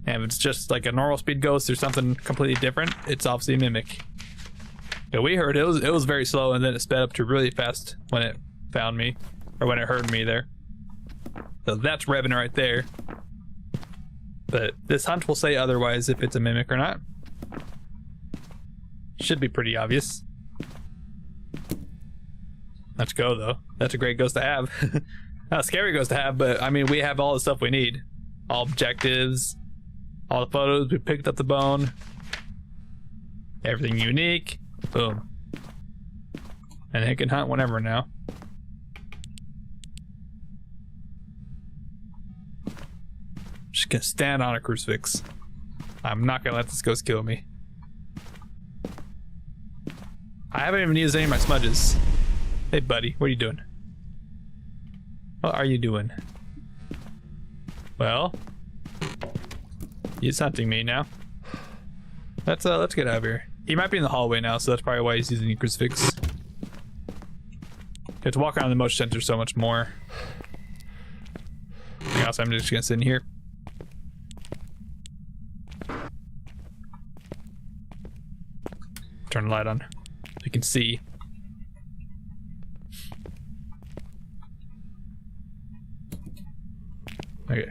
And if it's just like a normal speed ghost or something completely different, it's obviously a mimic. Yeah, we heard it was very slow and then it sped up to really fast when it found me, or when it heard me there. So that's revenant right there. But this hunt will say otherwise if it's a mimic or not. Should be pretty obvious. Let's go though. That's a great ghost to have. Not a scary ghost to have, but I mean, we have all the stuff we need. All objectives, all the photos, we picked up the bone. Everything unique. Boom. And it can hunt whenever now. Just gonna stand on a crucifix. I'm not gonna let this ghost kill me. I haven't even used any of my smudges. Hey buddy, what are you doing? What are you doing? Well, he's hunting me now. Let's get out of here. He might be in the hallway now, so that's probably why he's using the crucifix. You have to walk around the motion sensor so much more. Like, Also, I'm just gonna sit in here. Turn the light on so you can see. Okay.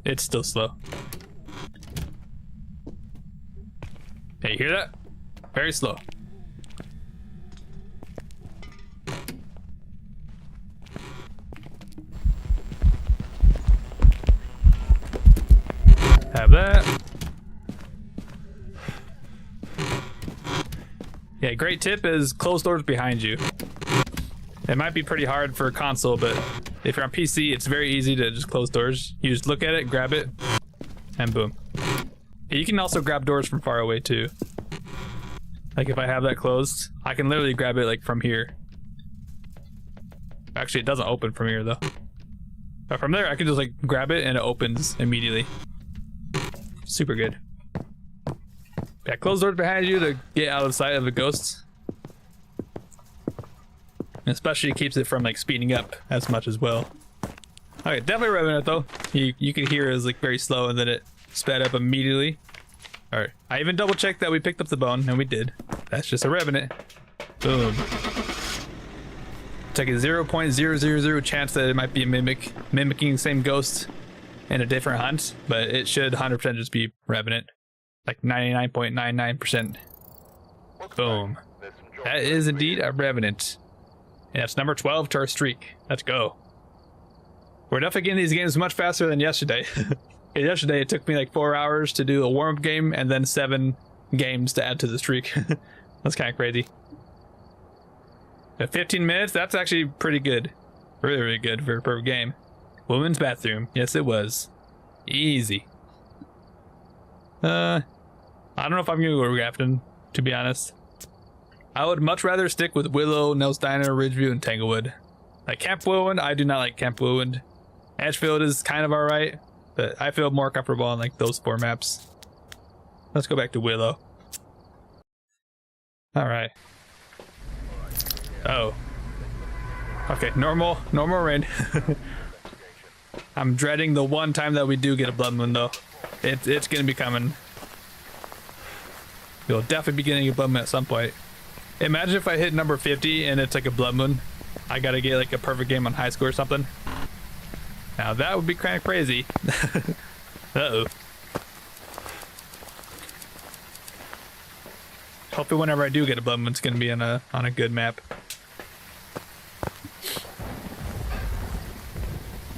It's still slow. Hey, you hear that? Very slow. Have that. Yeah, great tip is close doors behind you. It might be pretty hard for a console, but if you're on PC, it's very easy to just close doors. You just look at it, grab it, and boom. You can also grab doors from far away too. Like if I have that closed, I can literally grab it like from here. Actually, it doesn't open from here though. But from there, I can just like grab it and it opens immediately. Super good. Yeah, close doors behind you to get out of sight of the ghosts. And especially keeps it from like speeding up as much as well. Okay, definitely revving it though. You can hear it is like very slow and then it sped up immediately. Alright, I even double checked that we picked up the bone, and we did. That's just a revenant. Boom. It's like a 0.000 chance that it might be a mimicking the same ghost in a different hunt, but it should 100% just be revenant. Like 99.99%. Boom. That is indeed a revenant. And that's number 12 to our streak. Let's go. We're definitely getting these games much faster than yesterday. Yesterday it took me like 4 hours to do a warm-up game and then 7 games to add to the streak. That's kind of crazy. At 15 minutes, that's actually pretty good. Really, really good for a perfect game. Women's bathroom. Yes, it was. Easy. I don't know if I'm gonna go Grafton, to be honest. I would much rather stick with Willow, Nels Diner, Ridgeview, and Tanglewood. Like Camp Willowwood, I do not like Camp Willowwood. Edgefield is kind of alright, but I feel more comfortable on like those 4 maps. Let's go back to Willow. Alright. Oh. Okay, normal rain. I'm dreading the one time that we do get a blood moon though. It's gonna be coming. You'll definitely be getting a blood moon at some point. Imagine if I hit number 50 and it's like a blood moon. I gotta get like a perfect game on high school or something. Now that would be kind of crazy. Uh-oh. Hopefully whenever I do get a blood moon, it's gonna be on a good map.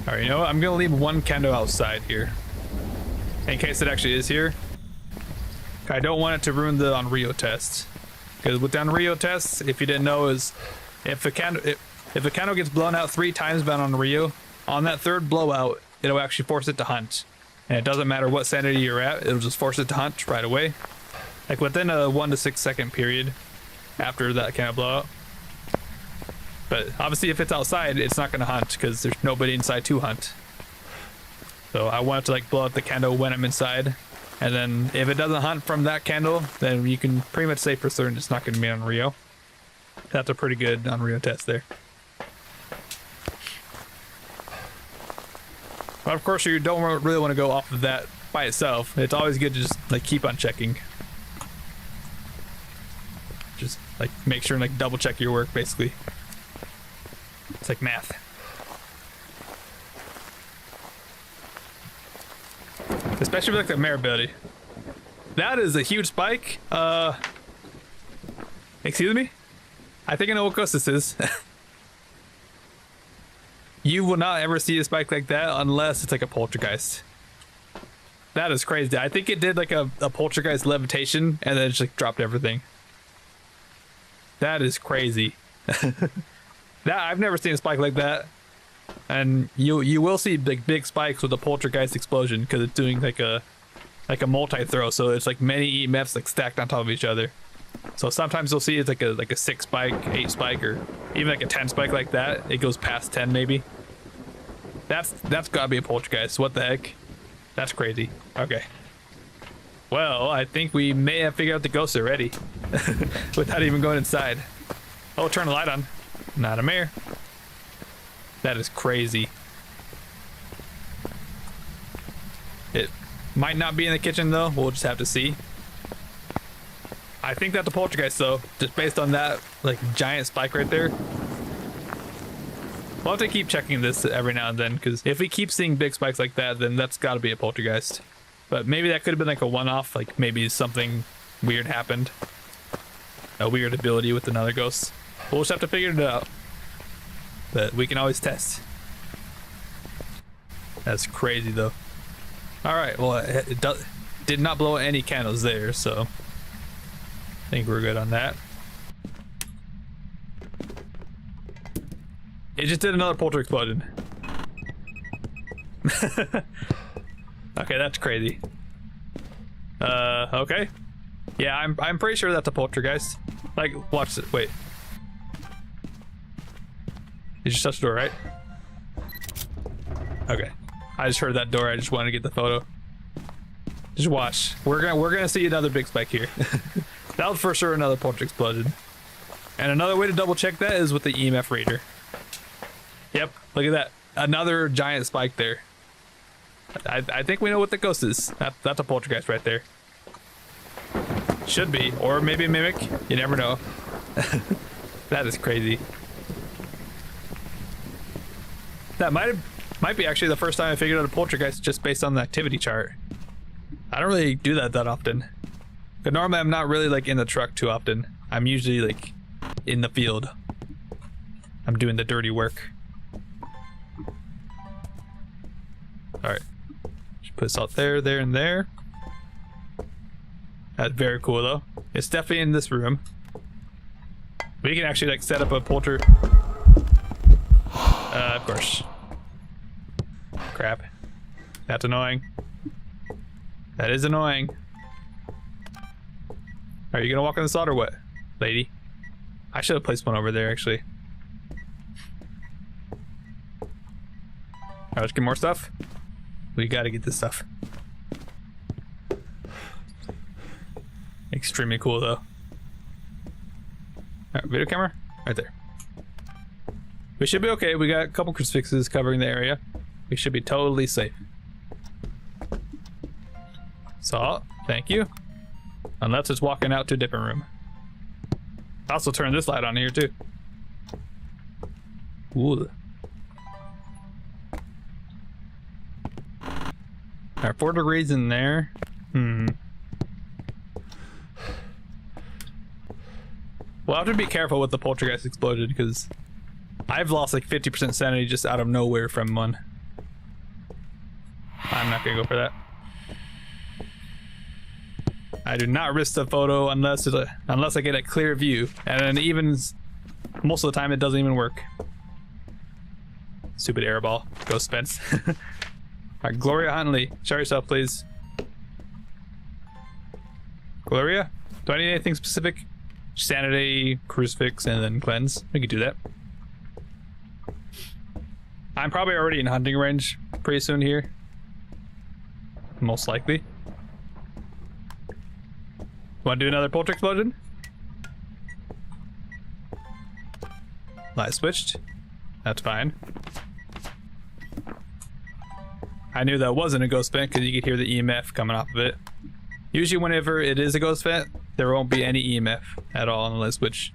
Alright, you know what? I'm gonna leave one candle outside here. In case it actually is here. I don't want it to ruin the Unreal test. Because with the Unreal tests, if you didn't know, is if the candle gets blown out 3 times by Unreal, on that 3rd blowout, it'll actually force it to hunt. And it doesn't matter what sanity you're at, it'll just force it to hunt right away. Like within a 1 to 6 second period after that candle blowout. But obviously if it's outside, it's not gonna hunt because there's nobody inside to hunt. So I want it to like blow out the candle when I'm inside. And then if it doesn't hunt from that candle, then you can pretty much say for certain it's not gonna be Unreal. That's a pretty good Unreal test there. But of course you don't really want to go off of that by itself. It's always good to just like keep on checking. Just like make sure and like double check your work basically. It's like math. Especially with like the mare ability. That is a huge spike. Excuse me? I think I know what ghost this is. You will not ever see a spike like that unless it's like a poltergeist. That is crazy. I think it did like a poltergeist levitation and then it just like dropped everything. That is crazy. That I've never seen a spike like that. And you will see big spikes with a poltergeist explosion because it's doing like a multi-throw, so it's like many EMFs like stacked on top of each other. So sometimes you'll see it's like a 6 spike, 8 spike, or even like a 10 spike like that. It goes past 10 maybe. That's gotta be a poltergeist. What the heck? That's crazy. Okay. Well, I think we may have figured out the ghost already without even going inside. Oh, turn the light on. Not a mirror. That is crazy. It might not be in the kitchen though. We'll just have to see. I think that's the poltergeist though, just based on that like giant spike right there. We'll have to keep checking this every now and then, because if we keep seeing big spikes like that, then that's got to be a poltergeist. But maybe that could have been like a one-off, like maybe something weird happened. A weird ability with another ghost. We'll just have to figure it out. But we can always test. That's crazy though. Alright, well it did not blow any candles there, so I think we're good on that. It just did another polter explosion. Okay, that's crazy. Okay. Yeah, I'm pretty sure that's a poltergeist. Like, watch it. Wait. You just touched the door, right? Okay. I just heard that door. I just wanted to get the photo. Just watch. We're gonna see another big spike here. That was for sure another polter explosion. And another way to double check that is with the EMF reader. Yep, look at that. Another giant spike there. I think we know what the ghost is. That's a poltergeist right there. Should be, or maybe a mimic. You never know. That is crazy. That might be actually the first time I figured out a poltergeist just based on the activity chart. I don't really do that often. But normally I'm not really like in the truck too often. I'm usually like in the field. I'm doing the dirty work. Alright. Just put salt there, there, and there. That's very cool though. It's definitely in this room. We can actually like set up a polter. Of course. Crap. That's annoying. That is annoying. Are you gonna walk in the salt or what, lady? I should have placed one over there actually. Alright, let's get more stuff. We gotta get this stuff. Extremely cool though. Alright, video camera? Right there. We should be okay. We got a couple crucifixes covering the area. We should be totally safe. Salt, thank you. Unless it's walking out to a different room. I also turn this light on here too. Ooh. Alright, 4 degrees in there. We'll have to be careful with the poltergeist exploded because I've lost like 50% sanity just out of nowhere from one. I'm not gonna go for that. I do not risk the photo unless I get a clear view, and even most of the time it doesn't even work. Stupid airball, ghost fence. Alright, Gloria Huntley, show yourself, please. Gloria, do I need anything specific? Sanity, crucifix, and then cleanse. We could do that. I'm probably already in hunting range pretty soon here. Most likely. Want to do another polter explosion? Light switched. That's fine. I knew that wasn't a ghost vent because you could hear the EMF coming off of it. Usually whenever it is a ghost vent, there won't be any EMF at all on the light switch.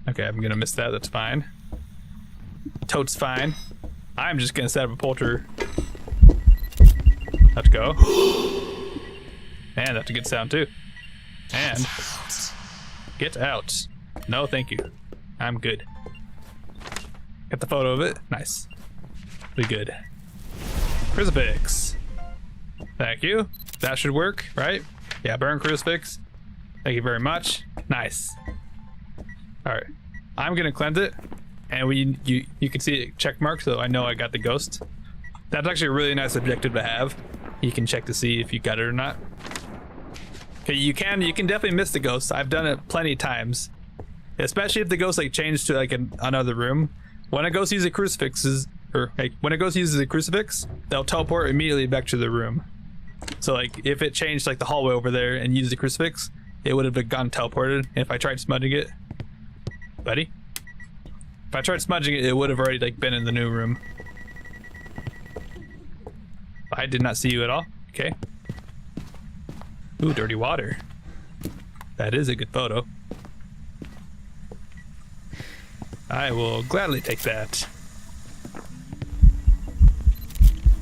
Okay, I'm gonna miss that, that's fine. Totes fine. I'm just gonna set up a polter. Let's go. And that's a good sound too. And get out. No, thank you. I'm good. Got the photo of it. Nice. We good. Crucifix. Thank you. That should work, right? Yeah, burn crucifix. Thank you very much. Nice. Alright. I'm gonna cleanse it. And you can see it check mark, so I know I got the ghost. That's actually a really nice objective to have. You can check to see if you got it or not. Okay, you can definitely miss the ghost. I've done it plenty of times. Especially if the ghost like changed to like another room. When a ghost uses crucifixes or like when it goes to use the crucifix, they'll teleport immediately back to the room. So like if it changed like the hallway over there and used the crucifix, it would have gone teleported. And if I tried smudging it, buddy, if I tried smudging it, it would have already like been in the new room. I did not see you at all. Okay. Ooh, dirty water. That is a good photo. I will gladly take that.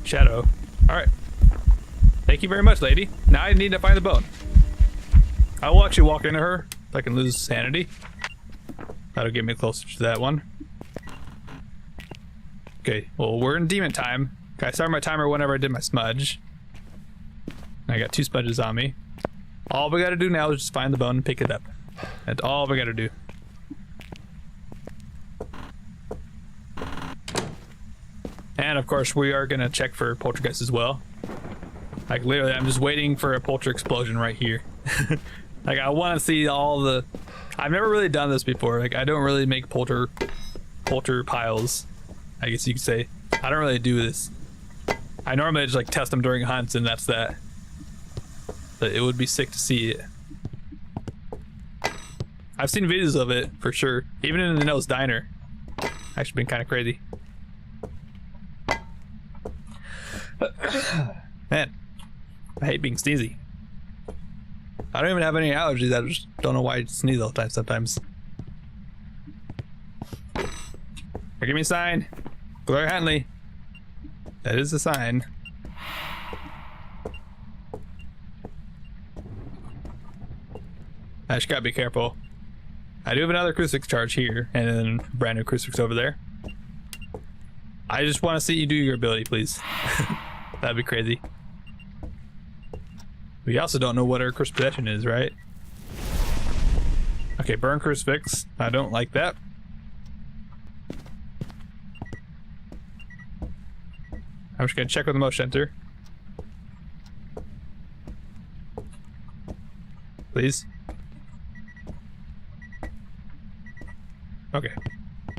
Shadow. Alright. Thank you very much, lady. Now I need to find the bone. I will actually walk into her if I can lose sanity. That'll get me closer to that one. Okay, well, we're in demon time. I started my timer whenever I did my smudge. I got 2 smudges on me. All we gotta do now is just find the bone and pick it up. That's all we gotta do. And of course, we are gonna check for poltergeist as well. Like literally, I'm just waiting for a polter explosion right here. Like I want to see all the. I've never really done this before. Like I don't really make polter piles, I guess you could say. I don't really do this. I normally just like test them during hunts and that's that. But it would be sick to see it. I've seen videos of it for sure, even in the Nose Diner. Actually been kind of crazy. Man, I hate being sneezy. I don't even have any allergies. I just don't know why I sneeze all the time sometimes. Here, give me a sign. Gloria Huntley. That is a sign. I just gotta be careful. I do have another crucifix charge here, and then a brand new crucifix over there. I just want to see you do your ability, please. That'd be crazy. We also don't know what our cursed possession is, right? Okay, burn crucifix. I don't like that. I'm just gonna check with the motion center. Please. Okay.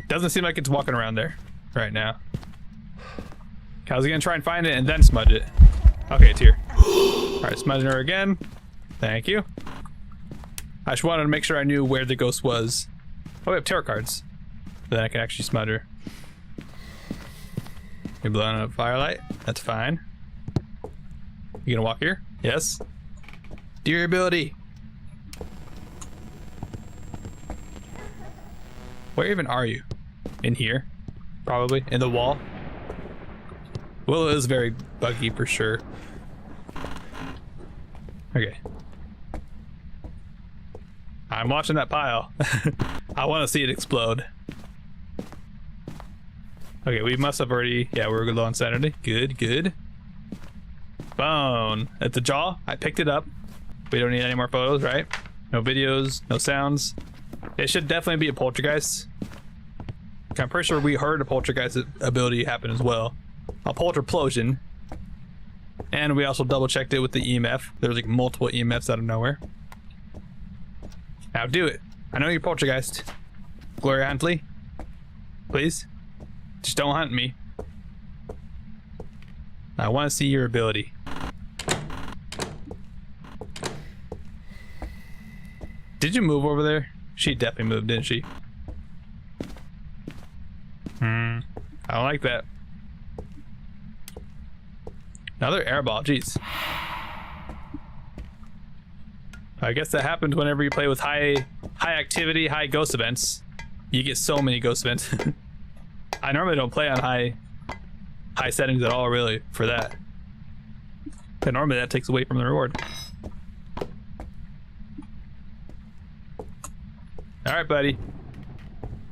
Doesn't seem like it's walking around there right now. I was gonna try and find it and then smudge it. Okay, it's here. Alright, smudging her again. Thank you. I just wanted to make sure I knew where the ghost was. Oh, we have tarot cards. Then I can actually smudge her. You're blowing up firelight. That's fine. You gonna walk here? Yes. Do your ability. Where even are you? In here? Probably. In the wall? Well, it is very buggy for sure. Okay. I'm watching that pile. I want to see it explode. Okay, we must have already... Yeah, we're low on sanity. Good, good. Bone. At the jaw. I picked it up. We don't need any more photos, right? No videos, no sounds. It should definitely be a poltergeist. I'm pretty sure we heard a poltergeist ability happen as well. A polterplosion. And we also double checked it with the EMF. There's like multiple EMFs out of nowhere. Now do it. I know you're poltergeist. Gloria Huntley. Please. Just don't hunt me. I want to see your ability. Did you move over there? She definitely moved, didn't she? I don't like that. Another airball, jeez. I guess that happens whenever you play with high activity, high ghost events. You get so many ghost events. I normally don't play on high settings at all, really, for that. But normally that takes away from the reward. Alright, buddy.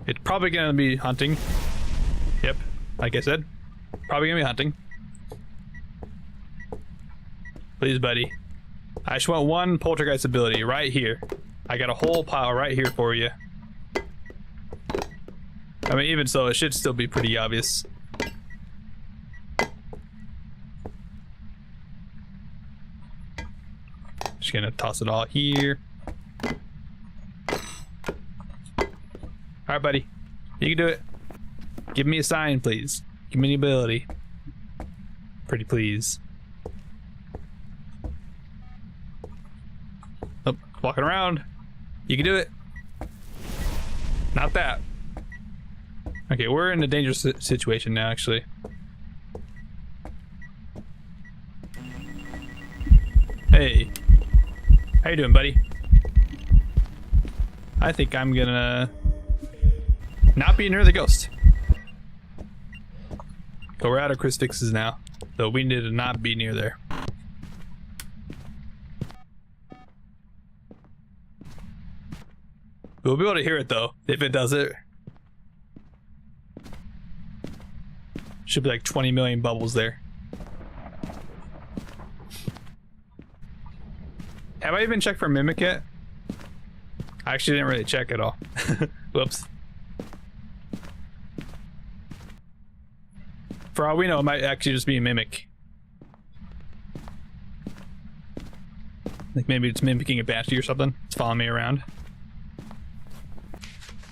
It's probably gonna be hunting. Yep, like I said. Probably gonna be hunting. Please, buddy. I just want one poltergeist ability right here. I got a whole pile right here for you. I mean, even so, it should still be pretty obvious. Just gonna toss it all here. Alright, buddy. You can do it. Give me a sign, please. Give me the ability. Pretty please. Oh, walking around. You can do it. Not that. Okay, we're in a dangerous situation now, actually. Hey. How you doing, buddy? I think I'm gonna not be near the ghost. So we're out of Chris Dix's now, so we need to not be near there. We'll be able to hear it though, if it does it. Should be like 20 million bubbles there. Have I even checked for Mimic yet? I actually didn't really check at all. Whoops. For all we know, it might actually just be a Mimic. Like maybe it's mimicking a Banshee or something. It's following me around.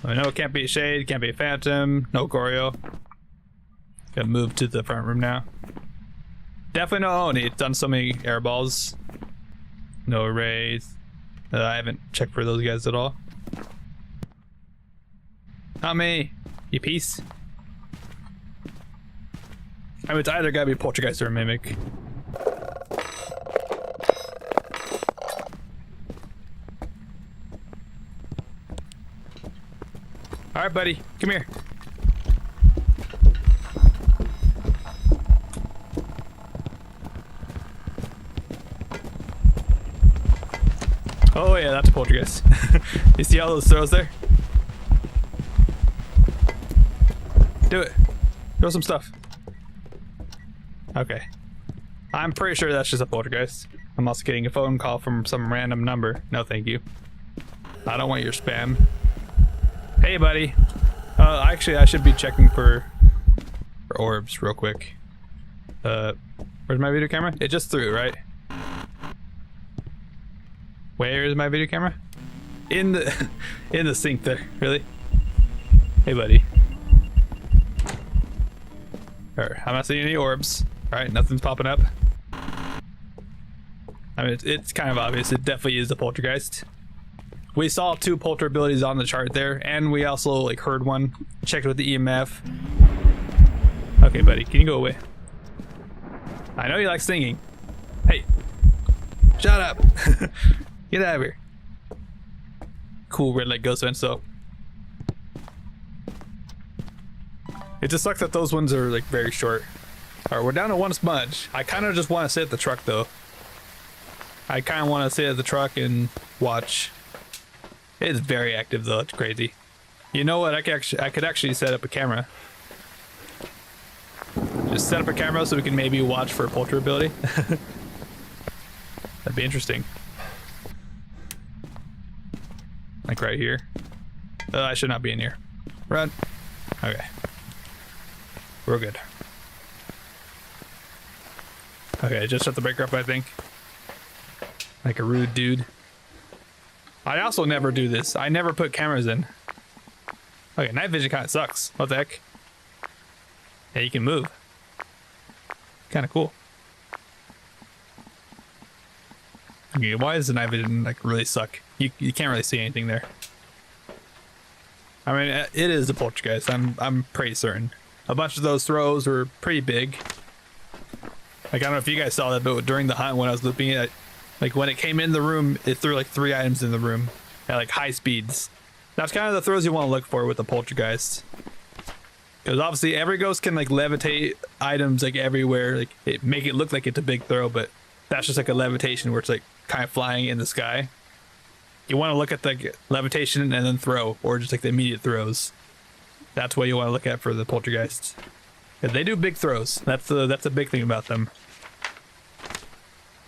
I know it can't be a Shade, can't be a Phantom, no Goryo. Gotta move to the front room now. Definitely no Oni. It's done so many air balls. No arrays. I haven't checked for those guys at all. Not me, you piece. I mean, it's either gotta be a Poltergeist or a Mimic. Alright, buddy, come here. Oh yeah, that's a Poltergeist. You see all those throws there? Do it. Throw some stuff. Okay. I'm pretty sure that's just a Poltergeist. I'm also getting a phone call from some random number. No thank you. I don't want your spam. Hey buddy. Actually I should be checking for orbs real quick. Where's my video camera? It just threw, right? Where is my video camera? In the in the sink there, really? Hey buddy. Alright, I'm not seeing any orbs. Alright, nothing's popping up. I mean, it's kind of obvious. It definitely is the Poltergeist. We saw 2 Polter abilities on the chart there, and we also like heard one. Checked with the EMF. Okay, buddy, can you go away? I know you like singing. Hey, shut up. Get out of here. Cool red light ghost vents though. It just sucks that those ones are like very short. Alright, we're down to 1 smudge. I kind of just want to sit at the truck though. I kind of want to sit at the truck and watch. It's very active though, it's crazy. You know what, I could actually set up a camera. Just set up a camera so we can maybe watch for a Polter ability. That'd be interesting. Like right here. I should not be in here. Run. Okay. We're good. Okay, I just shut the breaker up, I think. Like a rude dude. I also never do this. I never put cameras in. Okay, night vision kind of sucks. What the heck? Yeah, you can move. Kind of cool. Okay, why does the night vision like really suck? You can't really see anything there. I mean, it is a Poltergeist. I'm pretty certain. A bunch of those throws were pretty big. Like I don't know if you guys saw that, but during the hunt when I was looking at, like when it came in the room, it threw like 3 items in the room at like high speeds. That's kind of the throws you want to look for with the Poltergeist. Because obviously every ghost can like levitate items like everywhere, like make it look like it's a big throw, but that's just like a levitation where it's like kind of flying in the sky. You want to look at the levitation and then throw, or just like the immediate throws. That's what you want to look at for the Poltergeists. They do big throws. That's a big thing about them.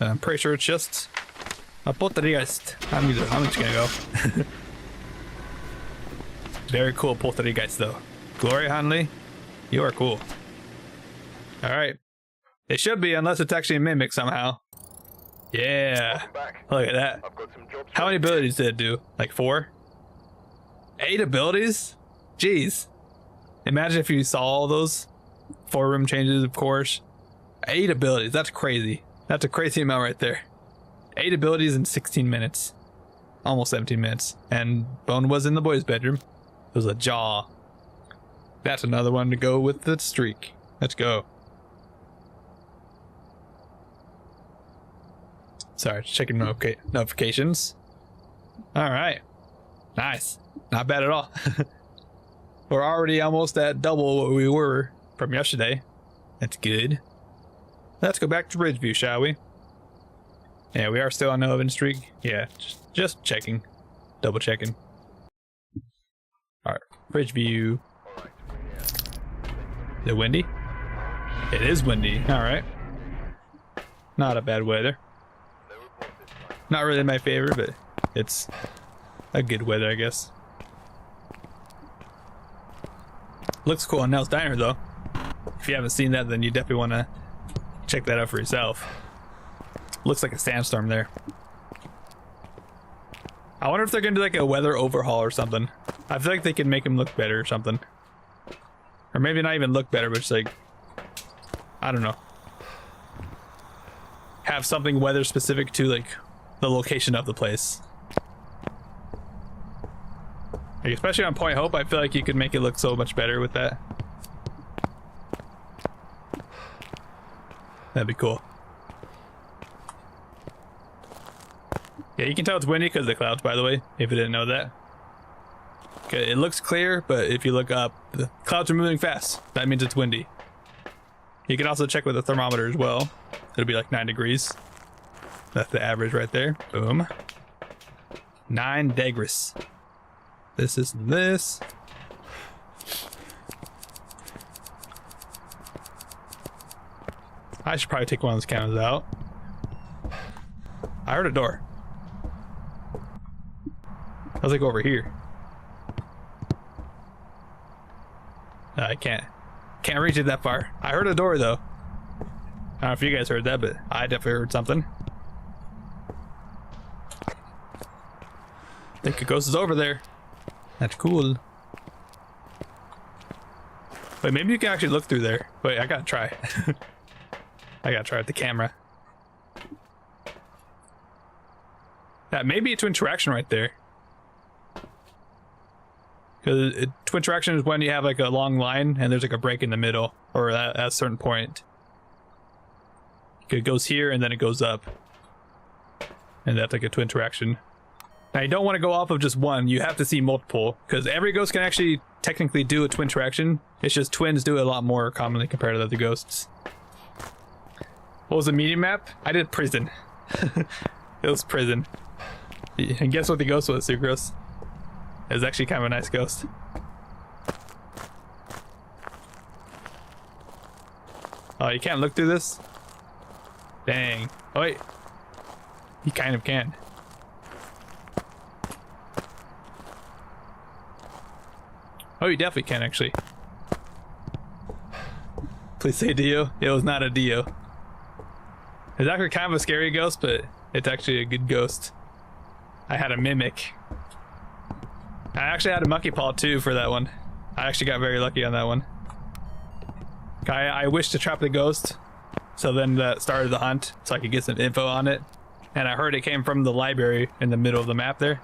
I'm pretty sure it's just a Poltergeist. I'm just gonna go. Very cool Poltergeist though. Glory Hanley, you are cool. All right, it should be unless it's actually a Mimic somehow. Yeah, look at that. How many abilities did it do? Like 4? 8 abilities? Jeez. Imagine if you saw all those. 4 room changes, of course. 8 abilities. That's crazy. That's a crazy amount right there. 8 abilities in 16 minutes. Almost 17 minutes. And Bone was in the boys' bedroom. It was a jaw. That's another one to go with the streak. Let's go. Sorry, checking notifications. Alright. Nice. Not bad at all. We're already almost at double what we were from yesterday. That's good. Let's go back to Ridgeview, shall we? Yeah, we are still on no win streak. Yeah, just checking. Double checking. Alright, Ridgeview. Is it windy? It is windy. Alright. Not a bad weather. Not really my favorite, but it's a good weather, I guess. Looks cool on Nell's Diner, though. If you haven't seen that, then you definitely want to check that out for yourself. Looks like a sandstorm there. I wonder if they're gonna do like a weather overhaul or something. I feel like they can make them look better or something. Or maybe not even look better, but just like, I don't know. Have something weather specific to like the location of the place. Like, especially on Point Hope, I feel like you could make it look so much better with that. That'd be cool. Yeah, you can tell it's windy because of the clouds, by the way, if you didn't know that. Okay, it looks clear, but if you look up, the clouds are moving fast. That means it's windy. You can also check with the thermometer as well. It'll be like 9 degrees. That's the average right there. Boom. 9 degrees. This is this. I should probably take one of those cameras out. I heard a door. I was like over here. No, I can't reach it that far. I heard a door though. I don't know if you guys heard that, but I definitely heard something. I think a ghost is over there. That's cool. Wait, maybe you can actually look through there. Wait, I gotta try. I gotta try with the camera. That may be a twin interaction right there. Because twin interaction is when you have like a long line and there's like a break in the middle, or at a certain point. It goes here and then it goes up. And that's like a twin interaction. Now you don't want to go off of just one, you have to see multiple, because every ghost can actually technically do a twin interaction. It's just twins do it a lot more commonly compared to the other ghosts. What was the medium map? I did prison. It was prison. And guess what the ghost was, Sucrose? It was actually kind of a nice ghost. Oh, you can't look through this? Dang. Oh wait. You kind of can. Oh, you definitely can, actually. Please say Dio. It was not a Dio. It's actually kind of a scary ghost, but it's actually a good ghost. I had a mimic. I actually had a monkey paw too for that one. I actually got very lucky on that one. I wished to trap the ghost, so then that started the hunt, so I could get some info on it. And I heard it came from the library in the middle of the map there.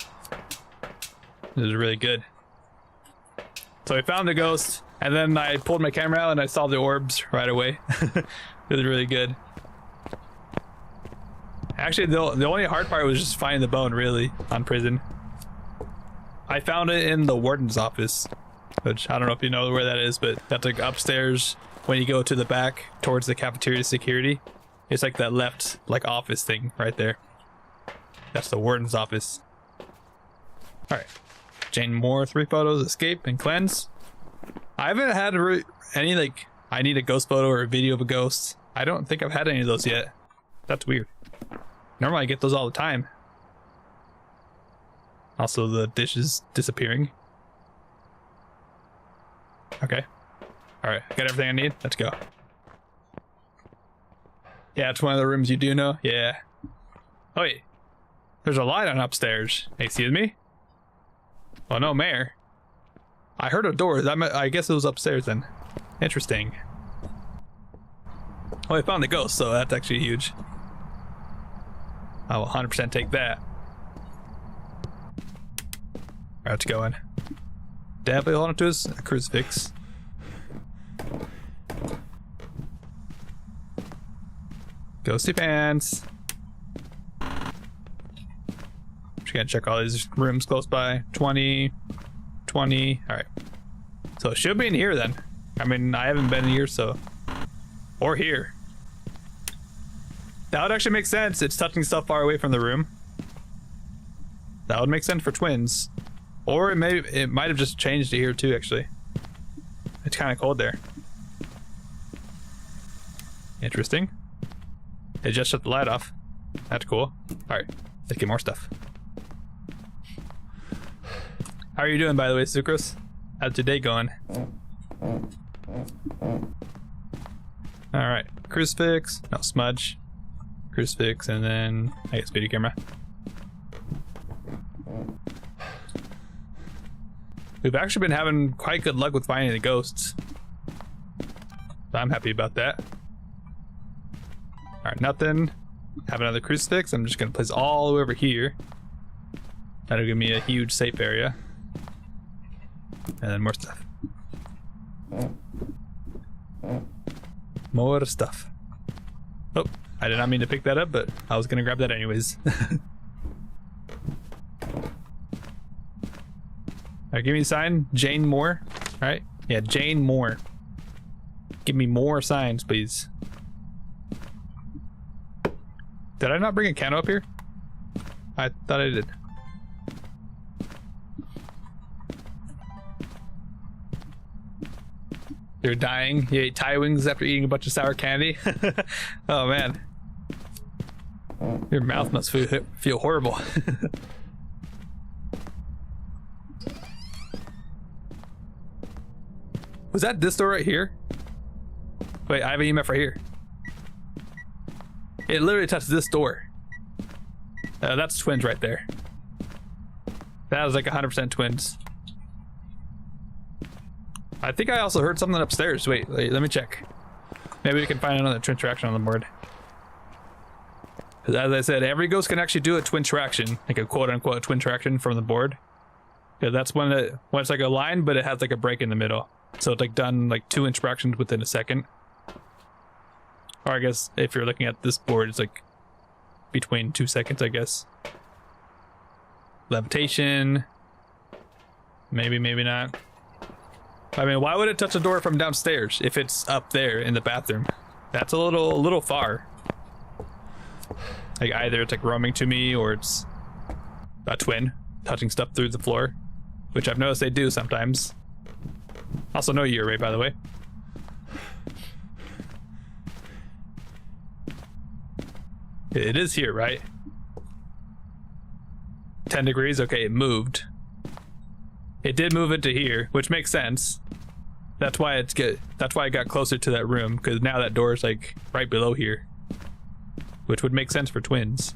It was really good. So I found the ghost, and then I pulled my camera out and I saw the orbs right away. It was really good. Actually, the only hard part was just finding the bone, really, on prison. I found it in the warden's office, which I don't know if you know where that is, but that's like upstairs when you go to the back towards the cafeteria security. It's like that left like office thing right there. That's the warden's office. All right. Jane Moore, 3 photos, escape and cleanse. I haven't had any like I need a ghost photo or a video of a ghost. I don't think I've had any of those yet. That's weird. Normally I get those all the time. Also the dishes disappearing. Okay. Alright, got everything I need. Let's go. Yeah, it's one of the rooms you do know. Yeah. Oh wait. There's a light on upstairs. Excuse me? Oh no, Mayor. I heard a door. I guess it was upstairs then. Interesting. Oh, I found the ghost, so that's actually huge. I will 100% take that. Alright, let's go in. Definitely hold on to his crucifix. Ghosty pants. Just gonna check all these rooms close by. 20, 20. Alright. So it should be in here then. I mean, I haven't been here, so. Or here. That would actually make sense. It's touching stuff far away from the room. That would make sense for twins. Or it might have just changed to here too, actually. It's kind of cold there. Interesting. It just shut the light off. That's cool. Alright, let's get more stuff. How are you doing, by the way, Sucrose? How's your day going? Alright, crucifix. No, smudge. Crucifix, and then I guess video camera. We've actually been having quite good luck with finding the ghosts. So I'm happy about that. Alright, nothing. Have another crucifix. I'm just gonna place all the way over here. That'll give me a huge safe area. And then more stuff. More stuff. Oh, I did not mean to pick that up, but I was gonna grab that anyways. Alright, give me a sign. Jane Moore. Alright. Yeah, Jane Moore. Give me more signs, please. Did I not bring a candle up here? I thought I did. You're dying. You ate Thai wings after eating a bunch of sour candy? Oh man. Your mouth must feel horrible. Was that this door right here? Wait, I have an EMF right here. It literally touched this door. That's twins right there. That was like 100% twins. I think I also heard something upstairs. Wait, let me check. Maybe we can find another twin traction on the board. Because as I said, every ghost can actually do a twin traction, like a quote-unquote twin traction from the board. Yeah, that's when it's like a line, but it has like a break in the middle. So it's like done like 2 interactions within a second. Or I guess if you're looking at this board, it's like between 2 seconds, I guess. Levitation. Maybe, maybe not. I mean, why would it touch a door from downstairs if it's up there in the bathroom? That's a little far. Like either it's like roaming to me or it's a twin touching stuff through the floor, which I've noticed they do sometimes. Also no year, Ray, by the way. It is here, right? 10 degrees. Okay, it moved. It did move it to here, which makes sense. That's why it's good. That's why I got closer to that room, because now that door is like right below here, which would make sense for twins.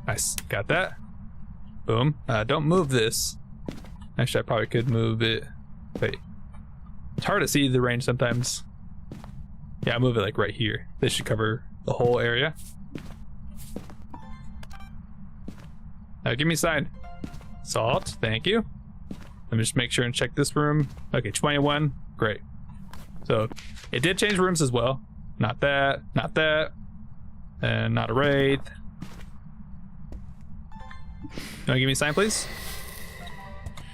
Nice, got that. Boom. Don't move this. Actually, I probably could move it. Wait. It's hard to see the range sometimes. Yeah, I'll move it like right here. This should cover the whole area. Give me a sign. Salt, thank you. Let me just make sure and check this room. Okay, 21, great. So it did change rooms as well. Not that, and not a wraith. You wanna give me a sign, please?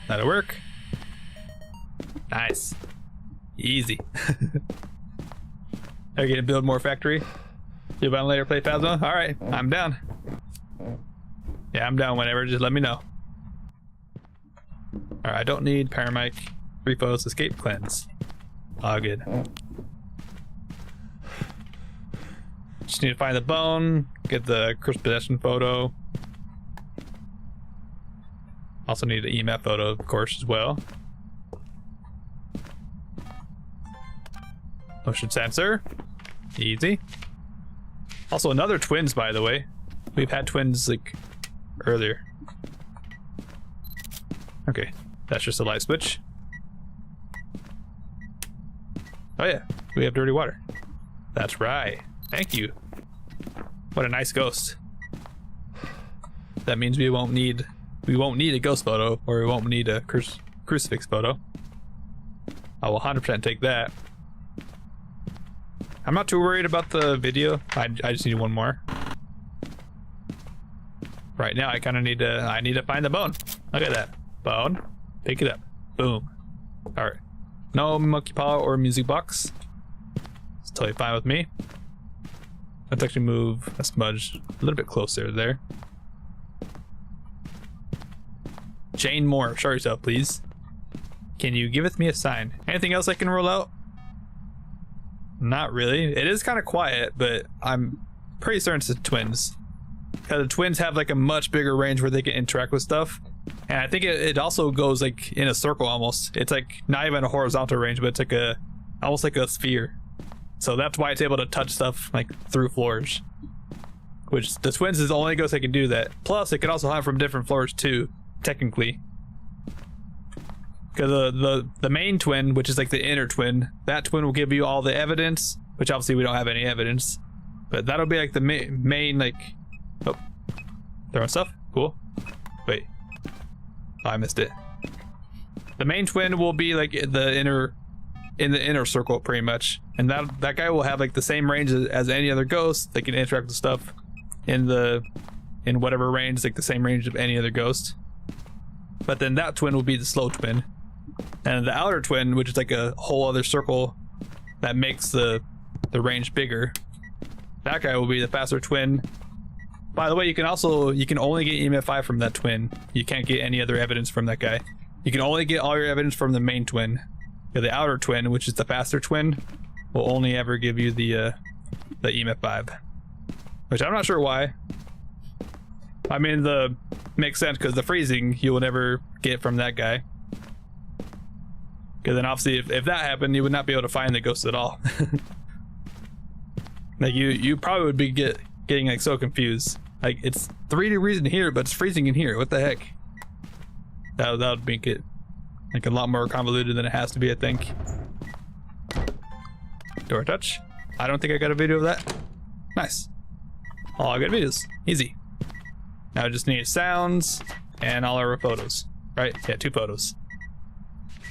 That'll work. Nice. Easy. Are you gonna build more factory? You want to later play Phasmo? Alright, I'm down. Yeah, I'm down whenever, just let me know. Alright, I don't need Paramic, 3 photos, escape, cleanse. All good. Just need to find the bone, get the cursed possession photo. Also need an EMF photo, of course, as well. Motion sensor. Easy. Also another twins, by the way. We've had twins like earlier. Okay. That's just a light switch. Oh yeah, we have dirty water. That's right. Thank you. What a nice ghost. That means we won't need a ghost photo, or we won't need a crucifix photo. I will 100% take that. I'm not too worried about the video. I just need one more. Right now, I kind of need to find the bone. Look at that bone. Pick it up. Boom. All right. No monkey paw or music box. It's totally fine with me. Let's actually move a smudge a little bit closer there. Jane Moore, show yourself, please. Can you give me a sign? Anything else I can roll out? Not really. It is kind of quiet, but I'm pretty certain it's the twins. Because the twins have like a much bigger range where they can interact with stuff. And I think it also goes like in a circle almost. It's like not even a horizontal range, but it's like almost like a sphere. So that's why it's able to touch stuff like through floors. Which the twins is the only ghost that can do that. Plus it can also hunt from different floors too, technically. Because the main twin, which is like the inner twin, that twin will give you all the evidence, which obviously we don't have any evidence. But that'll be like the main like, oh, throwing stuff, cool. Wait, oh, I missed it. The main twin will be like in the inner circle pretty much, and that guy will have like the same range as any other ghost. They can interact with stuff in whatever range, like the same range of any other ghost. But then that twin will be the slow twin, and the outer twin, which is like a whole other circle that makes the range bigger, that guy will be the faster twin. By the way, you can only get EMF 5 from that twin. You can't get any other evidence from that guy. You can only get all your evidence from the main twin. The outer twin, which is the faster twin, will only ever give you the EMF 5, which I'm not sure why. I mean, makes sense because the freezing you will never get from that guy. Because then obviously if that happened, you would not be able to find the ghost at all. Like you probably would be getting like so confused. Like it's 3 degrees in here, but it's freezing in here. What the heck? That would make it like a lot more convoluted than it has to be, I think. Door touch. I don't think I got a video of that. Nice. All I got videos. Easy. Now I just need sounds and all our photos. Right? Yeah, 2 photos.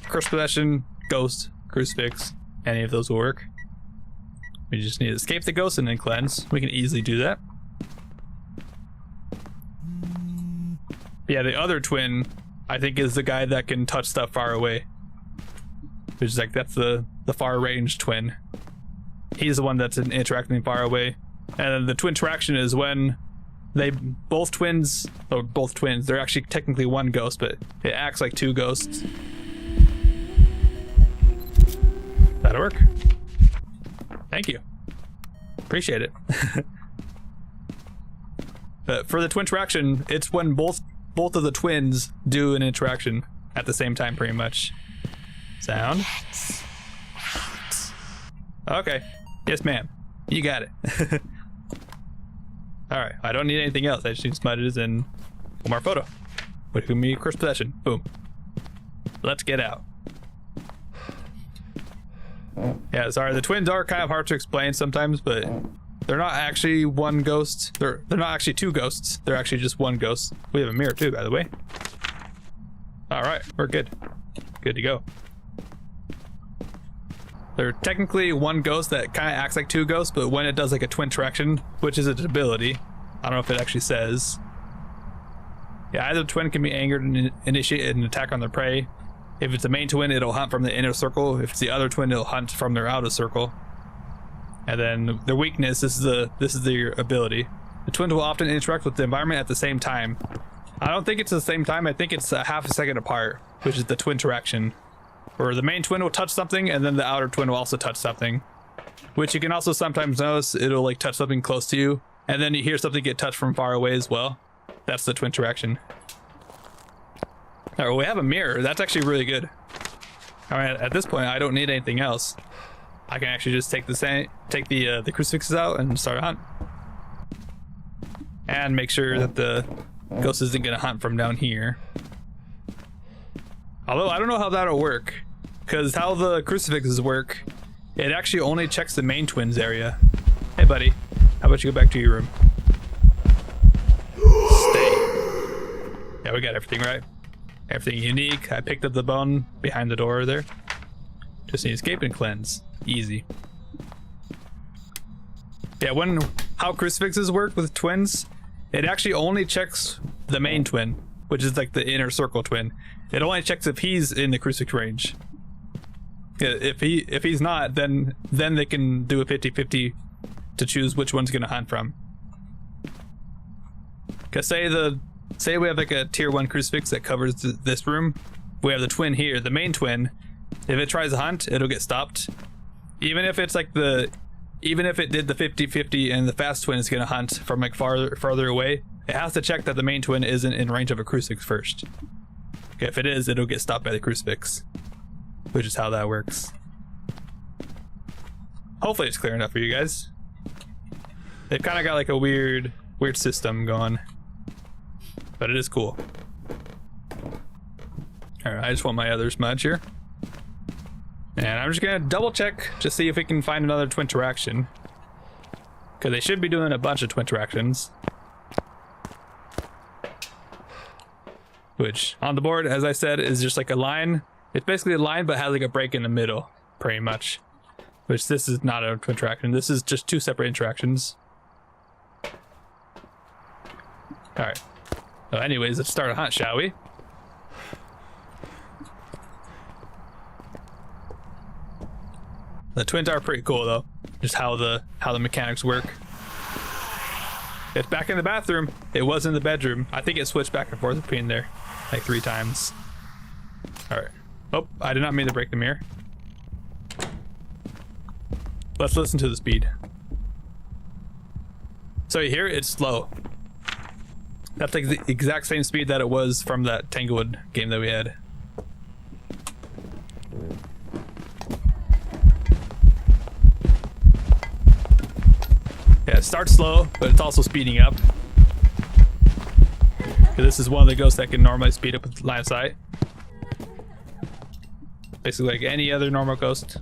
Curse possession, ghost, crucifix. Any of those will work. We just need to escape the ghost and then cleanse. We can easily do that. Yeah, the other twin, I think, is the guy that can touch stuff far away. Which is like, that's the far range twin. He's the one that's interacting far away. And then the twin interaction is when both twins, they're actually technically one ghost, but it acts like 2 ghosts. That'll work. Thank you. Appreciate it. But for the twin interaction, it's when both of the twins do an interaction at the same time, pretty much. Sound. Okay. Yes, ma'am. You got it. Alright, I don't need anything else. I just need smudges and one more photo. Which can be curse possession. Boom. Let's get out. Yeah, sorry, the twins are kind of hard to explain sometimes, but they're not actually one ghost. They're not actually 2 ghosts. They're actually just one ghost. We have a mirror too, by the way. Alright, we're good. Good to go. They're technically one ghost that kind of acts like 2 ghosts, but when it does like a twin interaction, which is its ability, I don't know if it actually says. Yeah, either twin can be angered and initiate an attack on their prey. If it's the main twin, it'll hunt from the inner circle. If it's the other twin, it'll hunt from their outer circle. And then their weakness, this is their ability. The twins will often interact with the environment at the same time. I don't think it's the same time. I think it's a half a second apart, which is the twin interaction. Where the main twin will touch something, and then the outer twin will also touch something. Which you can also sometimes notice, it'll like touch something close to you, and then you hear something get touched from far away as well. That's the twin interaction. Alright, well, we have a mirror. That's actually really good. Alright, at this point, I don't need anything else. I can actually just take the crucifixes out and start a hunt. And make sure that the ghost isn't gonna hunt from down here. Although I don't know how that'll work, because how the crucifixes work, it actually only checks the main twins area. Hey buddy, how about you go back to your room? Stay. Yeah, we got everything right. Everything unique. I picked up the bone behind the door there. Just need escape and cleanse. Easy. Yeah, how crucifixes work with twins, it actually only checks the main twin, which is like the inner circle twin. It only checks if he's in the crucifix range. If he's not, then they can do a 50-50 to choose which one's gonna hunt from. Cause say we have like a tier 1 crucifix that covers this room. We have the twin here, the main twin. If it tries to hunt, it'll get stopped. Even if it did the 50-50 and the fast twin is gonna hunt from like farther away, it has to check that the main twin isn't in range of a crucifix first. Okay, if it is, it'll get stopped by the crucifix, which is how that works. Hopefully it's clear enough for you guys. They've kind of got like a weird system going, but it is cool. All right, I just want my other smudge here. And I'm just gonna double check to see if we can find another twin interaction. Cause they should be doing a bunch of twin interactions. Which, on the board, as I said, is just like a line. It's basically a line, but has like a break in the middle, pretty much. Which this is not a twin interaction. This is just 2 separate interactions. Alright. So anyways, let's start a hunt, shall we? The twins are pretty cool though. Just how the mechanics work. It's back in the bathroom. It was in the bedroom. I think it switched back and forth between there like 3 times. Alright. Oh, I did not mean to break the mirror. Let's listen to the speed. So you hear it? It's slow. That's like the exact same speed that it was from that Tanglewood game that we had. Yeah, it starts slow, but it's also speeding up. This is one of the ghosts that can normally speed up with line of sight. Basically like any other normal ghost.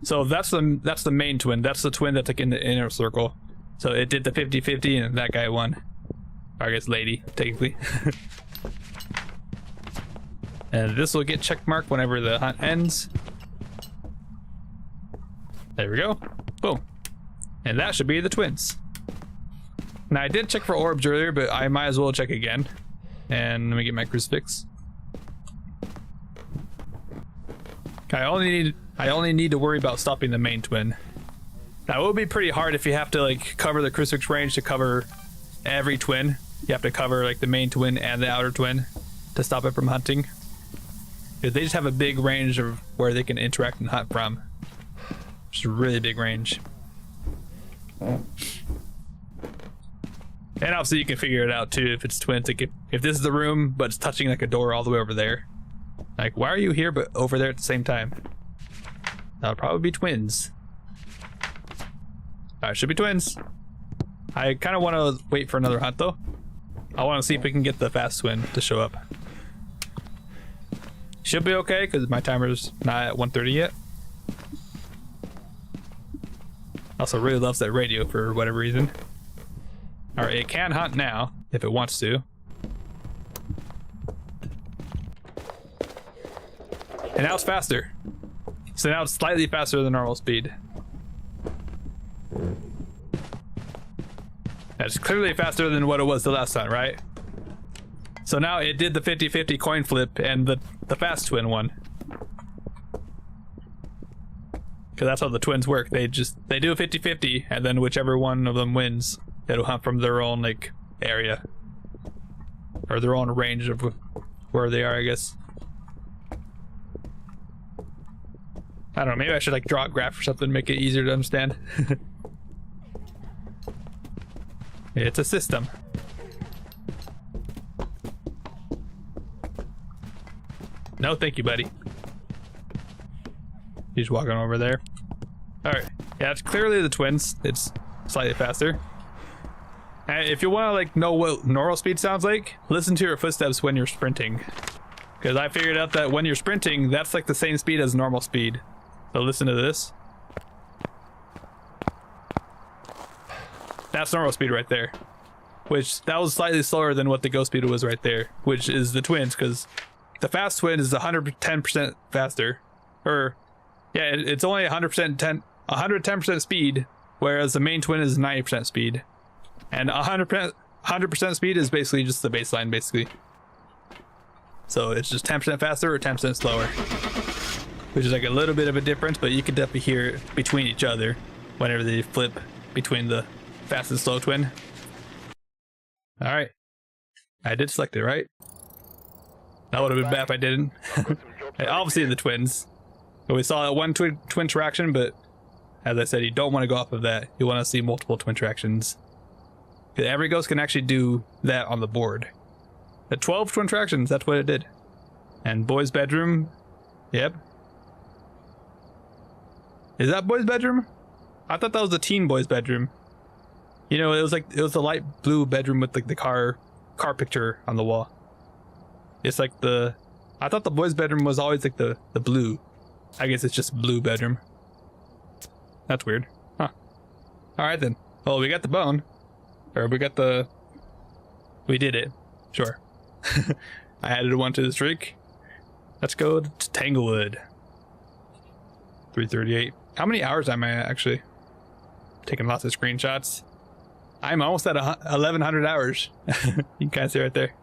So that's the main twin. That's the twin that's like in the inner circle. So it did the 50-50 and that guy won. Or I guess lady, technically. And this will get check marked whenever the hunt ends. There we go. Boom. And that should be the twins. Now I did check for orbs earlier, but I might as well check again. And let me get my crucifix. I only need to worry about stopping the main twin. Now it would be pretty hard if you have to like cover the crucifix range to cover every twin. You have to cover like the main twin and the outer twin to stop it from hunting. Because they just have a big range of where they can interact and hunt from. It's a really big range. And obviously you can figure it out too if it's twins. Like if this is the room but it's touching like a door all the way over there. Like why are you here but over there at the same time? That'll probably be twins. Alright, should be twins. I kind of want to wait for another hunt though. I want to see if we can get the fast twin to show up. Should be okay because my timer's not at 1:30 yet. Also really loves that radio for whatever reason. Alright, it can hunt now if it wants to. And now it's faster. So now it's slightly faster than normal speed. That's clearly faster than what it was the last time, right? So now it did the 50-50 coin flip and the fast twin won. Because that's how the twins work. They do a 50-50 and then whichever one of them wins, it'll hunt from their own like area. Or their own range of where they are, I guess. I don't know, maybe I should like draw a graph or something, make it easier to understand. It's a system. No, thank you, buddy. He's walking over there. Alright. Yeah, it's clearly the twins. It's slightly faster. And if you want to like know what normal speed sounds like, listen to your footsteps when you're sprinting. Because I figured out that when you're sprinting, that's like the same speed as normal speed. So listen to this. That's normal speed right there. Which, that was slightly slower than what the ghost speed was right there. Which is the twins, because the fast twin is 110% faster. Or, yeah, it's only 110% speed, whereas the main twin is 90% speed. And 100% speed is basically just the baseline, basically. So it's just 10% faster or 10% slower. Which is like a little bit of a difference, but you can definitely hear it between each other whenever they flip between the fast and slow twin. Alright. I did select it, right? That would have been bad if I didn't. Obviously the twins. So we saw that one twin traction, but as I said, you don't want to go off of that. You want to see multiple twin tractions. Every ghost can actually do that on the board. The 12 twin tractions, that's what it did. And boy's bedroom, yep. Is that boy's bedroom? I thought that was the teen boy's bedroom. You know, it was the light blue bedroom with like the car picture on the wall. It's like I thought the boy's bedroom was always like the blue. I guess it's just blue bedroom. That's weird. Huh. Alright then. Well, we got the bone. Or we did it. Sure. I added one to the streak. Let's go to Tanglewood. 3:38. How many hours am I at, actually? Taking lots of screenshots. I'm almost at 1,100 hours. You can kind of see right there.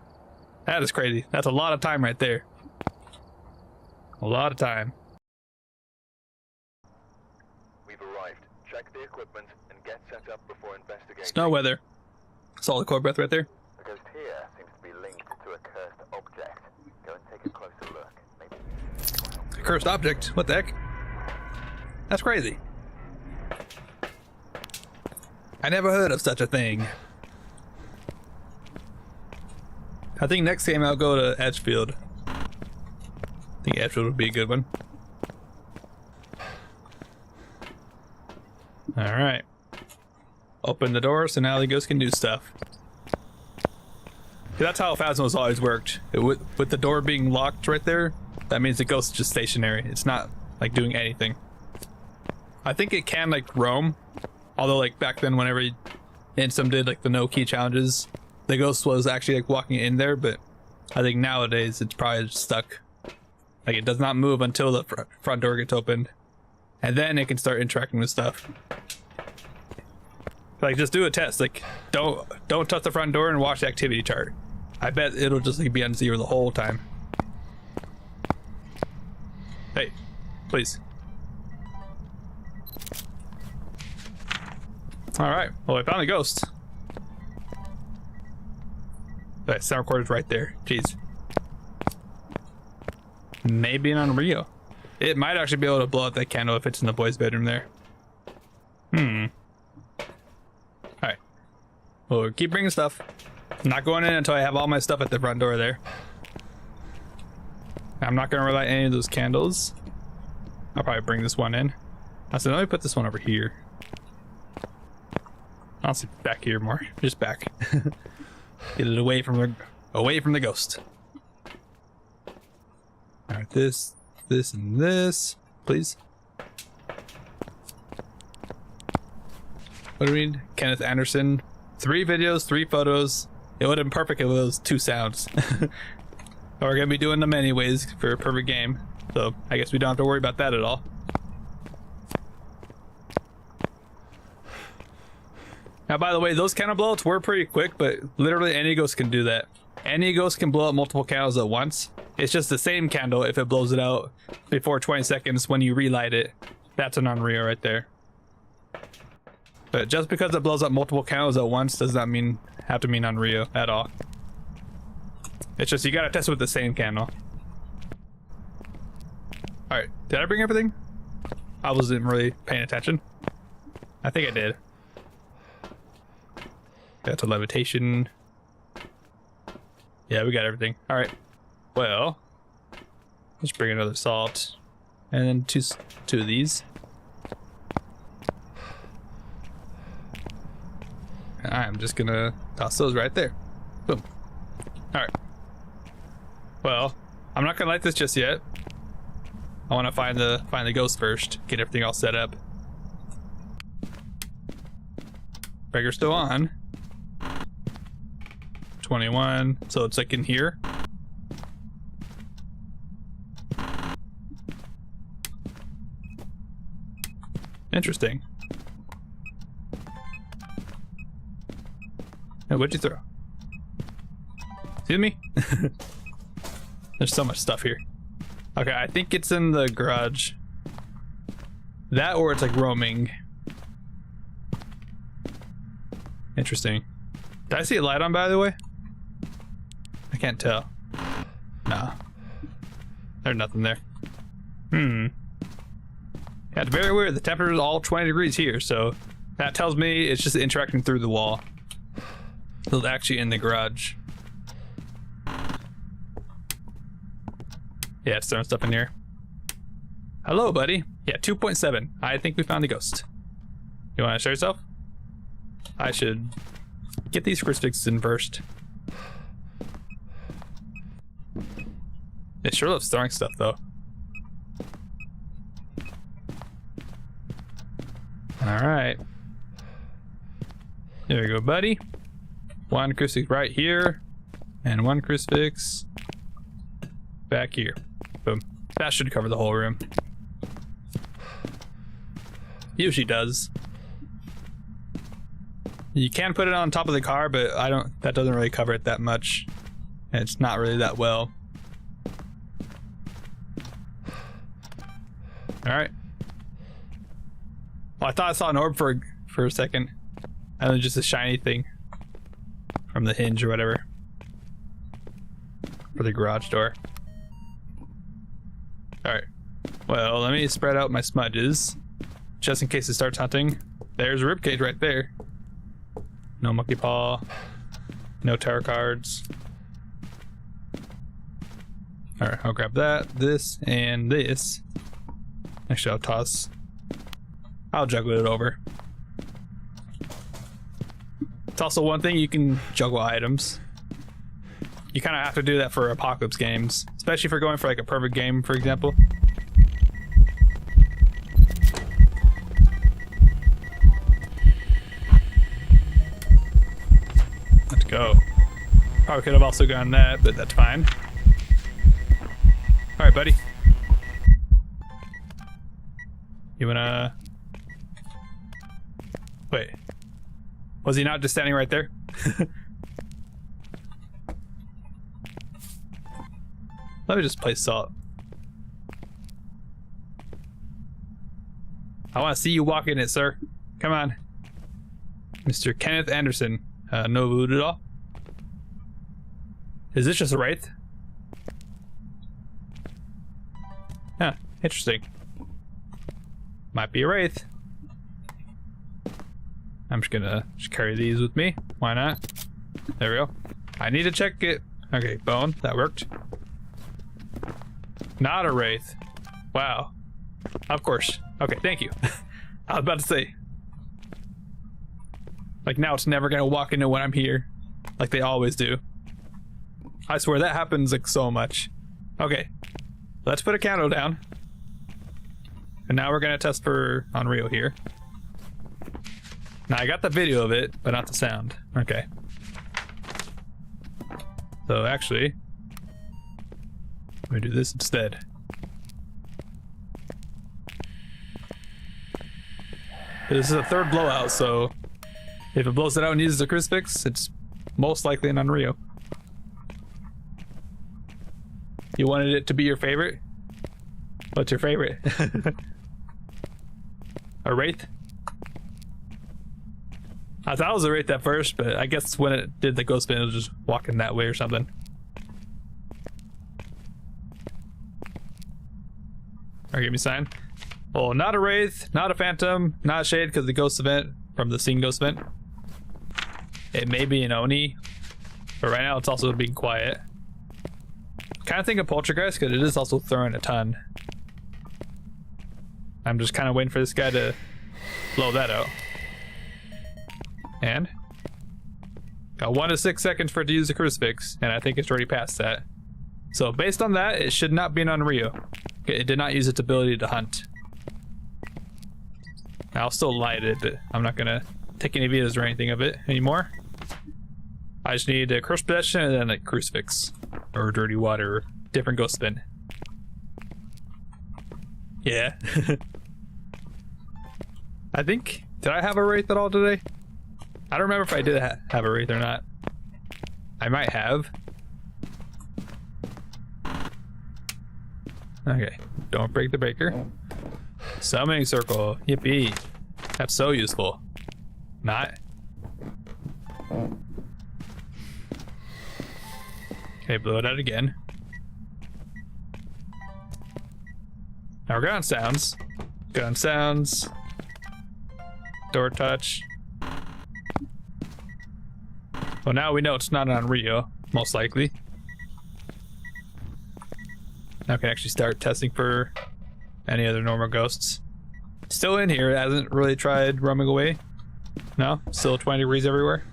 That is crazy. That's a lot of time right there. A lot of time. We've arrived. Check the equipment and get set up before investigating. Snow weather. Solid core breath right there. The ghost here seems to be linked to a cursed object. Go and take a closer look. Maybe. A cursed object? What the heck? That's crazy. I never heard of such a thing. I think next game I'll go to Edgefield. I think Edgefield would be a good one. Alright. Open the door so now the ghost can do stuff. That's how Phasmo's always worked. With the door being locked right there, that means the ghost is just stationary. It's not like doing anything. I think it can like roam. Although like back then whenever Insum did like the no key challenges, the ghost was actually like walking in there, but I think nowadays it's probably just stuck. Like it does not move until the front door gets opened. And then it can start interacting with stuff. Like just do a test, like don't touch the front door and watch the activity chart. I bet it'll just like be on 0 the whole time. Hey, please. Alright, well I found a ghost. That sound cord is right there. Jeez. Maybe an Unreal. It might actually be able to blow out that candle if it's in the boys' bedroom there. Alright. Well, keep bringing stuff. I'm not going in until I have all my stuff at the front door there. I'm not going to relight any of those candles. I'll probably bring this one in. So let me put this one over here. Honestly, back here more. Just back. Get it away from the ghost. Alright, this, and this, please. What do we need? Kenneth Anderson. 3 videos, 3 photos. It would have been perfect if it was 2 sounds. We're gonna be doing them anyways for a perfect game. So I guess we don't have to worry about that at all. Now, by the way, those candle blowouts were pretty quick, but literally any ghost can do that. Any ghost can blow up multiple candles at once. It's just the same candle if it blows it out before 20 seconds when you relight it. That's an Unreal right there. But just because it blows up multiple candles at once does not have to mean Unreal at all. It's just you gotta test it with the same candle. Alright, did I bring everything? I wasn't really paying attention. I think I did. Got to levitation. Yeah, we got everything. Alright. Well, let's bring another salt. And then two of these. I'm I'm just gonna toss those right there. Boom. Alright. Well, I'm not gonna light this just yet. I wanna find the ghost first, get everything all set up. Breaker's still on. 21, so it's like in here. Interesting. Oh, what'd you throw? Excuse me? There's so much stuff here. Okay, I think it's in the garage. That or it's like roaming. Interesting. Did I see a light on, by the way? I can't tell. Nah. There's nothing there. Yeah, it's very weird. The temperature is all 20 degrees here, so that tells me it's just interacting through the wall. So it's actually in the garage. Yeah, it's throwing stuff in here. Hello, buddy. Yeah, 2.7. I think we found the ghost. You want to show yourself? I should get these crucifixes in first. It sure loves throwing stuff, though. Alright. There we go, buddy. One crucifix right here. And one crucifix back here. Boom. That should cover the whole room. Usually does. You can put it on top of the car, but that doesn't really cover it that much. And it's not really that well. Alright. Well, I thought I saw an orb for a second. And then just a shiny thing from the hinge or whatever. For the garage door. Alright. Well, let me spread out my smudges. Just in case it starts hunting. There's a ribcage right there. No monkey paw. No tarot cards. Alright, I'll grab that, this, and this. Actually, I'll juggle it over. It's also one thing you can juggle items. You kind of have to do that for apocalypse games, especially if you're going for like a perfect game, for example. Let's go. Probably could have also gone that, but that's fine. All right, buddy. You wanna... Wait. Was he not just standing right there? Let me just place salt. I want to see you walk in it, sir. Come on. Mr. Kenneth Anderson. No loot at all? Is this just a wraith? Huh, interesting. Might be a wraith. I'm just gonna carry these with me. Why not? There we go. I need to check it. Okay, bone. That worked. Not a wraith. Wow. Of course. Okay, thank you. I was about to say. Like now it's never gonna walk into when I'm here. Like they always do. I swear that happens like so much. Okay. Let's put a candle down. And now we're gonna test for Unreal here. Now I got the video of it, but not the sound. Okay. So actually, let me do this instead. This is a third blowout, so if it blows it out and uses a crucifix, it's most likely an Unreal. You wanted it to be your favorite? What's your favorite? A wraith? I thought it was a wraith at first, but I guess when it did the ghost spin, it was just walking that way or something. Alright, give me a sign. Well, not a wraith, not a phantom, not a shade because the ghost event from the scene ghost event. It may be an Oni, but right now it's also being quiet. Kind of think of Poltergeist because it is also throwing a ton. I'm just kind of waiting for this guy to blow that out. And Got 1 to 6 seconds for it to use the crucifix, and I think it's already past that. So based on that, it should not be an Unreal. Okay, it did not use its ability to hunt. I'll still light it, but I'm not gonna take any videos or anything of it anymore. I just need a curse possession and then a crucifix. Or dirty water, or different ghost spin. Yeah. I think, did I have a wraith at all today? I don't remember if I did have a wraith or not. I might have. Okay, don't break the breaker. Summoning circle, yippee. That's so useful. Not. Okay, blow it out again. Now we're good on sounds. Good on sounds. Door touch. Well, now we know it's not on Rio, most likely. Now we can actually start testing for any other normal ghosts. Still in here, hasn't really tried roaming away. No, still 20 degrees everywhere.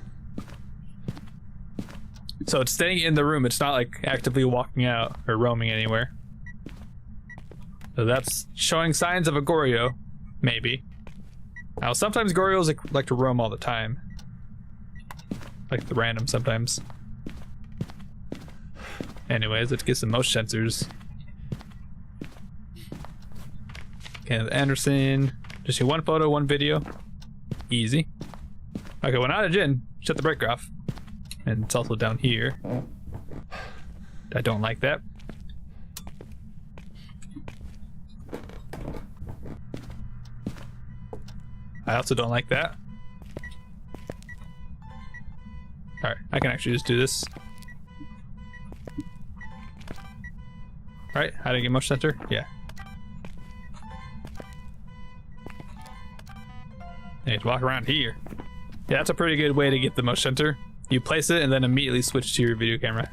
So it's staying in the room, it's not like actively walking out or roaming anywhere. So that's showing signs of a Goryo, maybe. Now sometimes Goryos like to roam all the time. Like the random sometimes. Anyways, let's get some motion sensors. Kenneth Anderson. Just see 1 photo, 1 video. Easy. Okay, well now to Jin. Shut the breaker off. And it's also down here. I don't like that. I also don't like that. Alright, I can actually just do this. Alright, how do I get motion sensor? Yeah. I need to walk around here. Yeah, that's a pretty good way to get the motion sensor. You place it and then immediately switch to your video camera.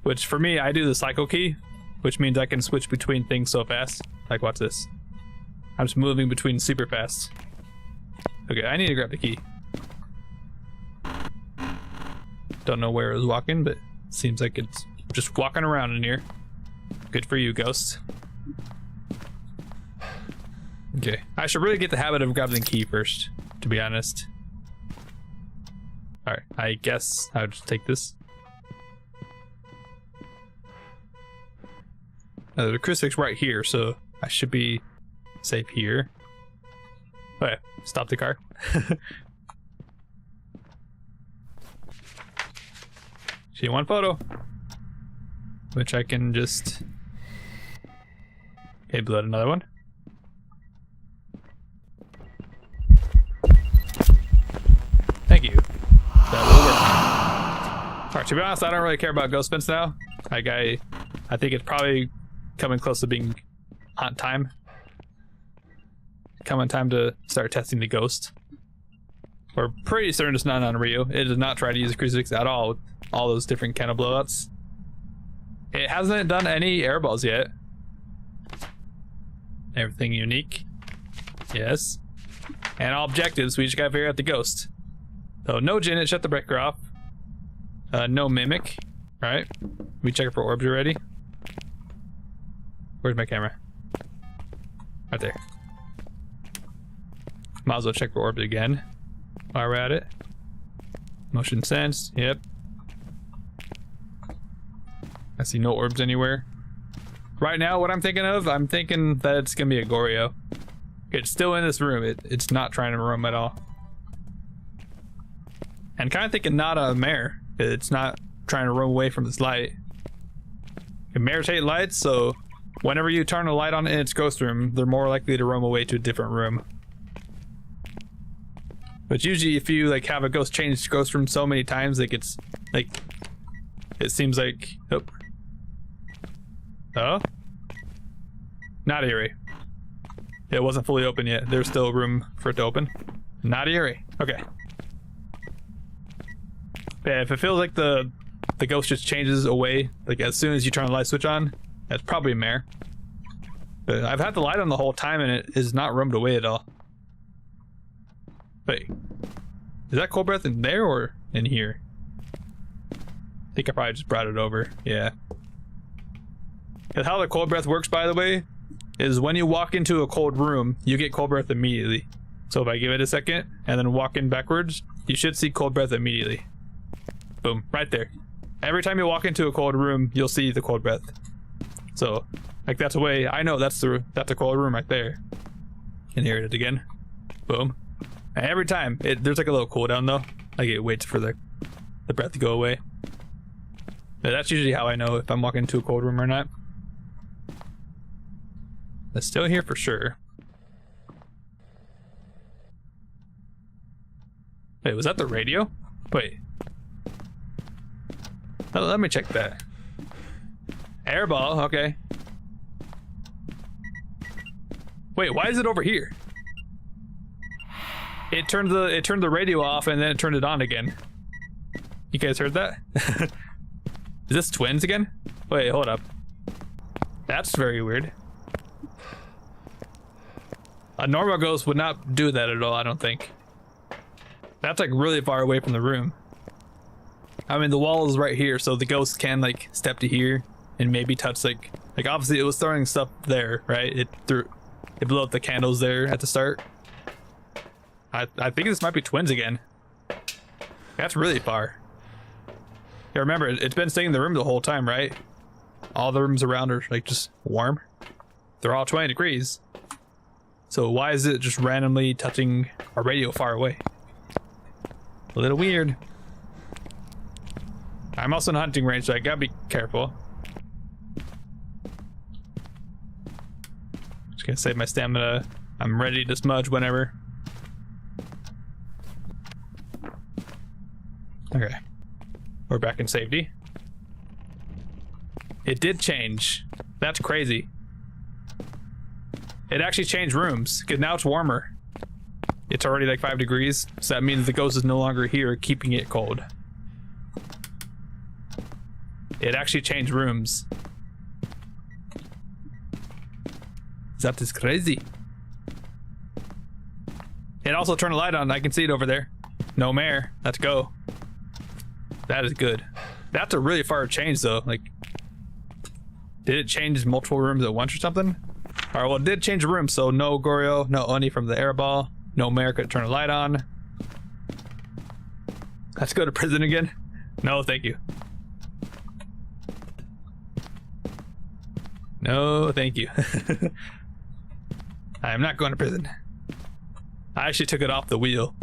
Which for me, I do the cycle key, which means I can switch between things so fast. Like, watch this. I'm just moving between super fast. Okay, I need to grab the key. Don't know where it was walking, but seems like it's just walking around in here. Good for you, ghost. Okay, I should really get the habit of grabbing the key first, to be honest. Alright, I guess I'll just take this. The crucifix right here, so I should be safe here. Oh yeah, stop the car. See 1 photo, which I can just... Okay, blow out another one. Thank you. That will work. Alright, to be honest, I don't really care about ghost spins now. Like, I think it's probably coming close to being hunt time. Coming time to start testing the ghost. We're pretty certain it's not on Rio. It does not try to use a crucifix at all with all those different kind of blowouts. It hasn't done any airballs yet. Everything unique. Yes. And all objectives, we just gotta figure out the ghost. So no Janet, shut the breaker off. No mimic. Alright. We check for orbs already. Where's my camera? Right there. Might as well check for orbs again while we're at it. Motion sense, yep. I see no orbs anywhere. Right now, what I'm thinking of, I'm thinking that it's gonna be a Goryo. It's still in this room, it's not trying to roam at all. And kind of thinking not a mare. It's not trying to roam away from this light. Mares hate lights, so whenever you turn a light on in its ghost room, they're more likely to roam away to a different room. But usually if you like have a ghost change ghost room so many times, like it's like, it seems like, oh, not eerie. It wasn't fully open yet. There's still room for it to open. Not eerie. Okay. Yeah, if it feels like the ghost just changes away, like as soon as you turn the light switch on, that's probably a mare. But I've had the light on the whole time and it is not roamed away at all. Wait, is that cold breath in there or in here. I think I probably just brought it over. Yeah. And how the cold breath works, by the way, is when you walk into a cold room, you get cold breath immediately. So if I give it a second and then walk in backwards, you should see cold breath immediately. Boom, right there. Every time you walk into a cold room, you'll see the cold breath. So, like, that's a way I know that's a cold room right there. And here it is again. Boom. And every time, there's like a little cooldown though. Like it waits for the breath to go away. But that's usually how I know if I'm walking into a cold room or not. It's still here for sure. Wait, was that the radio? Wait. Oh, let me check that. Airball, okay. Wait, why is it over here? It turned the radio off and then it turned it on again. You guys heard that? Is this twins again? Wait, hold up. That's very weird. A normal ghost would not do that at all, I don't think. That's like really far away from the room. I mean, the wall is right here, so the ghost can like step to here and maybe touch like obviously it was throwing stuff there, right? It blew up the candles there at the start. I think this might be twins again. That's really far. Yeah, remember, it's been staying in the room the whole time, right? All the rooms around are like just warm. They're all 20 degrees. So why is it just randomly touching a radio far away? A little weird. I'm also in a hunting range, so I gotta be careful. Just gonna save my stamina. I'm ready to smudge whenever. Okay. We're back in safety. It did change. That's crazy. It actually changed rooms, because now it's warmer. It's already like 5 degrees, so that means the ghost is no longer here, keeping it cold. It actually changed rooms. That is crazy. It also turned a light on. I can see it over there. No mare. Let's go. That is good. That's a really far change though. Like, did it change multiple rooms at once or something? Alright, well, it did change the room, so no Goryo, no Oni from the airball, no mare could turn a light on. Let's go to prison again. No, thank you. No, thank you. I am not going to prison. I actually took it off the wheel.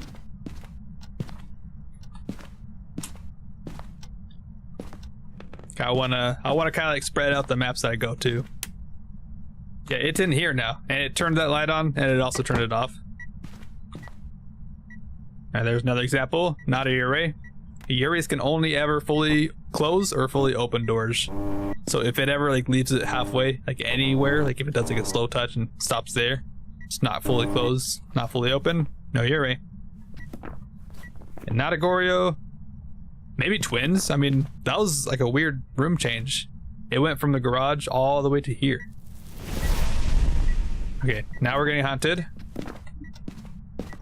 I wanna kind of like spread out the maps that I go to. Yeah, it's in here now, and it turned that light on, and it also turned it off. And there's another example. Not a Yurei. Yureis can only ever fully close or fully open doors. So if it ever like leaves it halfway, like anywhere, like if it does like a slow touch and stops there, it's not fully closed, not fully open, no Yurei. And not a Goryo. Maybe twins. I mean, that was like a weird room change. It went from the garage all the way to here. Okay, now we're getting haunted.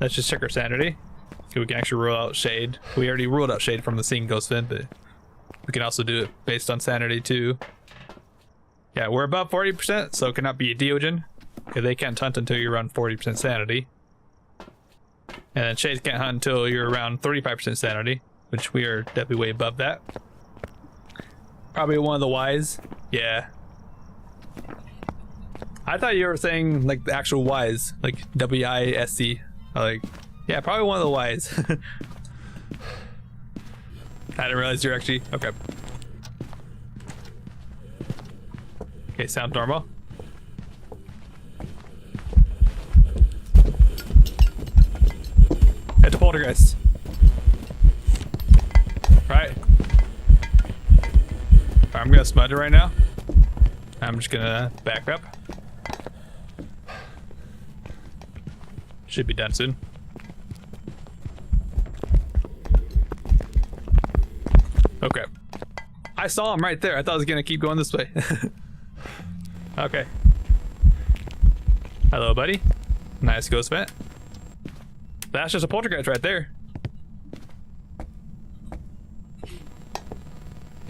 Let's just check our sanity. Okay, we can actually rule out shade. We already ruled out shade from the seeing ghost vent, but we can also do it based on sanity too. Yeah, we're above 40%, so it cannot be a Deogen. Okay, they can't hunt until you're around 40% sanity. And then shades can't hunt until you're around 35% sanity, which we are definitely way above that. Probably one of the Ys. Yeah. I thought you were saying like the actual Ys, like W-I-S-C. Like, yeah, probably one of the Ys. I didn't realize you're actually, okay. Okay, sound normal. It's a poltergeist. Right. I'm gonna smudge it right now. I'm just gonna back up. Should be done soon. Okay. I saw him right there. I thought I was gonna keep going this way. Okay. Hello, buddy. Nice ghost vent. That's just a poltergeist right there.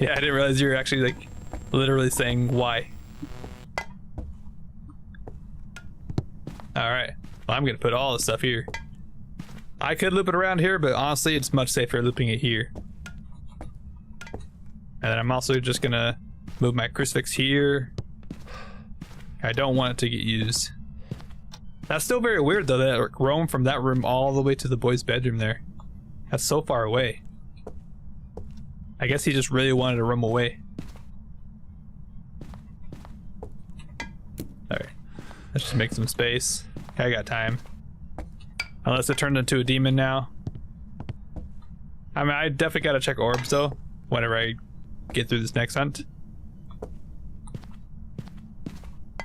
Yeah, I didn't realize you were actually like literally saying why. Alright. Well, I'm gonna put all the stuff here. I could loop it around here, but honestly, it's much safer looping it here. And then I'm also just gonna move my crucifix here. I don't want it to get used. That's still very weird though, that it roamed from that room all the way to the boys' bedroom there. That's so far away. I guess he just really wanted to roam away. Alright. Let's just make some space. I got time. Unless it turned into a demon now. I mean, I definitely gotta check orbs though, whenever I get through this next hunt.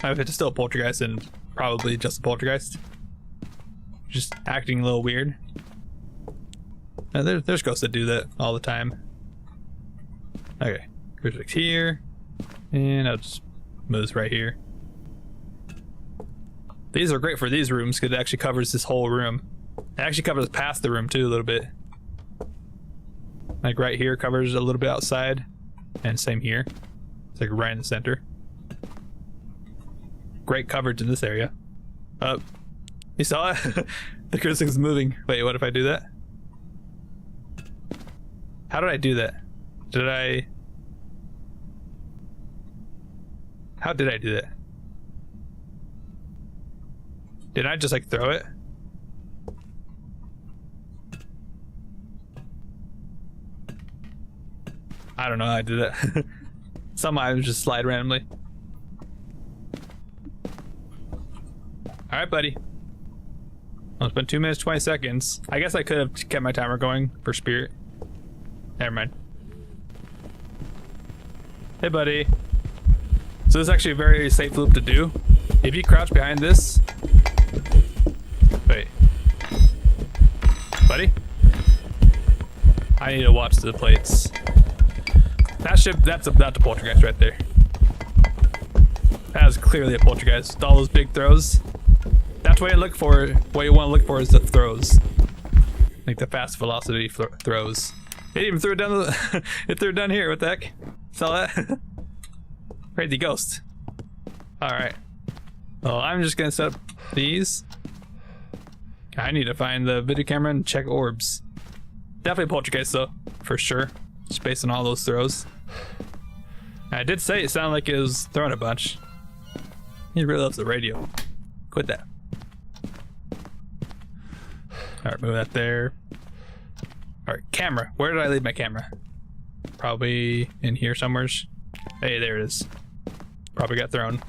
If it's still a poltergeist, then probably just a poltergeist. Just acting a little weird. There's ghosts that do that all the time. Okay, crucifix here, and I'll just move this right here. These are great for these rooms because it actually covers this whole room. It actually covers past the room too a little bit. Like right here covers a little bit outside, and same here. It's like right in the center. Great coverage in this area. You saw it? The crucifix is moving. Wait, what if I do that? How did I do that? How did I do that? Did I just like throw it? I don't know how I did that. Sometimes just slide randomly. Alright, buddy. Well, it's been 2 minutes, 20 seconds. I guess I could have kept my timer going for spirit. Never mind. Hey, buddy. So this is actually a very safe loop to do. If you crouch behind this... Wait. Buddy? I need to watch the plates. That's a poltergeist right there. That is clearly a poltergeist with all those big throws. That's what you look for. What you want to look for is the throws, like the fast velocity throws. It even threw it down. It threw it down here. What the heck? Saw that? Crazy ghost. All right. Well, I'm just gonna set up these. I need to find the video camera and check orbs. Definitely poltergeist though, for sure. Just based on all those throws. I did say it sounded like it was throwing a bunch. He really loves the radio. Quit that. Alright, move that there. Alright, camera. Where did I leave my camera? Probably in here somewhere. Hey, there it is. Probably got thrown.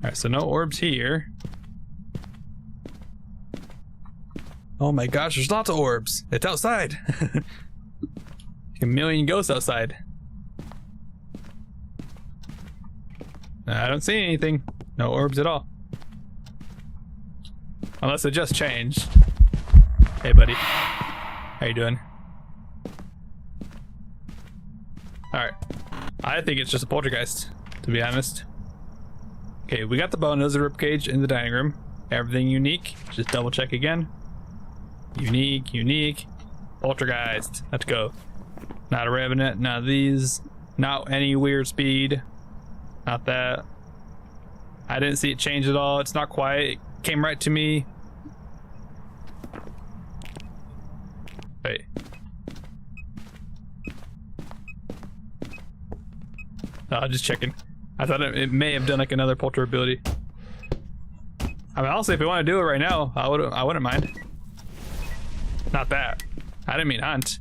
Alright, so no orbs here. Oh my gosh, there's lots of orbs. It's outside. A million ghosts outside. I don't see anything. No orbs at all. Unless it just changed. Hey, buddy. How you doing? Alright. I think it's just a poltergeist, to be honest. Okay, we got the bone nose ribcage in the dining room. Everything unique. Just double check again. Unique. Poltergeist. Let's go. Not a revenant, none of these. Not any weird speed. Not that. I didn't see it change at all. It's not quiet. It came right to me. Wait. Oh, just checking. I thought it may have done like another polter ability. I mean, honestly, if you want to do it right now, I wouldn't mind. Not that. I didn't mean hunt.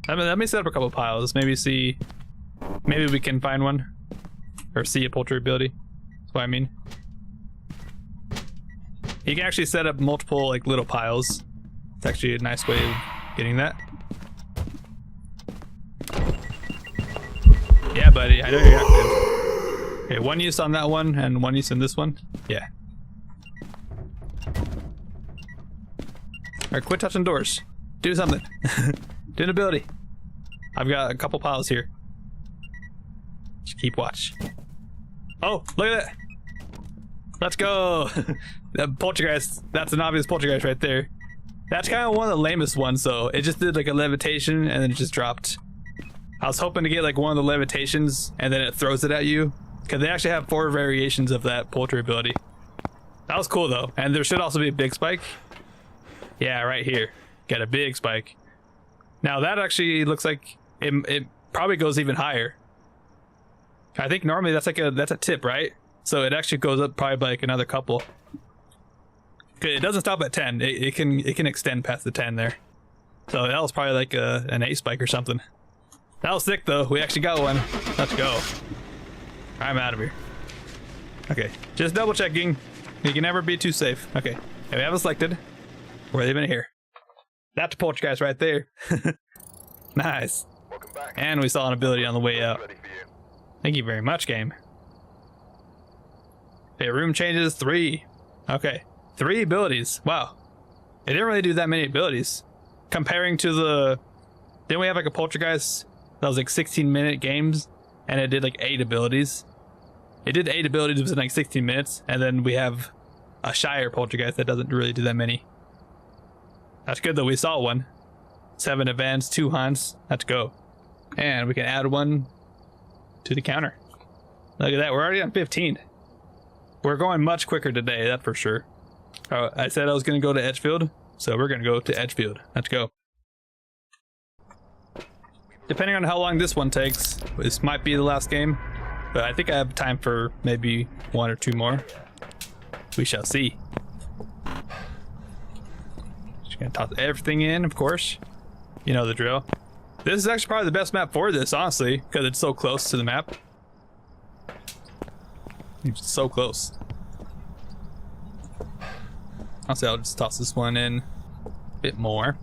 Let me set up a couple piles. Maybe we can find one. Or see a polter ability. That's what I mean. You can actually set up multiple like little piles. It's actually a nice way of getting that. Yeah, buddy, I know you're active. Okay, one use on that one and one use in this one. Yeah. Alright, quit touching doors. Do something. Do an ability. I've got a couple piles here. Just keep watch. Oh, look at that. Let's go. That poltergeist, that's an obvious poltergeist right there. That's kind of one of the lamest ones, though. It just did like a levitation and then it just dropped. I was hoping to get like one of the levitations and then it throws it at you, because they actually have 4 variations of that polter ability. That was cool though, and there should also be a big spike. Yeah, right here. Got a big spike. Now that actually looks like it probably goes even higher. I think normally that's a tip, right? So it actually goes up probably by like another couple. It doesn't stop at 10. It can extend past the 10 there. So that was probably like an 8 spike or something. That was sick though. We actually got one. Let's go. I'm out of here. Okay, just double checking. You can never be too safe. Okay, we have it selected. We're leaving here. That's a poltergeist right there. Nice. Welcome back. And we saw an ability on the way out. Ready for you. Thank you very much, game. Okay, room changes 3. Okay, 3 abilities. Wow. It didn't really do that many abilities. Comparing to the... Didn't we have like a poltergeist that was like 16-minute games? And it did like 8 abilities. It did 8 abilities within like 16 minutes. And then we have a Shire poltergeist that doesn't really do that many. That's good though, we saw one. 7 events, 2 hunts. Let's go. And we can add one to the counter. Look at that, we're already on 15. We're going much quicker today, that's for sure. I said I was going to go to Edgefield, so we're going to go to Edgefield. Let's go. Depending on how long this one takes, this might be the last game, but I think I have time for maybe 1 or 2 more. We shall see. Just gonna toss everything in, of course. You know the drill. This is actually probably the best map for this, honestly, because it's so close to the map. It's so close. Honestly, I'll just toss this one in a bit more.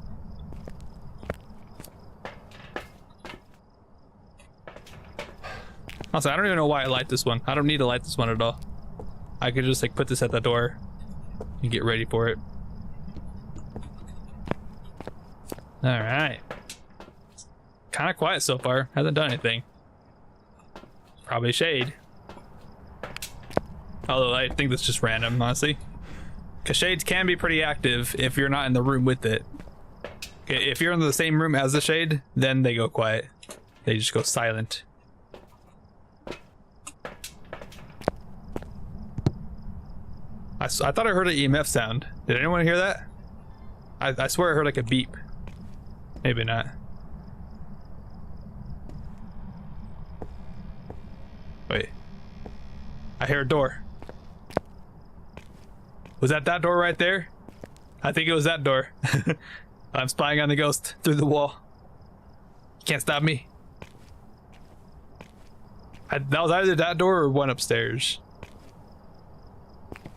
Also, I don't even know why I light this one. I don't need to light this one at all. I could just like put this at the door and get ready for it. All right. Kind of quiet so far. Hasn't done anything. Probably shade. Although I think that's just random, honestly. Because shades can be pretty active if you're not in the room with it. Okay, if you're in the same room as the shade, then they go quiet. They just go silent. I thought I heard an EMF sound. Did anyone hear that? I swear I heard like a beep. Maybe not. Wait. I hear a door. Was that door right there? I think it was that door. I'm spying on the ghost through the wall. Can't stop me. That was either that door or one upstairs.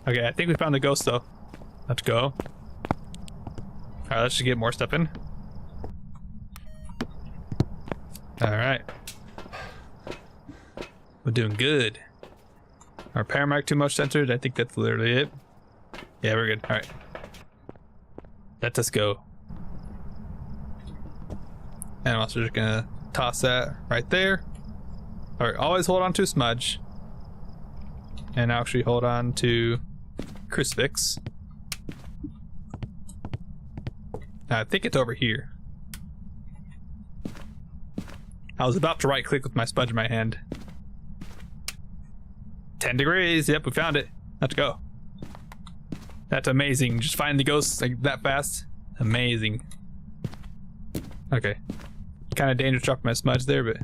Okay, I think we found the ghost though. Let's go. Alright, let's just get more stuff in. Alright. We're doing good. Our paramount too much censored? I think that's literally it. Yeah, we're good. Alright. Let us go. And I'm also just gonna toss that right there. Alright, always hold on to a smudge. And actually hold on to crucifix. I think it's over here. I was about to right click with my smudge in my hand. 10 degrees. Yep, we found it. Let's go. That's amazing. Just finding the ghosts like that fast. Amazing. Okay. Kind of dangerous dropping my smudge there, but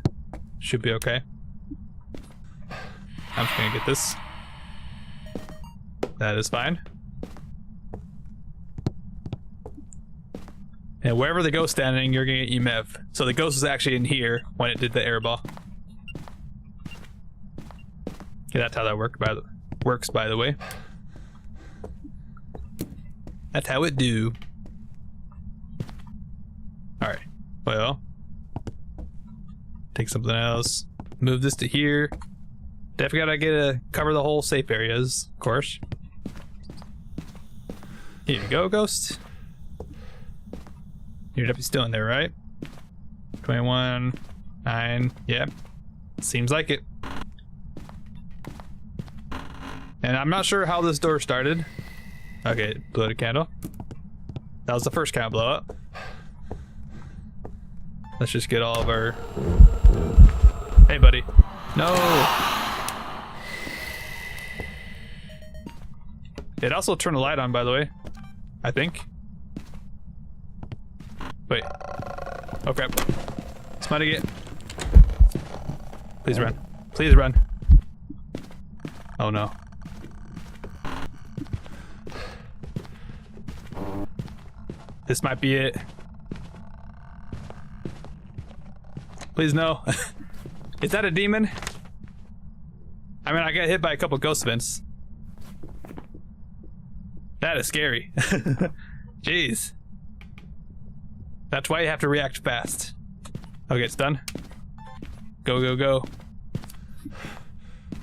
should be okay. I'm just gonna get this. That is fine. And wherever the ghost's standing, you're gonna get EMF. So the ghost was actually in here when it did the airball. Okay, that's how that works, by the way. That's how it do. Alright, well. Take something else. Move this to here. Definitely gotta cover the whole safe areas, of course. Here you go, ghost. You're definitely still in there, right? 21, 9, yeah. Seems like it. And I'm not sure how this door started. Okay, blew out a candle. That was the first candle blow up. Let's just get all of our... Hey, buddy. No! It also turned the light on, by the way. I think. Wait. Oh, crap. Somebody get... Please run. Please run. Oh, no. This might be it. Please no. Is that a demon? I mean, I got hit by a couple ghost vents. That is scary. Jeez. That's why you have to react fast. Okay, it's done. Go, go, go.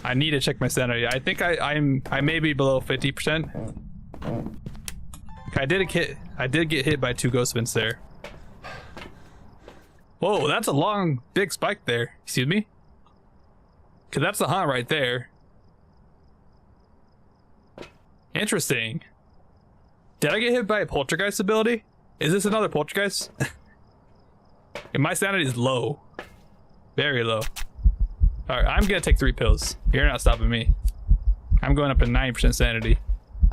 I need to check my sanity. I think I may be below 50%. I did get hit by 2 ghost vents there. Whoa, that's a long, big spike there. Excuse me? Cause that's the haunt right there. Interesting. Did I get hit by a poltergeist ability? Is this another poltergeist? And my sanity is low. Very low. Alright, I'm gonna take 3 pills. You're not stopping me. I'm going up to 9% sanity.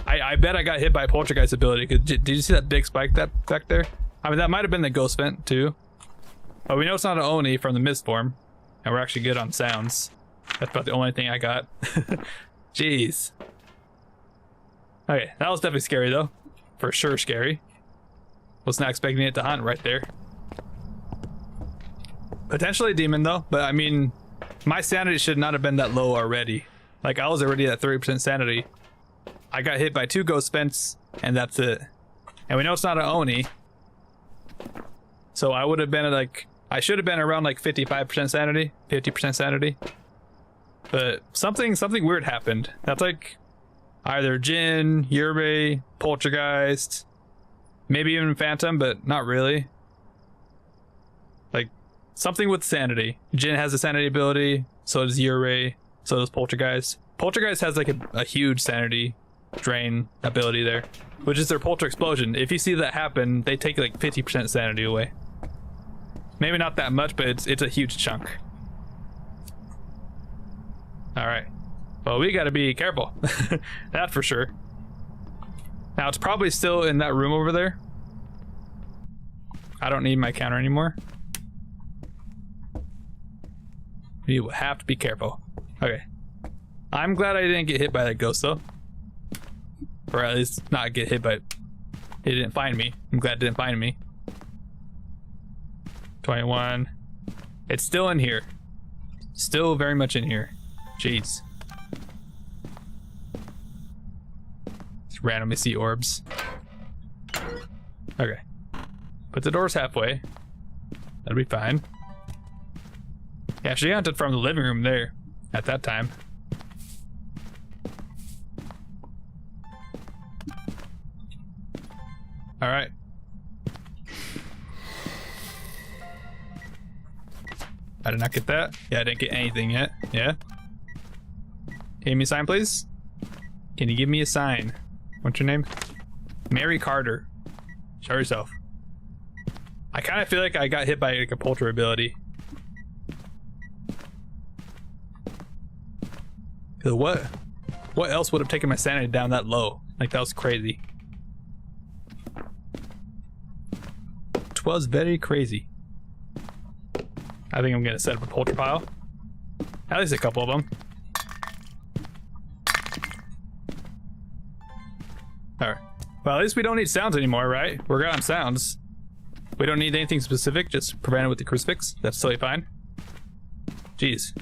I bet I got hit by a poltergeist ability. Did you see that big spike back there? I mean, that might have been the ghost vent too. But we know it's not an Oni from the mist form. And we're actually good on sounds. That's about the only thing I got. Jeez. Okay, that was definitely scary though. For sure scary. Was not expecting it to hunt right there. Potentially a demon though, but I mean, my sanity should not have been that low already. Like, I was already at 30% sanity. I got hit by 2 ghost vents, and that's it. And we know it's not an Oni. So I would have been at like, I should have been around like 55% sanity, 50% sanity. But something weird happened. That's like either Jinn, Yurei, Poltergeist, maybe even Phantom, but not really. Like, something with sanity. Jinn has a sanity ability, so does Yurei, so does Poltergeist. Poltergeist has like a huge sanity drain ability there, which is their Polter Explosion. If you see that happen, they take like 50% sanity away. Maybe not that much, but it's a huge chunk. Alright. Well, we gotta be careful. That for sure. Now, it's probably still in that room over there. I don't need my counter anymore. You will have to be careful. Okay. I'm glad I didn't get hit by that ghost, though. Or at least not get hit by it. It didn't find me. I'm glad it didn't find me. 21. It's still in here. Still very much in here. Jeez. Just randomly see orbs. Okay. Put the doors halfway. That'll be fine. Yeah, she hunted from the living room there at that time. All right. I did not get that. Yeah, I didn't get anything yet. Yeah. Give me a sign, please. Can you give me a sign? What's your name? Mary Carter. Show yourself. I kind of feel like I got hit by like a polter ability. Cause what else would have taken my sanity down that low? Like, that was crazy. It was very crazy. I think I'm gonna set up a polter pile. At least a couple of them. Alright. Well, at least we don't need sounds anymore, right? We're good on sounds. We don't need anything specific, just prevent it with the crucifix. That's totally fine. Jeez.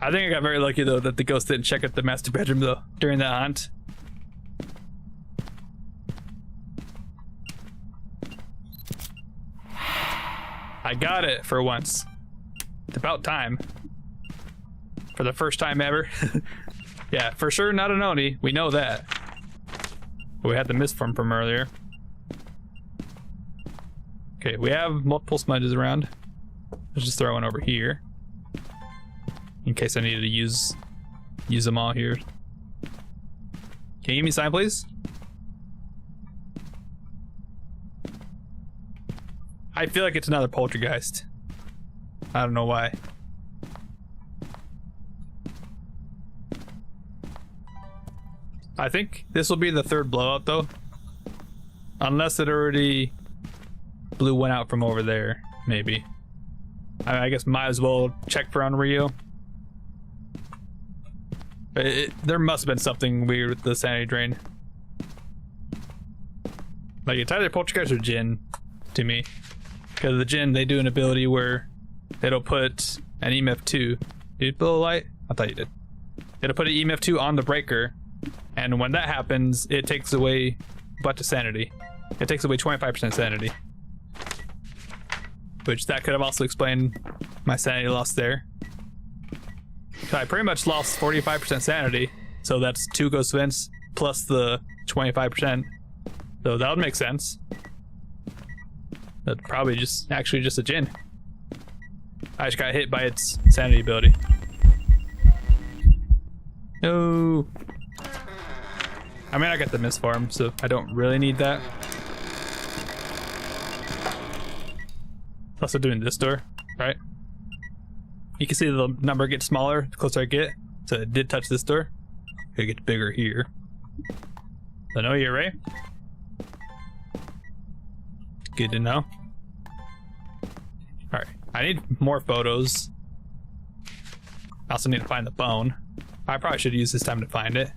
I think I got very lucky though that the ghost didn't check out the master bedroom though during that hunt. I got it for once. It's about time. For the first time ever. Yeah, for sure not an Oni. We know that. But we had the mist form from earlier. Okay, we have multiple smudges around. Let's just throw one over here. In case I needed to use use them all here. Can you give me a sign, please? I feel like it's another poltergeist. I don't know why. I think this will be the third blowout though. Unless it already blew one out from over there, maybe. I guess might as well check for Unreal. There must have been something weird with the sanity drain. Like, it's either poltergeist or Jinn to me. Because the Jinn, they do an ability where it'll put an EMF 2. Did you blow a light? I thought you did. It'll put an EMF 2 on the breaker, and when that happens, it takes away a bunch of sanity. It takes away 25% sanity. Which that could have also explained my sanity loss there. I pretty much lost 45% sanity, so that's 2 ghost vents plus the 25%. So that would make sense. That's probably actually just a Jinn. I just got hit by its sanity ability. No. I mean, I got the misform, so I don't really need that. Also doing this door, right? You can see the number gets smaller the closer I get. So it did touch this door. It gets bigger here. So no you're right. Good to know. Alright, I need more photos. I also need to find the bone. I probably should use this time to find it.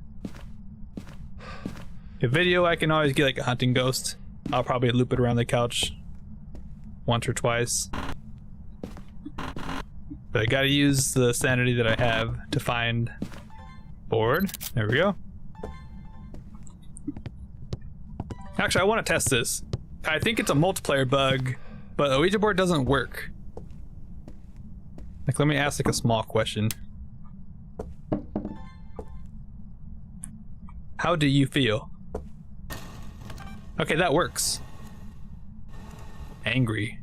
A video, I can always get like a hunting ghost. I'll probably loop it around the couch once or twice. But I gotta use the sanity that I have to find board. There we go. Actually, I want to test this. I think it's a multiplayer bug, but the Ouija board doesn't work. Like, let me ask like a small question. How do you feel? Okay, that works. Angry.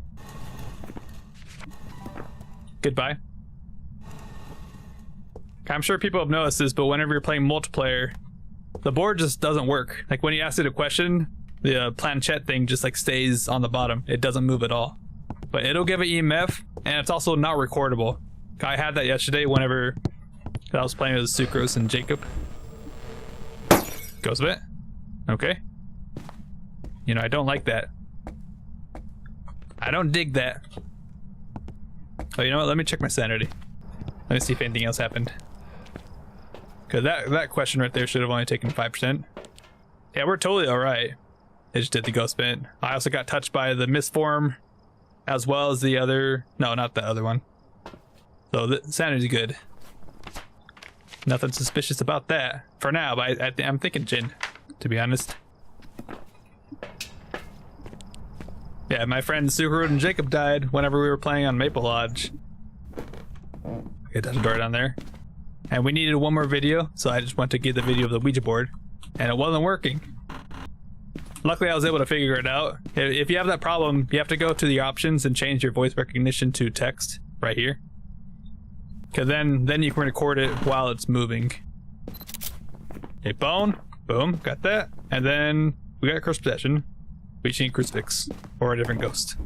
Goodbye. I'm sure people have noticed this, but whenever you're playing multiplayer, the board just doesn't work. Like when you ask it a question, the planchette thing just like stays on the bottom. It doesn't move at all. But it'll give an EMF, and it's also not recordable. I had that yesterday whenever I was playing with Sucrose and Jacob. Goes a bit. Okay. You know, I don't like that. I don't dig that. Oh, you know what? Let me check my sanity. Let me see if anything else happened. Because that question right there should have only taken 5%. Yeah, we're totally alright. It just did the ghost vent. I also got touched by the misform, as well as the other... No, not the other one. So the sanity's good. Nothing suspicious about that. For now, but I'm thinking Jinn, to be honest. Yeah, my friends Sucrose and Jacob died whenever we were playing on Maple Lodge. Okay, there's a door down there. And we needed one more video, so I just went to get the video of the Ouija board, and it wasn't working. Luckily, I was able to figure it out. If you have that problem, you have to go to the options and change your voice recognition to text right here. Because then you can record it while it's moving. A bone, boom, got that. And then we got cursed possession. We just need crucifix or a different ghost.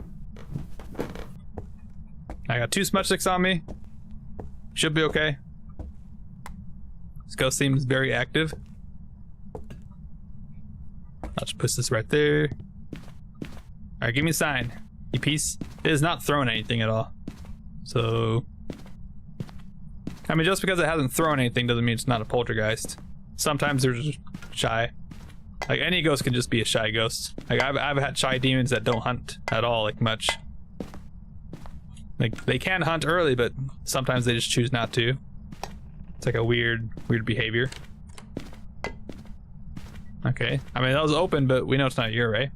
I got 2 smudge sticks on me. Should be okay. This ghost seems very active. I'll just push this right there. Alright, give me a sign. You piece. It is not throwing anything at all. So... I mean, just because it hasn't thrown anything doesn't mean it's not a poltergeist. Sometimes they're just shy. Like, any ghost can just be a shy ghost. Like, I've had shy demons that don't hunt at all, like, much. Like, they can hunt early, but sometimes they just choose not to. It's like a weird behavior. Okay. I mean, that was open, but we know it's not your, right?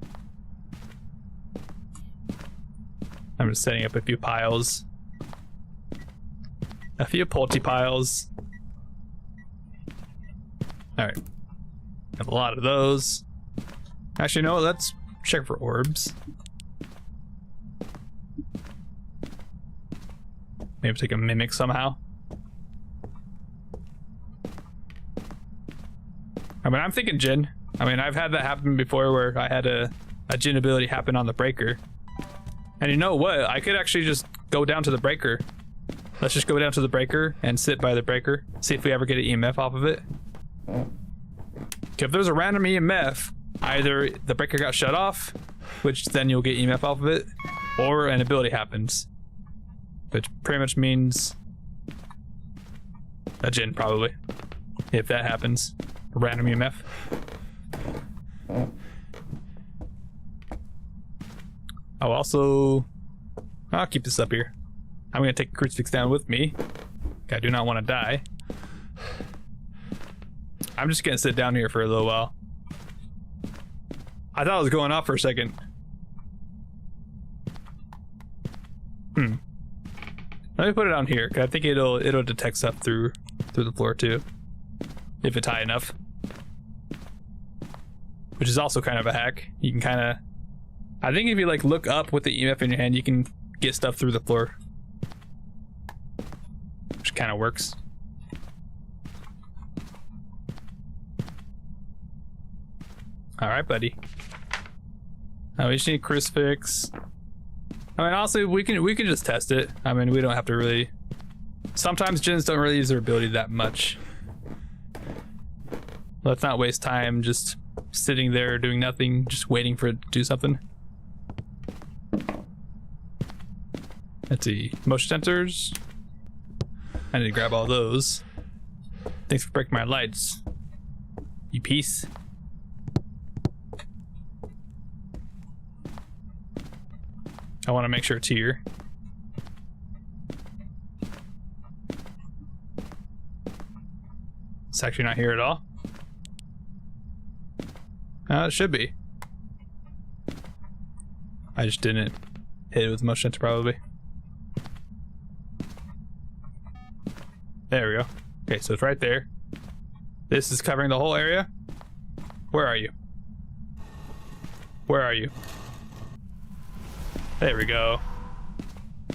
I'm just setting up a few piles. A few polty piles. Alright. Have a lot of those. Actually, no, let's check for orbs. Maybe take a mimic somehow. I mean, I'm thinking Jin. I mean, I've had that happen before where I had a Jin ability happen on the breaker. And you know what? I could actually just go down to the breaker. Let's just go down to the breaker and sit by the breaker. See if we ever get an EMF off of it. If there's a random EMF, either the breaker got shut off, which then you'll get EMF off of it, or an ability happens. Which pretty much means a Jin, probably. If that happens. A random EMF. Oh, also, I'll keep this up here. I'm gonna take the crucifix down with me. I do not want to die. I'm just gonna sit down here for a little while. I thought it was going off for a second. Let me put it on here, cause I think it'll detect stuff through the floor too, if it's high enough. Which is also kind of a hack. You can kind of, I think if you like look up with the EMF in your hand, you can get stuff through the floor, which kind of works. All right, buddy. Now we just need a crucifix. I mean, honestly, we can just test it. I mean, we don't have to really. Sometimes Jins don't really use their ability that much. Let's not waste time just sitting there doing nothing, just waiting for it to do something. Let's see, motion sensors. I need to grab all those. Thanks for breaking my lights, you piece. I want to make sure it's here. It's actually not here at all. It should be. I just didn't hit it with motion sensor probably. There we go. Okay, so it's right there. This is covering the whole area. Where are you? Where are you? There we go.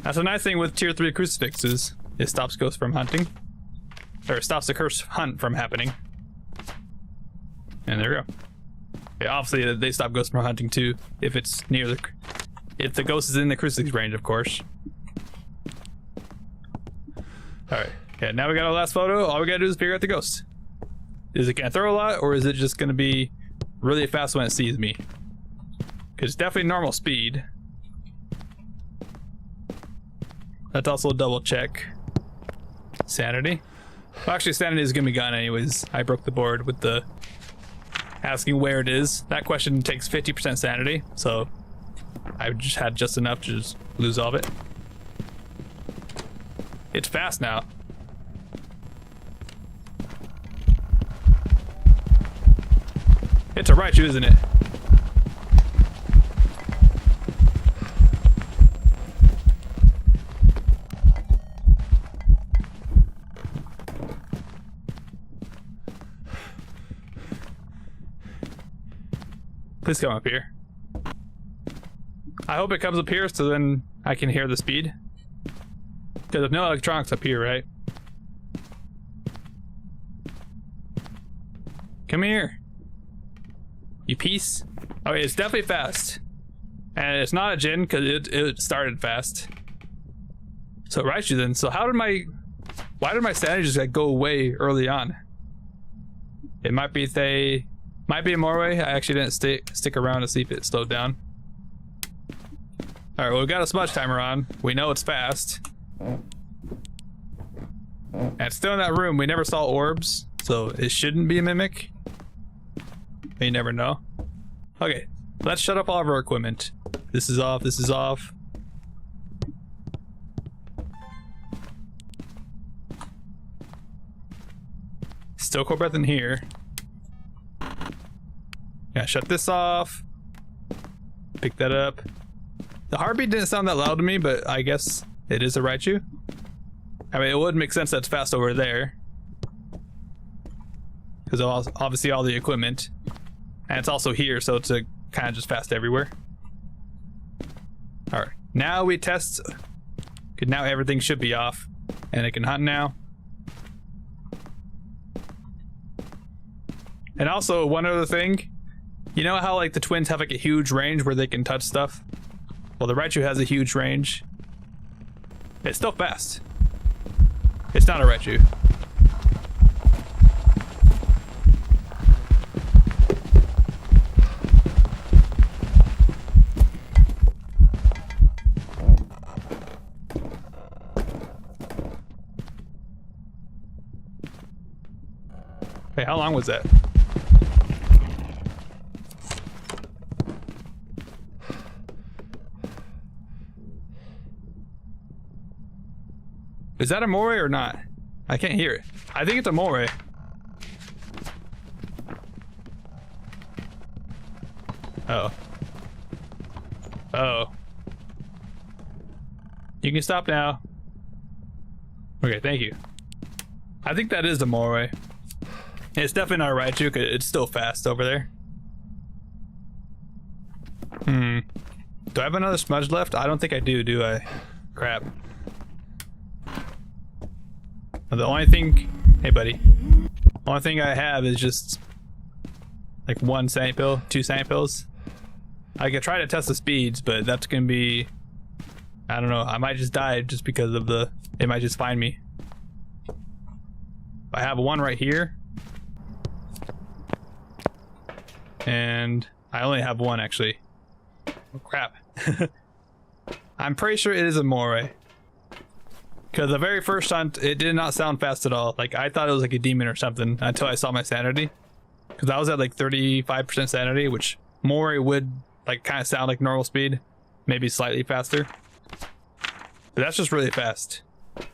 That's a nice thing with tier 3 crucifixes. It stops ghosts from hunting. Or it stops the curse hunt from happening. And there we go. Okay, obviously they stop ghosts from hunting too, if it's near the... If the ghost is in the crucifix range, of course. Alright. Okay, now we got our last photo. All we gotta do is figure out the ghost. Is it gonna throw a lot, or is it just gonna be really fast when it sees me? Because it's definitely normal speed. Let's also double check sanity. Well, actually, sanity is gonna be gone anyways. I broke the board with the asking where it is. That question takes 50% sanity, so I just had just enough to just lose all of it. It's fast now. It's a Raichu, isn't it? Please come up here. I hope it comes up here so then I can hear the speed. Because there's no electronics up here, right? Come here. You piece. Okay, it's definitely fast. And it's not a Jin because it started fast. So Raichu then. So how did why did my sanity just like go away early on? It might be might be a Morway. I actually didn't stick around to see if it slowed down. Alright, well, we've got a smudge timer on. We know it's fast. And it's still in that room. We never saw orbs, so it shouldn't be a mimic. You never know. Okay, let's shut up all of our equipment. This is off, this is off. Still cold breath in here. Yeah, shut this off. Pick that up. The heartbeat didn't sound that loud to me, but I guess it is a Raichu. I mean, it would make sense that it's fast over there. Because obviously all the equipment. And it's also here, so it's kind of just fast everywhere. Alright, now we test. Good, now everything should be off. And it can hunt now. And also, one other thing, you know how like the twins have like a huge range where they can touch stuff? Well, the Raichu has a huge range. It's still fast. It's not a Raichu. Hey, how long was that? Is that a moray or not? I can't hear it. I think it's a moray. Oh. Oh. You can stop now. Okay, thank you. I think that is a moray. It's definitely not a Raichu, 'cause it's still fast over there. Do I have another smudge left? I don't think I do I? Crap. The only thing... Hey, buddy. The only thing I have is just... like 1 Sand Pill, 2 Sand Pills. I could try to test the speeds, but that's gonna be... I don't know, I might just die just because of the... It might just find me. I have 1 right here. And I only have 1 actually. Oh, crap. I'm pretty sure it is a moray. Because the very first hunt, it did not sound fast at all. Like, I thought it was like a demon or something until I saw my sanity. Because I was at like 35% sanity, which moray would like kind of sound like normal speed. Maybe slightly faster. But that's just really fast. But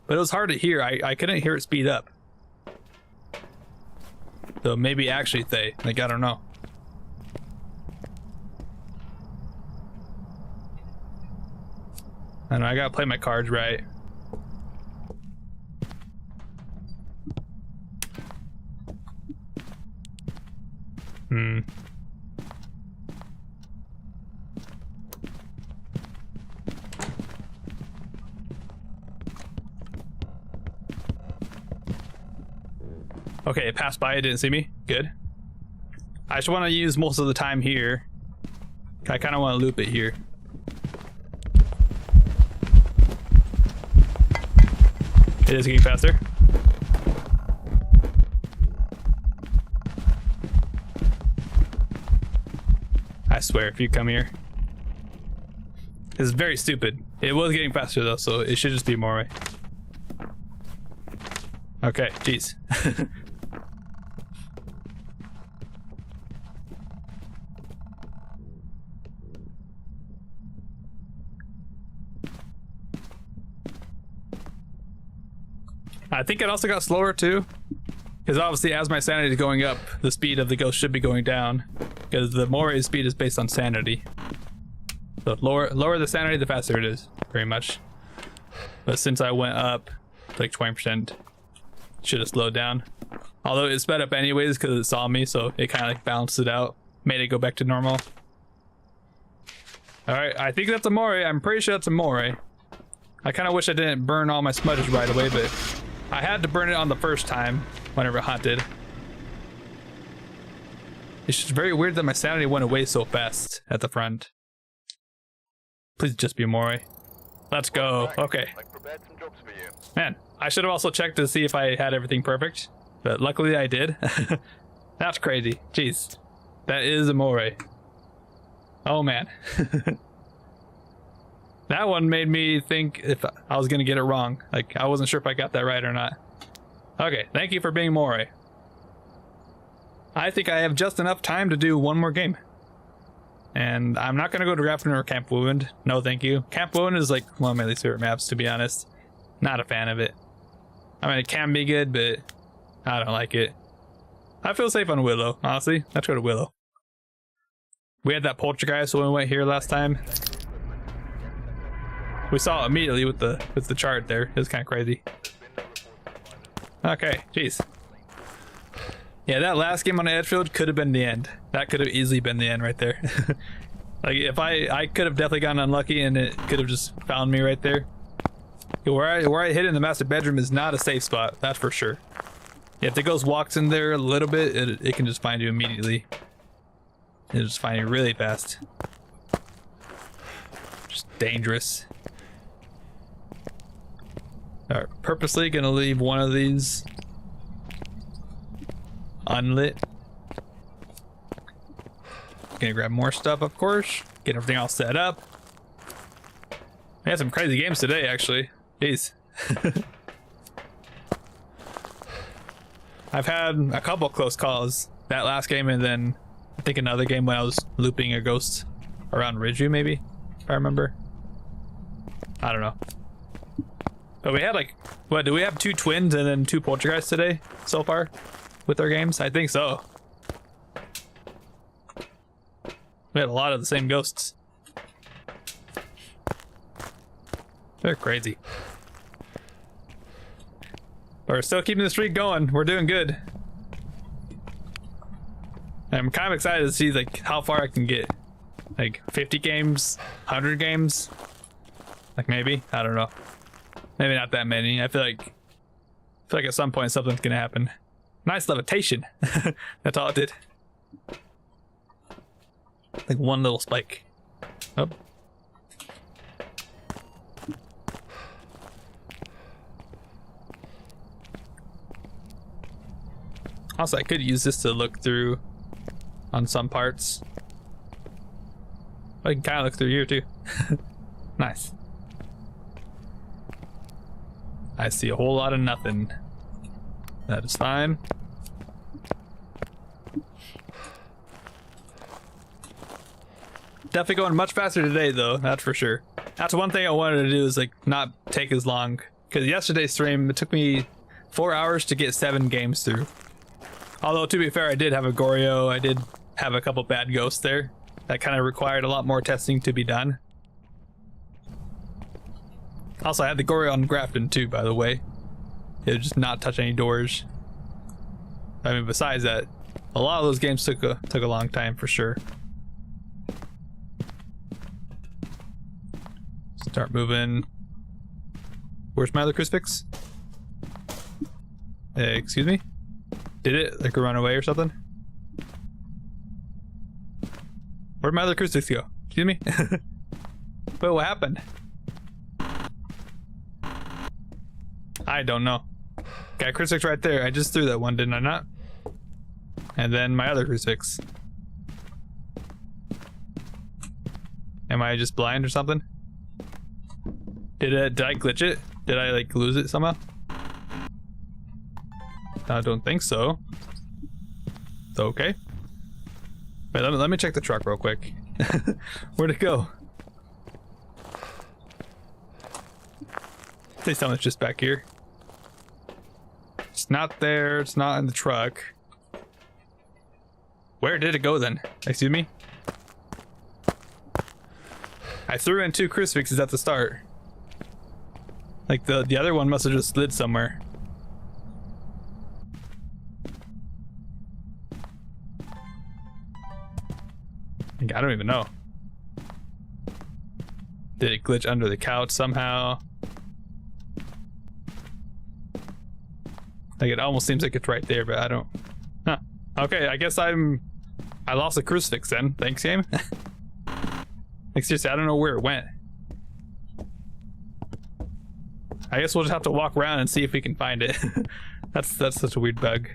it was hard to hear. I couldn't hear it speed up. So maybe actually they, like, I don't know. I don't know, I gotta play my cards right. Okay, it passed by, it didn't see me. Good. I just want to use most of the time here. I kind of want to loop it here. It is getting faster. I swear, if you come here. This is very stupid. It was getting faster though, so it should just be more right. Okay, jeez. I think it also got slower too, because obviously as my sanity is going up, the speed of the ghost should be going down, because the moray's speed is based on sanity. So lower the sanity, the faster it is, pretty much. But since I went up to like 20%, should have slowed down. Although it sped up anyways because it saw me, so it kind of like balanced it out, made it go back to normal. All right, I think that's a moray. I'm pretty sure that's a moray. I kind of wish I didn't burn all my smudges right away, but I had to burn it on the first time whenever it hunted. It's just very weird that my sanity went away so fast at the front. Please just be a moray. Let's go. Okay. Man, I should have also checked to see if I had everything perfect, but luckily I did. That's crazy. Jeez. That is a moray. Oh man. That one made me think if I was gonna get it wrong. Like, I wasn't sure if I got that right or not. Okay, thank you for being moray. I think I have just enough time to do 1 more game. And I'm not gonna go to Grafton or Camp Wound. No thank you. Camp Wound is like one of my least favorite maps, to be honest. Not a fan of it. I mean, it can be good, but I don't like it. I feel safe on Willow, honestly. Let's go to Willow. We had that poltergeist when we went here last time. We saw it immediately with the chart there. It was kind of crazy. Okay, jeez. Yeah, that last game on Edgefield could have been the end. That could have easily been the end right there. Like, if I could have definitely gotten unlucky and it could have just found me right there. Where I hid in the master bedroom is not a safe spot, that's for sure. If the ghost walks in there a little bit, it can just find you immediately. It'll just find you really fast. Just dangerous. Alright, purposely gonna leave one of these unlit. Gonna grab more stuff, of course. Get everything all set up. We had some crazy games today, actually. Jeez. I've had a couple close calls. That last game, and then I think another game when I was looping a ghost around Ridgeview, maybe, if I remember. I don't know. But we had like, what, do we have 2 twins and then 2 poltergeists today so far with our games? I think so. We had a lot of the same ghosts. They're crazy. But we're still keeping the streak going. We're doing good. I'm kind of excited to see like how far I can get. Like 50 games, 100 games. Like maybe, I don't know. Maybe not that many. I feel like at some point something's gonna happen. Nice levitation. That's all it did. Like one little spike. Oh. Also, I could use this to look through on some parts. I can kind of look through here too. Nice. I see a whole lot of nothing. That is fine. Definitely going much faster today though, that's for sure. That's one thing I wanted to do, is like not take as long. Because yesterday's stream, it took me 4 hours to get 7 games through. Although to be fair, I did have a Goryo, I did have a couple bad ghosts there. That kind of required a lot more testing to be done. Also, I had the Goryo on Grafton too, by the way. It would just not touch any doors. I mean, besides that, a lot of those games took a long time for sure. Start moving. Where's my other crucifix? Excuse me? Did it like run away or something? Where'd my other crucifix go? Excuse me? Wait, what happened? I don't know. Got crucifix right there. I just threw that one, didn't I not? And then my other crucifix. Am I just blind or something? Did I glitch it? Did I like lose it somehow? I don't think so. Okay. Wait, let me check the truck real quick. Where'd it go? Please tell me it's just back here. It's not there. It's not in the truck. Where did it go then? Excuse me? I threw in 2 crucifixes at the start. Like the other one must have just slid somewhere. I don't even know. Did it glitch under the couch somehow? Like it almost seems like it's right there, but I don't. Huh. Okay, I guess I lost a crucifix then. Thanks, game. Like seriously, I don't know where it went. I guess we'll just have to walk around and see if we can find it. That's such a weird bug.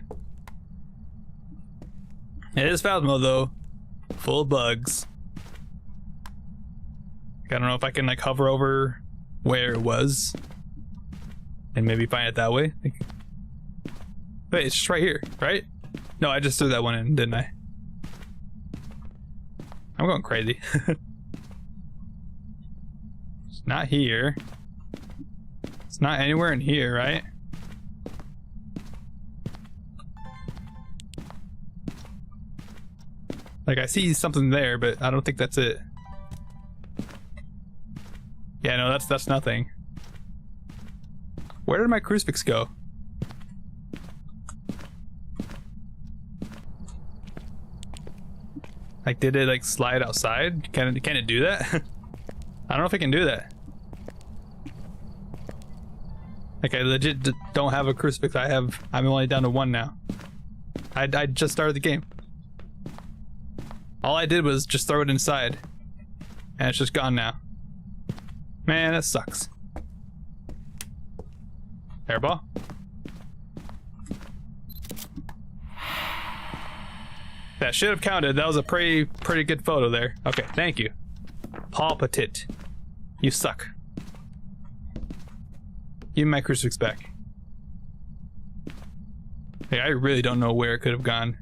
It is Phasmo though. Full of bugs. I don't know if I can like hover over where it was and maybe find it that way. Wait, it's just right here, right? No, I just threw that one in, didn't I? I'm going crazy. It's not here. It's not anywhere in here, right? Like I see something there, but I don't think that's it. Yeah, no, that's nothing. Where did my crucifix go? Like, did it like slide outside? Can it do that? I don't know if it can do that. Like I legit don't have a crucifix. I'm only down to 1 now. I just started the game. All I did was just throw it inside. And it's just gone now. Man, that sucks. Airball. That should have counted. That was a pretty good photo there. Okay, thank you. Paul Petit. You suck. Give me my crucifix back. Hey, I really don't know where it could have gone.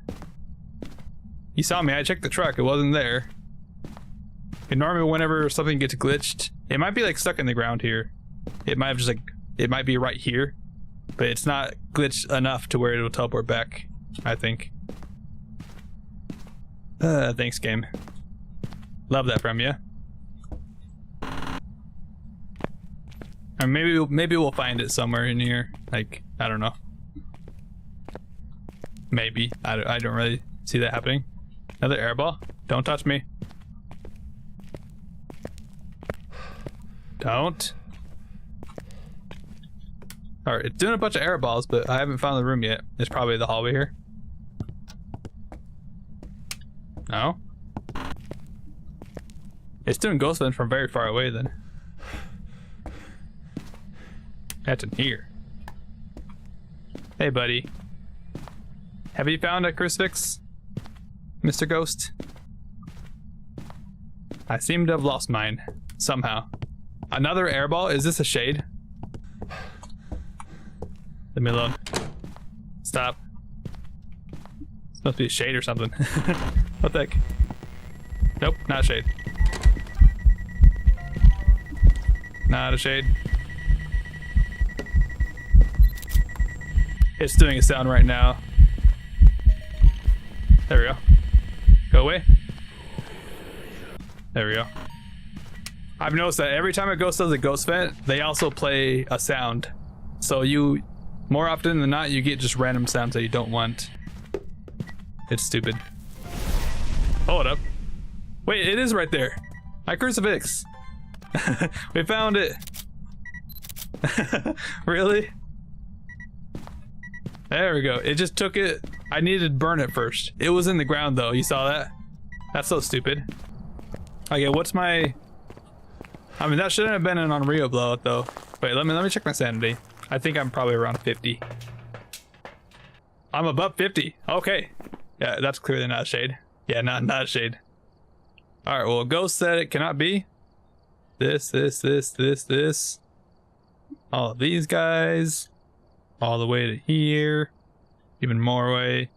You saw me, I checked the truck, it wasn't there. And normally whenever something gets glitched, it might be like stuck in the ground here. It might have just like, it might be right here. But it's not glitched enough to where it'll teleport back, I think. Thanks, game. Love that from you. Or maybe we'll find it somewhere in here. Like, I don't know. Maybe. I don't really see that happening. Another airball. Don't touch me. Don't. Alright, it's doing a bunch of airballs, but I haven't found the room yet. It's probably the hallway here. No? It's doing ghost vents from very far away then. That's in here. Hey, buddy. Have you found a crucifix, Mr. Ghost? I seem to have lost mine, somehow. Another airball? Is this a shade? Leave me alone. Stop. It's supposed to be a shade or something. What the heck? Nope, not a shade. Not a shade. It's doing a sound right now. There we go. Go away. There we go. I've noticed that every time a ghost does a ghost vent, they also play a sound. So you, more often than not, you get just random sounds that you don't want. It's stupid. Hold up. Wait, it is right there. My crucifix. We found it. Really? There we go. It just took it. I needed to burn it first. It was in the ground though. You saw that? That's so stupid. Okay, what's my... I mean, that shouldn't have been an Unreal blowout though. Wait, let me check my sanity. I think I'm probably around 50. I'm above 50. Okay. Yeah, that's clearly not a shade. Yeah, not a shade. Alright, well, Ghost said it cannot be. This. All of these guys. All the way to here. Even more away.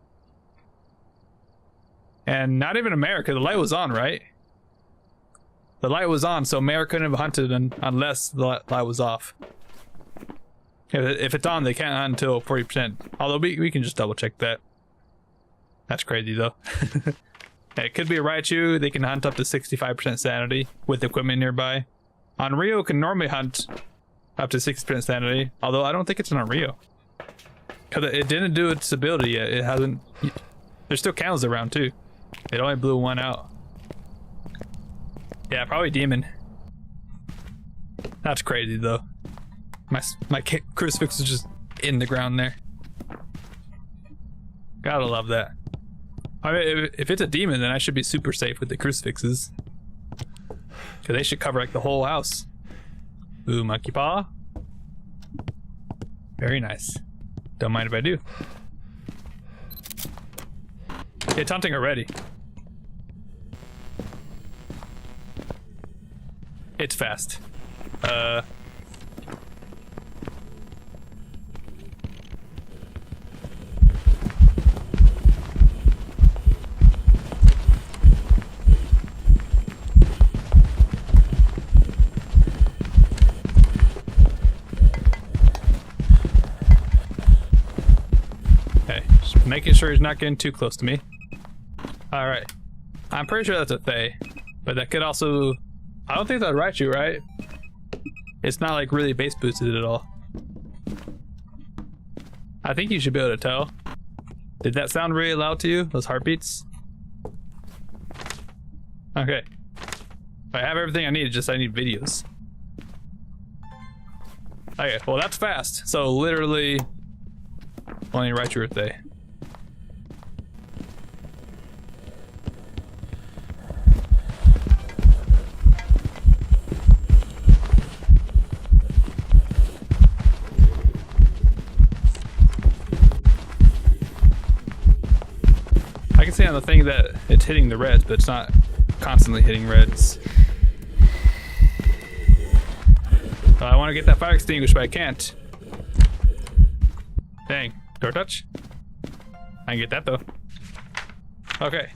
And not even America. The light was on, right? The light was on, so Mare couldn't have hunted unless the light was off. If it's on, they can't hunt until 40%. Although we can just double check that. That's crazy though. It could be a Raichu. They can hunt up to 65% sanity with equipment nearby. Unreal can normally hunt up to 60% sanity, although I don't think it's an Unreal. Because it didn't do its ability yet. It hasn't... There's still candles around too. It only blew one out. Yeah, probably Demon. That's crazy though. My crucifix is just in the ground there. Gotta love that. I mean, if it's a demon, then I should be super safe with the crucifixes. Cause they should cover like the whole house. Ooh, monkey paw. Very nice. Don't mind if I do. It's hunting already. It's fast. Okay, just making sure he's not getting too close to me. Alright. I'm pretty sure that's a Thay, but that could also... I don't think that'd Raichu, right? It's not like really base boosted at all. I think you should be able to tell. Did that sound really loud to you? Those heartbeats? Okay. I have everything I need, just I need videos. Okay, well that's fast. So literally only right your birthday. I can see on the thing that it's hitting the reds, but it's not constantly hitting reds. I want to get that fire extinguished, but I can't. Dang. Door touch? I can get that though. Okay.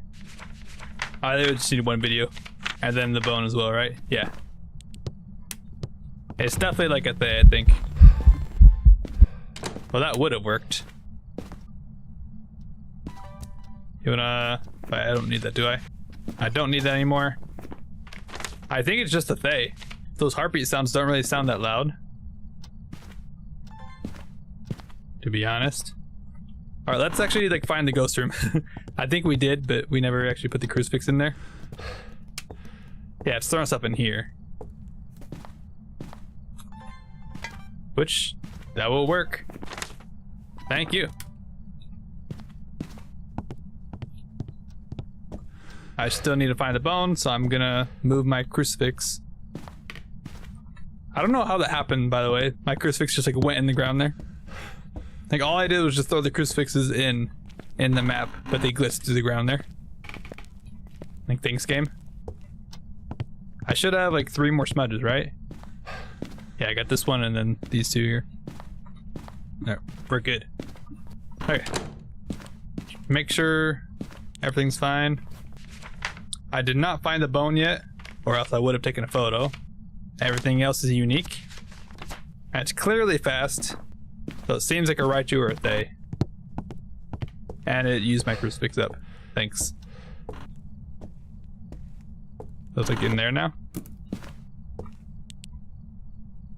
I just need one video. And then the bone as well, right? Yeah. It's definitely like a thing, I think. Well, that would have worked. You wanna... I don't need that, do I? I don't need that anymore. I think it's just a Thay. Those heartbeat sounds don't really sound that loud, to be honest. Alright, let's actually like find the ghost room. I think we did, but we never actually put the crucifix in there. Yeah, it's throwing stuff in here. Which, that will work. Thank you. I still need to find the bone, so I'm gonna move my crucifix. I don't know how that happened, by the way. My crucifix just like went in the ground there. Like all I did was just throw the crucifixes in the map, but they glitched through the ground there. Like thanks game. I should have like 3 more smudges, right? Yeah, I got this one and then these 2 here. There, we're good. Okay. Make sure everything's fine. I did not find the bone yet, or else I would have taken a photo. Everything else is unique. And it's clearly fast, so it seems like a Raichu or a Thay. And it used my crucifix up. Thanks. So it's like in there now.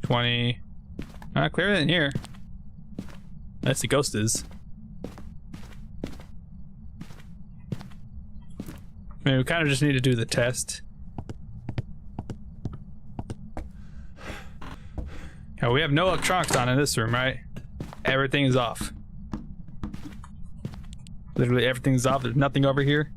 20. Clearer than here. That's the ghost is. I mean, we kind of just need to do the test. Now, we have no electronics on in this room, right? Everything is off. Literally everything's off. There's nothing over here.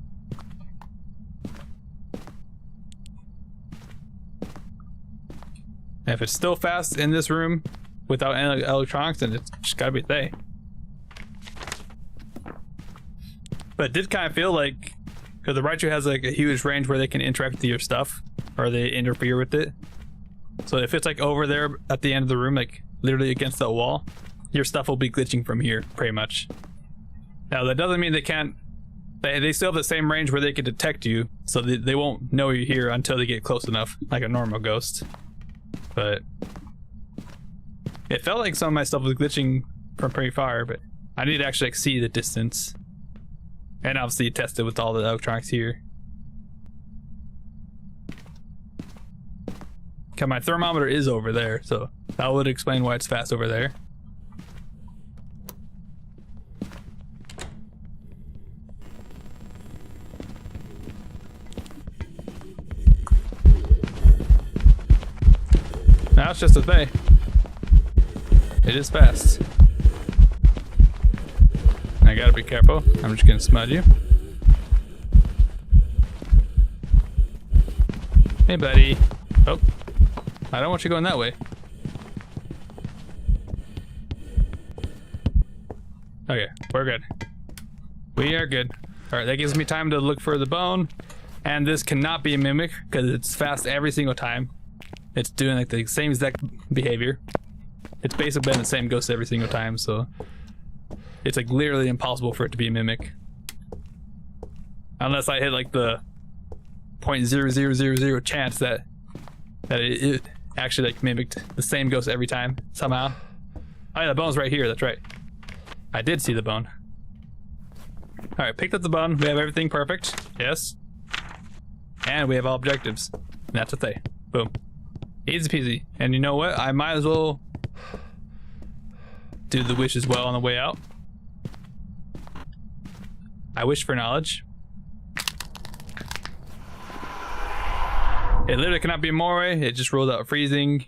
And if it's still fast in this room without any electronics, then it's just gotta be Thay. But it did kind of feel like, because the Raichu has like a huge range where they can interact with your stuff, or they interfere with it. So if it's like over there at the end of the room, like literally against that wall, your stuff will be glitching from here, pretty much. Now that doesn't mean they can't, they still have the same range where they can detect you, so they won't know you're here until they get close enough, like a normal ghost. But it felt like some of my stuff was glitching from pretty far, but I need to actually like see the distance. And obviously test it with all the electronics here. Okay, my thermometer is over there, so that would explain why it's fast over there. Now it's just a Thay. It is fast. I gotta be careful. I'm just gonna smudge you. Hey, buddy. Oh, I don't want you going that way. Okay, we're good. We are good. All right, that gives me time to look for the bone. And this cannot be a mimic because it's fast every single time. It's doing like the same exact behavior. It's basically been the same ghost every single time, so it's like literally impossible for it to be a mimic. Unless I hit like the 0.0000 chance that it actually like mimicked the same ghost every time, somehow. Oh yeah, the bone's right here, that's right. I did see the bone. Alright, picked up the bone, we have everything perfect, yes. And we have all objectives. And that's a Thay. Boom. Easy peasy. And you know what? I might as well do the wish as well on the way out. I wish for knowledge. It literally cannot be more. It just rolled out freezing.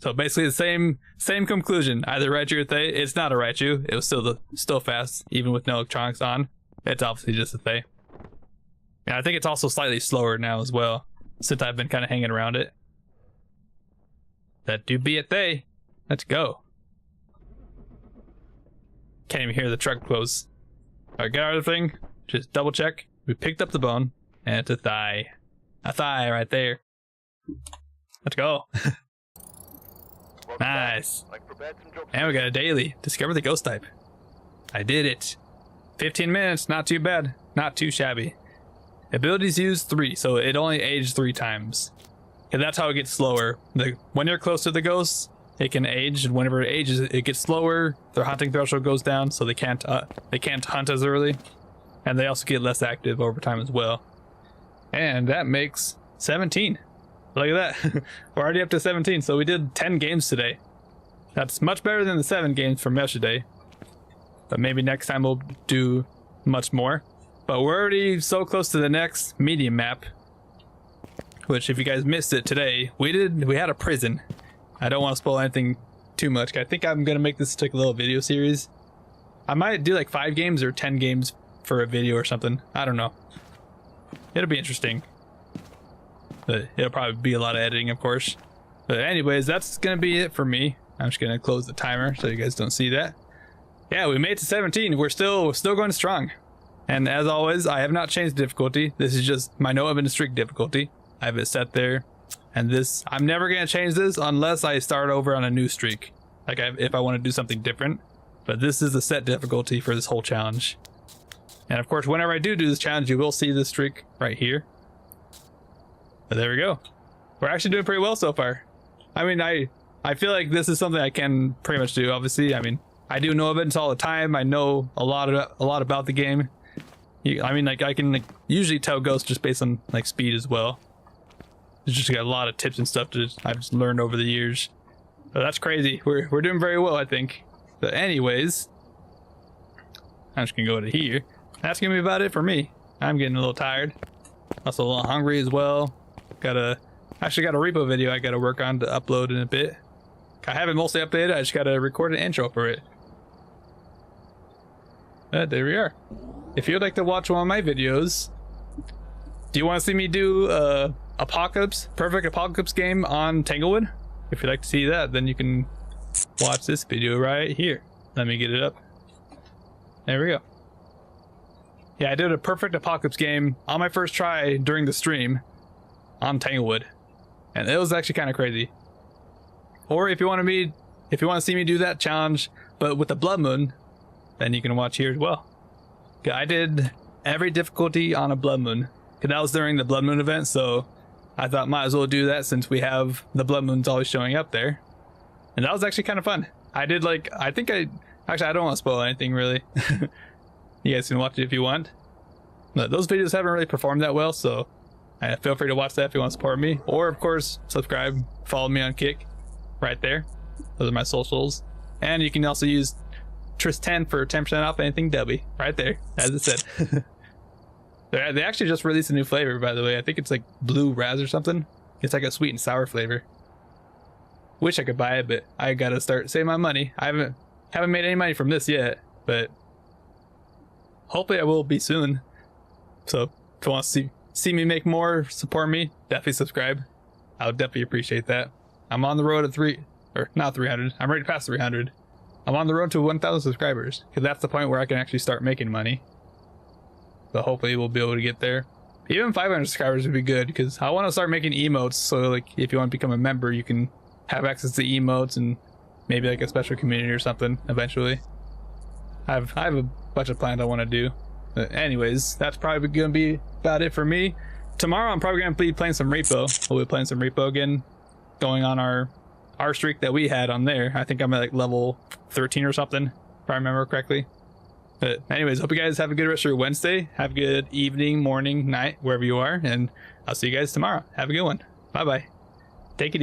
So basically the same conclusion. Either Raichu or Thay. It's not a Raichu. It was still fast, even with no electronics on. It's obviously just a Thay. Yeah, I think it's also slightly slower now as well, since I've been kind of hanging around it. That do be a Thay. Let's go. Can't even hear the truck close. Alright, get out of the thing. Just double check. We picked up the bone, and it's a thigh. A thigh right there. Let's go. Nice. And we got a daily. Discover the ghost type. I did it. 15 minutes, not too bad. Not too shabby. Abilities used 3, so it only aged 3 times. And that's how it gets slower. When you're close to the ghosts, it can age, and whenever it ages, it gets slower. Their hunting threshold goes down, so they can't hunt as early. And they also get less active over time as well. And that makes 17. Look at that. We're already up to 17, so we did 10 games today. That's much better than the 7 games from yesterday. But maybe next time we'll do much more. But we're already so close to the next medium map. Which, if you guys missed it today, we had a prison. I don't want to spoil anything too much. I think I'm going to make this like a little video series. I might do like 5 games or 10 games for a video or something. I don't know. It'll be interesting. But it'll probably be a lot of editing, of course. But anyways, that's going to be it for me. I'm just going to close the timer so you guys don't see that. Yeah, we made it to 17. We're still going strong. And as always, I have not changed the difficulty. This is just my no event streak difficulty. I have it set there. And this, I'm never going to change this unless I start over on a new streak. Like if I want to do something different. But this is the set difficulty for this whole challenge. And of course, whenever I do this challenge, you will see this streak right here. But there we go. We're actually doing pretty well so far. I mean, I feel like this is something I can pretty much do, obviously. I mean, I do know events all the time. I know a lot about the game. I mean, like I can usually tell ghosts just based on like speed as well. It's just got a lot of tips and stuff I've just learned over the years. But that's crazy. We're doing very well, I think. But anyways, I'm just gonna go to here. That's gonna be about it for me. I'm getting a little tired. Also a little hungry as well. Actually got a repo video I gotta work on to upload in a bit. I have it mostly updated. I just gotta record an intro for it. There we are. If you'd like to watch one of my videos, do you want to see me do perfect apocalypse game on Tanglewood? If you'd like to see that, then you can watch this video right here. Let me get it up. There we go. Yeah, I did a perfect apocalypse game on my first try during the stream on Tanglewood, and it was actually kind of crazy. Or if you want to see me do that challenge, but with the blood moon, then you can watch here as well. I did every difficulty on a blood moon, because that was during the blood moon event, so I thought might as well do that since we have the blood moons always showing up there. And that was actually kind of fun. I did I don't want to spoil anything really. You guys can watch it if you want. But those videos haven't really performed that well, so feel free to watch that if you want to support me. Or of course, subscribe, follow me on Kick, right there. Those are my socials. And you can also use Tris10 for 10% off anything Dubby, right there, as it said. They actually just released a new flavor, by the way. I think it's like blue raz or something. It's like a sweet and sour flavor. Wish I could buy it, but I gotta start saving my money. I haven't made any money from this yet, but hopefully I will be soon. So if you want to see me make more, support me, definitely subscribe. I would definitely appreciate that. I'm on the road to not 300. I'm ready to pass 300. I'm on the road to 1,000 subscribers, because that's the point where I can actually start making money. So hopefully we'll be able to get there. Even 500 subscribers would be good, because I want to start making emotes, so like if you want to become a member, you can have access to emotes and maybe like a special community or something eventually. I have a bunch of plans I want to do. But anyways, that's probably going to be about it for me. Tomorrow I'm probably going to be playing some repo. We'll be playing some repo again, going on our streak that we had on there. I think I'm at like level 13 or something, if I remember correctly. But anyways, hope you guys have a good rest of your Wednesday. Have a good evening, morning, night, wherever you are, and I'll see you guys tomorrow. Have a good one. Bye bye. Take it easy.